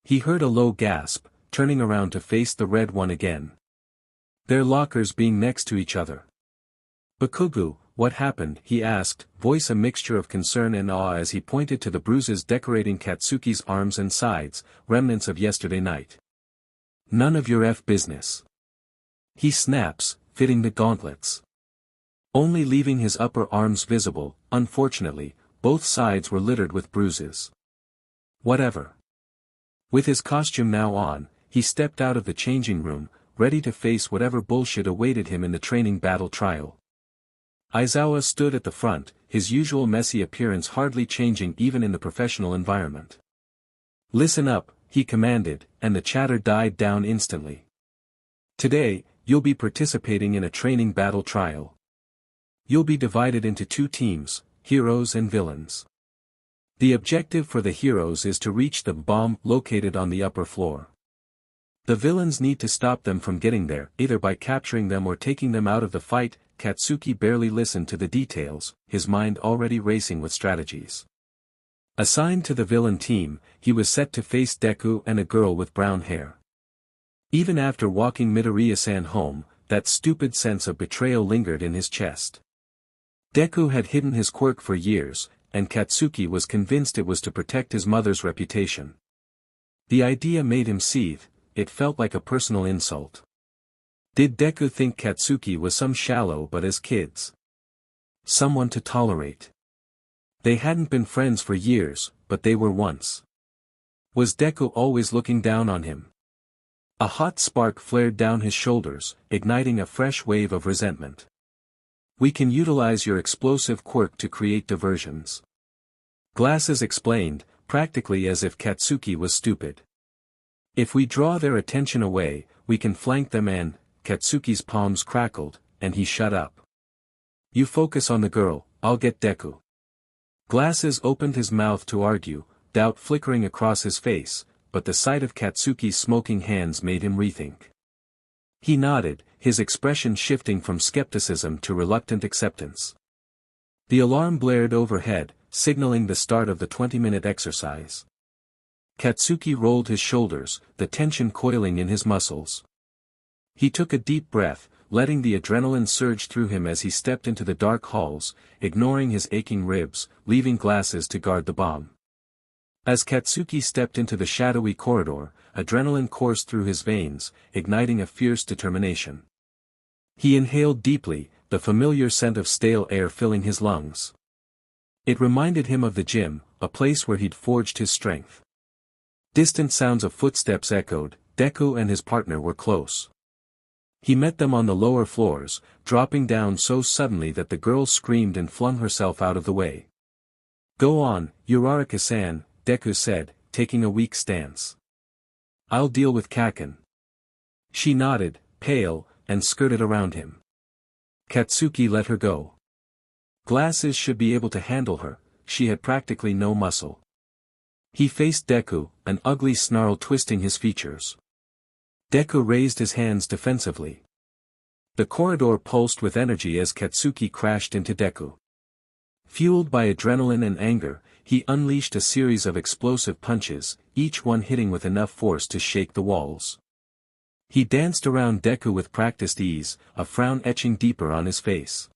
Speaker 1: He heard a low gasp, turning around to face the red one again. Their lockers being next to each other. Bakugu, what happened? He asked, voice a mixture of concern and awe as he pointed to the bruises decorating Katsuki's arms and sides, remnants of yesterday night. None of your business. He snaps, fitting the gauntlets. Only leaving his upper arms visible, unfortunately, both sides were littered with bruises. Whatever. With his costume now on, he stepped out of the changing room, ready to face whatever bullshit awaited him in the training battle trial. Aizawa stood at the front, his usual messy appearance hardly changing even in the professional environment. Listen up, he commanded, and the chatter died down instantly. Today, you'll be participating in a training battle trial. You'll be divided into 2 teams, heroes and villains. The objective for the heroes is to reach the bomb located on the upper floor. The villains need to stop them from getting there, either by capturing them or taking them out of the fight. Katsuki barely listened to the details, his mind already racing with strategies. Assigned to the villain team, he was set to face Deku and a girl with brown hair. Even after walking Midoriya-san home, that stupid sense of betrayal lingered in his chest. Deku had hidden his quirk for years, and Katsuki was convinced it was to protect his mother's reputation. The idea made him seethe, it felt like a personal insult. Did Deku think Katsuki was some shallow but as kids? Someone to tolerate. They hadn't been friends for years, but they were once. Was Deku always looking down on him? A hot spark flared down his shoulders, igniting a fresh wave of resentment. We can utilize your explosive quirk to create diversions. Glasses explained, practically as if Katsuki was stupid. If we draw their attention away, we can flank them and, Katsuki's palms crackled, and he shut up. You focus on the girl, I'll get Deku. Glasses opened his mouth to argue, doubt flickering across his face, but the sight of Katsuki's smoking hands made him rethink. He nodded, his expression shifting from skepticism to reluctant acceptance. The alarm blared overhead, signaling the start of the 20-minute exercise. Katsuki rolled his shoulders, the tension coiling in his muscles. He took a deep breath, letting the adrenaline surge through him as he stepped into the dark halls, ignoring his aching ribs, leaving glasses to guard the bomb. As Katsuki stepped into the shadowy corridor, adrenaline coursed through his veins, igniting a fierce determination. He inhaled deeply, the familiar scent of stale air filling his lungs. It reminded him of the gym, a place where he'd forged his strength. Distant sounds of footsteps echoed. Deku and his partner were close. He met them on the lower floors, dropping down so suddenly that the girl screamed and flung herself out of the way. "Go on, Uraraka-san," Deku said, taking a weak stance. "I'll deal with Kaken." She nodded, pale, and skirted around him. Katsuki let her go. Glasses should be able to handle her, she had practically no muscle. He faced Deku, an ugly snarl twisting his features. Deku raised his hands defensively. The corridor pulsed with energy as Katsuki crashed into Deku. Fueled by adrenaline and anger, he unleashed a series of explosive punches, each one hitting with enough force to shake the walls. He danced around Deku with practiced ease, a frown etching deeper on his face.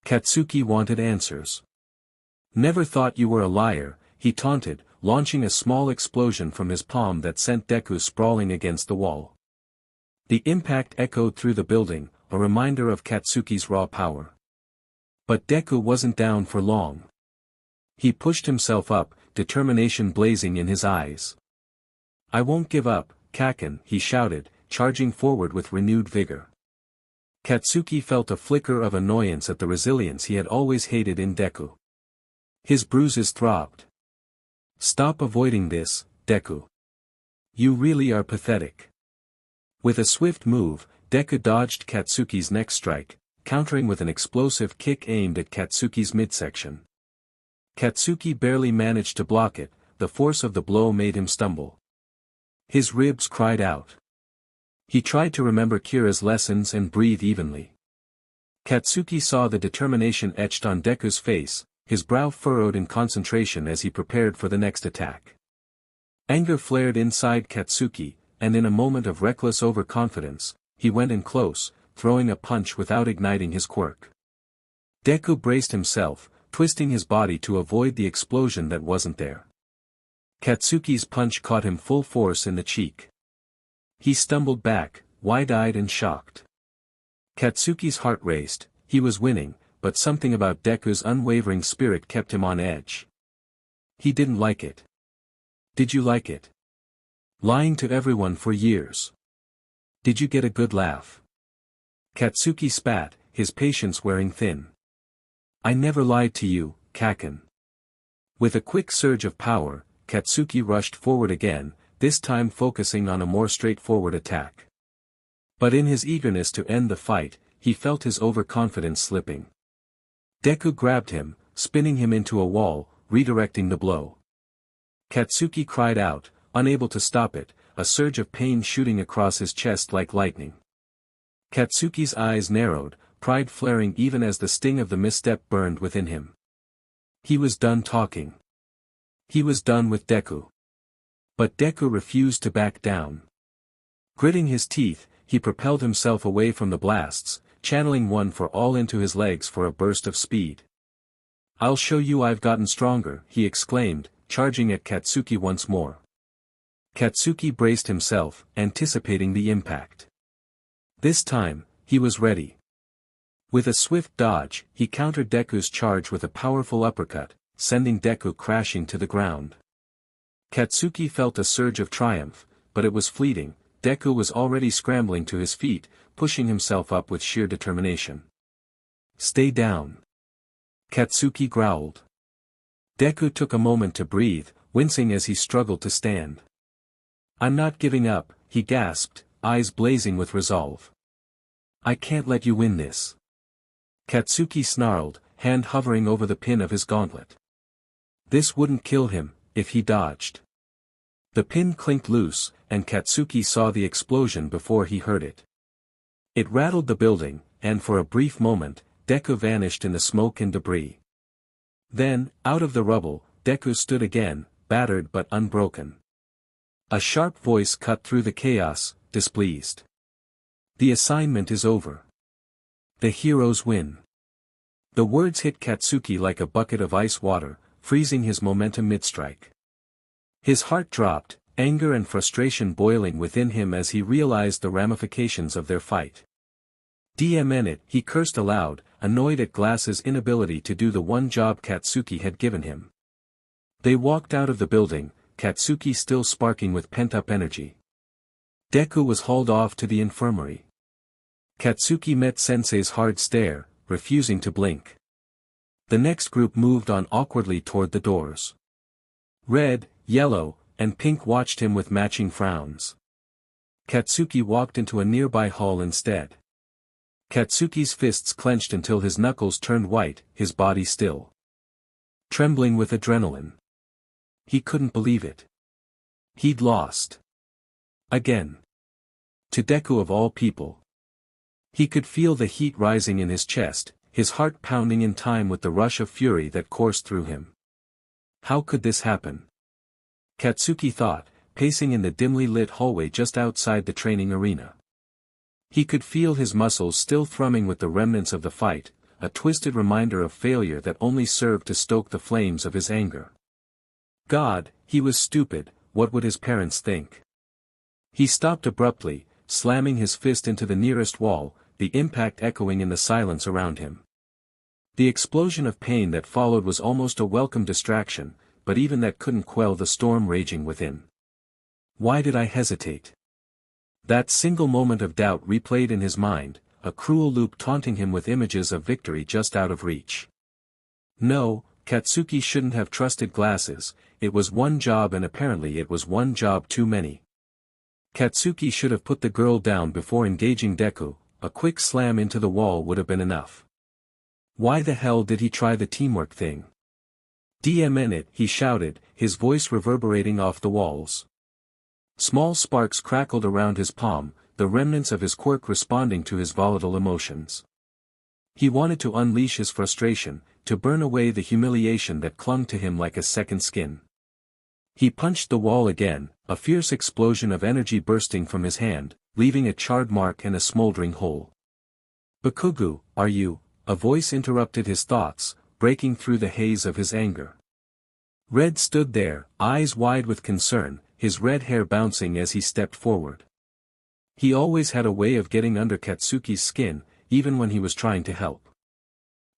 Speaker 1: Katsuki wanted answers. "Never thought you were a liar," he taunted, launching a small explosion from his palm that sent Deku sprawling against the wall. The impact echoed through the building, a reminder of Katsuki's raw power. But Deku wasn't down for long. He pushed himself up, determination blazing in his eyes. "I won't give up, Kaken," he shouted, charging forward with renewed vigor. Katsuki felt a flicker of annoyance at the resilience he had always hated in Deku. His bruises throbbed. "Stop avoiding this, Deku. You really are pathetic." With a swift move, Deku dodged Katsuki's next strike, countering with an explosive kick aimed at Katsuki's midsection. Katsuki barely managed to block it, the force of the blow made him stumble. His ribs cried out. He tried to remember Kira's lessons and breathe evenly. Katsuki saw the determination etched on Deku's face, his brow furrowed in concentration as he prepared for the next attack. Anger flared inside Katsuki, and in a moment of reckless overconfidence, he went in close, throwing a punch without igniting his quirk. Deku braced himself, twisting his body to avoid the explosion that wasn't there. Katsuki's punch caught him full force in the cheek. He stumbled back, wide-eyed and shocked. Katsuki's heart raced, he was winning, but something about Deku's unwavering spirit kept him on edge. He didn't like it. "Did you like it? Lying to everyone for years. Did you get a good laugh?" Katsuki spat, his patience wearing thin. "I never lied to you, Kaken." With a quick surge of power, Katsuki rushed forward again, this time focusing on a more straightforward attack. But in his eagerness to end the fight, he felt his overconfidence slipping. Deku grabbed him, spinning him into a wall, redirecting the blow. Katsuki cried out, unable to stop it, a surge of pain shooting across his chest like lightning. Katsuki's eyes narrowed, pride flaring even as the sting of the misstep burned within him. He was done talking. He was done with Deku. But Deku refused to back down. Gritting his teeth, he propelled himself away from the blasts, channeling one for all into his legs for a burst of speed. "I'll show you I've gotten stronger," he exclaimed, charging at Katsuki once more. Katsuki braced himself, anticipating the impact. This time, he was ready. With a swift dodge, he countered Deku's charge with a powerful uppercut, sending Deku crashing to the ground. Katsuki felt a surge of triumph, but it was fleeting. Deku was already scrambling to his feet, pushing himself up with sheer determination. "Stay down," Katsuki growled. Deku took a moment to breathe, wincing as he struggled to stand. "I'm not giving up," he gasped, eyes blazing with resolve. "I can't let you win this." Katsuki snarled, hand hovering over the pin of his gauntlet. This wouldn't kill him, if he dodged. The pin clinked loose, and Katsuki saw the explosion before he heard it. It rattled the building, and for a brief moment, Deku vanished in the smoke and debris. Then, out of the rubble, Deku stood again, battered but unbroken. A sharp voice cut through the chaos, displeased. The assignment is over. The heroes win. The words hit Katsuki like a bucket of ice water, freezing his momentum mid-strike. His heart dropped, anger and frustration boiling within him as he realized the ramifications of their fight. Damn it, he cursed aloud, annoyed at Glass's inability to do the one job Katsuki had given him. They walked out of the building, Katsuki still sparking with pent-up energy. Deku was hauled off to the infirmary. Katsuki met Sensei's hard stare, refusing to blink. The next group moved on awkwardly toward the doors. Red, yellow, and pink watched him with matching frowns. Katsuki walked into a nearby hall instead. Katsuki's fists clenched until his knuckles turned white, his body still trembling with adrenaline. He couldn't believe it. He'd lost. Again. To Deku of all people. He could feel the heat rising in his chest, his heart pounding in time with the rush of fury that coursed through him. How could this happen? Katsuki thought, pacing in the dimly lit hallway just outside the training arena. He could feel his muscles still thrumming with the remnants of the fight, a twisted reminder of failure that only served to stoke the flames of his anger. God, he was stupid, what would his parents think? He stopped abruptly, slamming his fist into the nearest wall, the impact echoing in the silence around him. The explosion of pain that followed was almost a welcome distraction, but even that couldn't quell the storm raging within. Why did I hesitate? That single moment of doubt replayed in his mind, a cruel loop taunting him with images of victory just out of reach. No, Katsuki shouldn't have trusted Glasses, it was one job and apparently it was one job too many. Katsuki should have put the girl down before engaging Deku, a quick slam into the wall would have been enough. Why the hell did he try the teamwork thing? Damn it, he shouted, his voice reverberating off the walls. Small sparks crackled around his palm, the remnants of his quirk responding to his volatile emotions. He wanted to unleash his frustration, to burn away the humiliation that clung to him like a second skin. He punched the wall again, a fierce explosion of energy bursting from his hand, leaving a charred mark and a smoldering hole. Bakugu, are you? A voice interrupted his thoughts, breaking through the haze of his anger. Red stood there, eyes wide with concern, his red hair bouncing as he stepped forward. He always had a way of getting under Katsuki's skin, even when he was trying to help.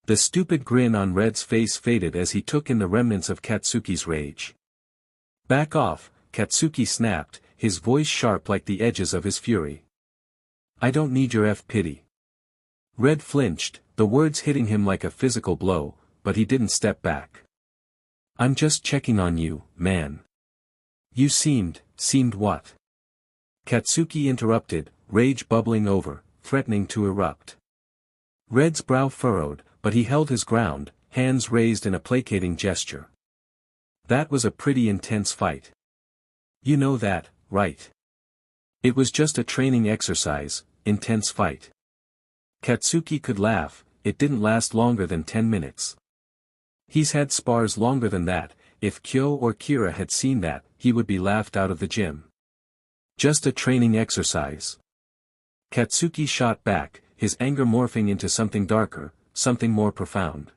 Speaker 1: The stupid grin on Red's face faded as he took in the remnants of Katsuki's rage. Back off, Katsuki snapped, his voice sharp like the edges of his fury. I don't need your pity. Red flinched, the words hitting him like a physical blow, but he didn't step back. I'm just checking on you, man. You seemed what? Katsuki interrupted, rage bubbling over, threatening to erupt. Red's brow furrowed, but he held his ground, hands raised in a placating gesture. That was a pretty intense fight. You know that, right? It was just a training exercise, intense fight. Katsuki could laugh, it didn't last longer than 10 minutes. He's had spars longer than that, if Kyo or Kira had seen that, he would be laughed out of the gym. Just a training exercise. Katsuki shot back, his anger morphing into something darker, something more profound.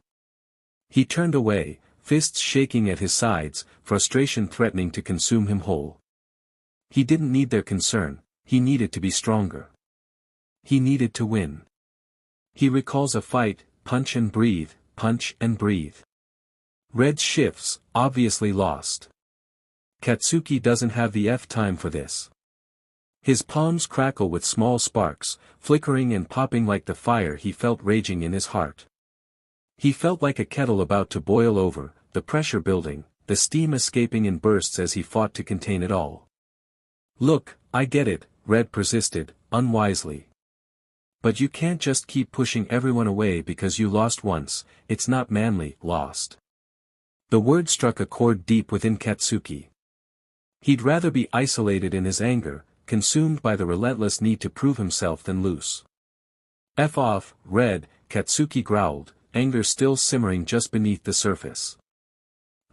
Speaker 1: He turned away, fists shaking at his sides, frustration threatening to consume him whole. He didn't need their concern, he needed to be stronger. He needed to win. He recalls a fight, punch and breathe, punch and breathe. Red shifts, obviously lost. Katsuki doesn't have the time for this. His palms crackle with small sparks, flickering and popping like the fire he felt raging in his heart. He felt like a kettle about to boil over, the pressure building, the steam escaping in bursts as he fought to contain it all. Look, I get it, Red persisted, unwisely. But you can't just keep pushing everyone away because you lost once, it's not manly, lost. The word struck a chord deep within Katsuki. He'd rather be isolated in his anger, consumed by the relentless need to prove himself than loose. F off, Red, Katsuki growled, anger still simmering just beneath the surface.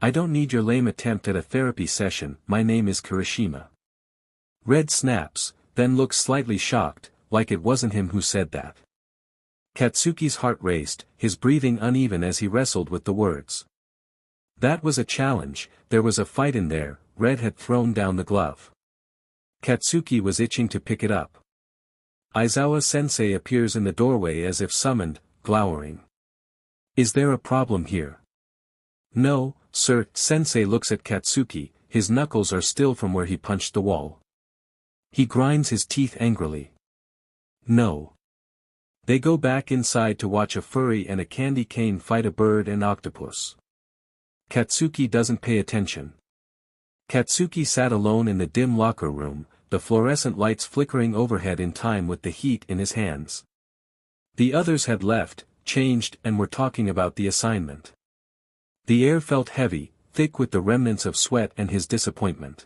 Speaker 1: I don't need your lame attempt at a therapy session, my name is Kirishima. Red snaps, then looks slightly shocked, like it wasn't him who said that. Katsuki's heart raced, his breathing uneven as he wrestled with the words. That was a challenge, there was a fight in there. Red had thrown down the glove. Katsuki was itching to pick it up. Aizawa Sensei appears in the doorway as if summoned, glowering. Is there a problem here? No, sir. Sensei looks at Katsuki, his knuckles are still from where he punched the wall. He grinds his teeth angrily. No. They go back inside to watch a furry and a candy cane fight a bird and octopus. Katsuki doesn't pay attention. Katsuki sat alone in the dim locker room, the fluorescent lights flickering overhead in time with the heat in his hands. The others had left, changed and were talking about the assignment. The air felt heavy, thick with the remnants of sweat and his disappointment.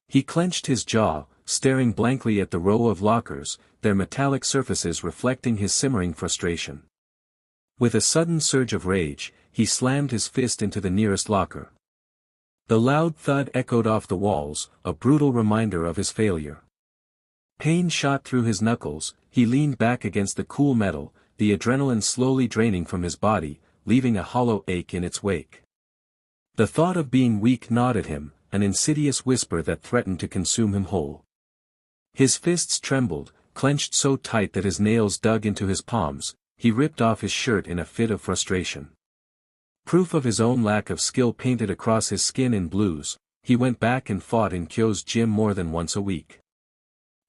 Speaker 1: He clenched his jaw, staring blankly at the row of lockers, their metallic surfaces reflecting his simmering frustration. With a sudden surge of rage, he slammed his fist into the nearest locker. The loud thud echoed off the walls, a brutal reminder of his failure. Pain shot through his knuckles, he leaned back against the cool metal, the adrenaline slowly draining from his body, leaving a hollow ache in its wake. The thought of being weak gnawed at him, an insidious whisper that threatened to consume him whole. His fists trembled, clenched so tight that his nails dug into his palms. He ripped off his shirt in a fit of frustration. Proof of his own lack of skill painted across his skin in blues, he went back and fought in Kyo's gym more than once a week.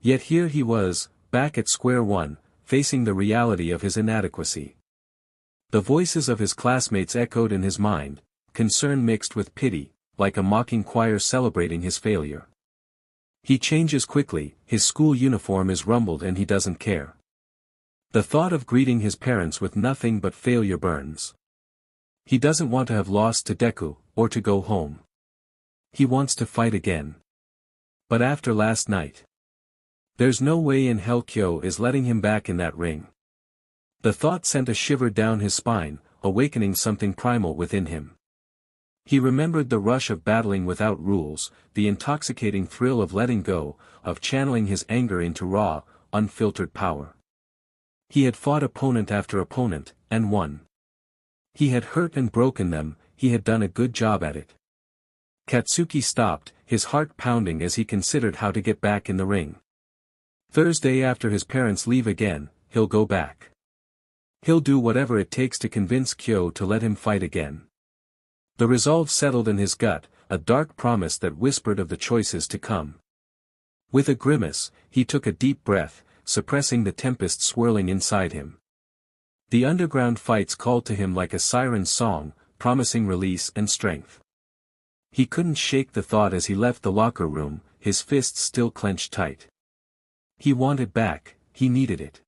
Speaker 1: Yet here he was, back at square one, facing the reality of his inadequacy. The voices of his classmates echoed in his mind, concern mixed with pity, like a mocking choir celebrating his failure. He changes quickly, his school uniform is rumpled and he doesn't care. The thought of greeting his parents with nothing but failure burns. He doesn't want to have lost to Deku, or to go home. He wants to fight again. But after last night, there's no way in hell Kyo is letting him back in that ring. The thought sent a shiver down his spine, awakening something primal within him. He remembered the rush of battling without rules, the intoxicating thrill of letting go, of channeling his anger into raw, unfiltered power. He had fought opponent after opponent, and won. He had hurt and broken them, he had done a good job at it. Katsuki stopped, his heart pounding as he considered how to get back in the ring. Thursday after his parents leave again, he'll go back. He'll do whatever it takes to convince Kyo to let him fight again. The resolve settled in his gut, a dark promise that whispered of the choices to come. With a grimace, he took a deep breath, suppressing the tempest swirling inside him. The underground fights called to him like a siren's song, promising release and strength. He couldn't shake the thought as he left the locker room, his fists still clenched tight. He wanted back, he needed it.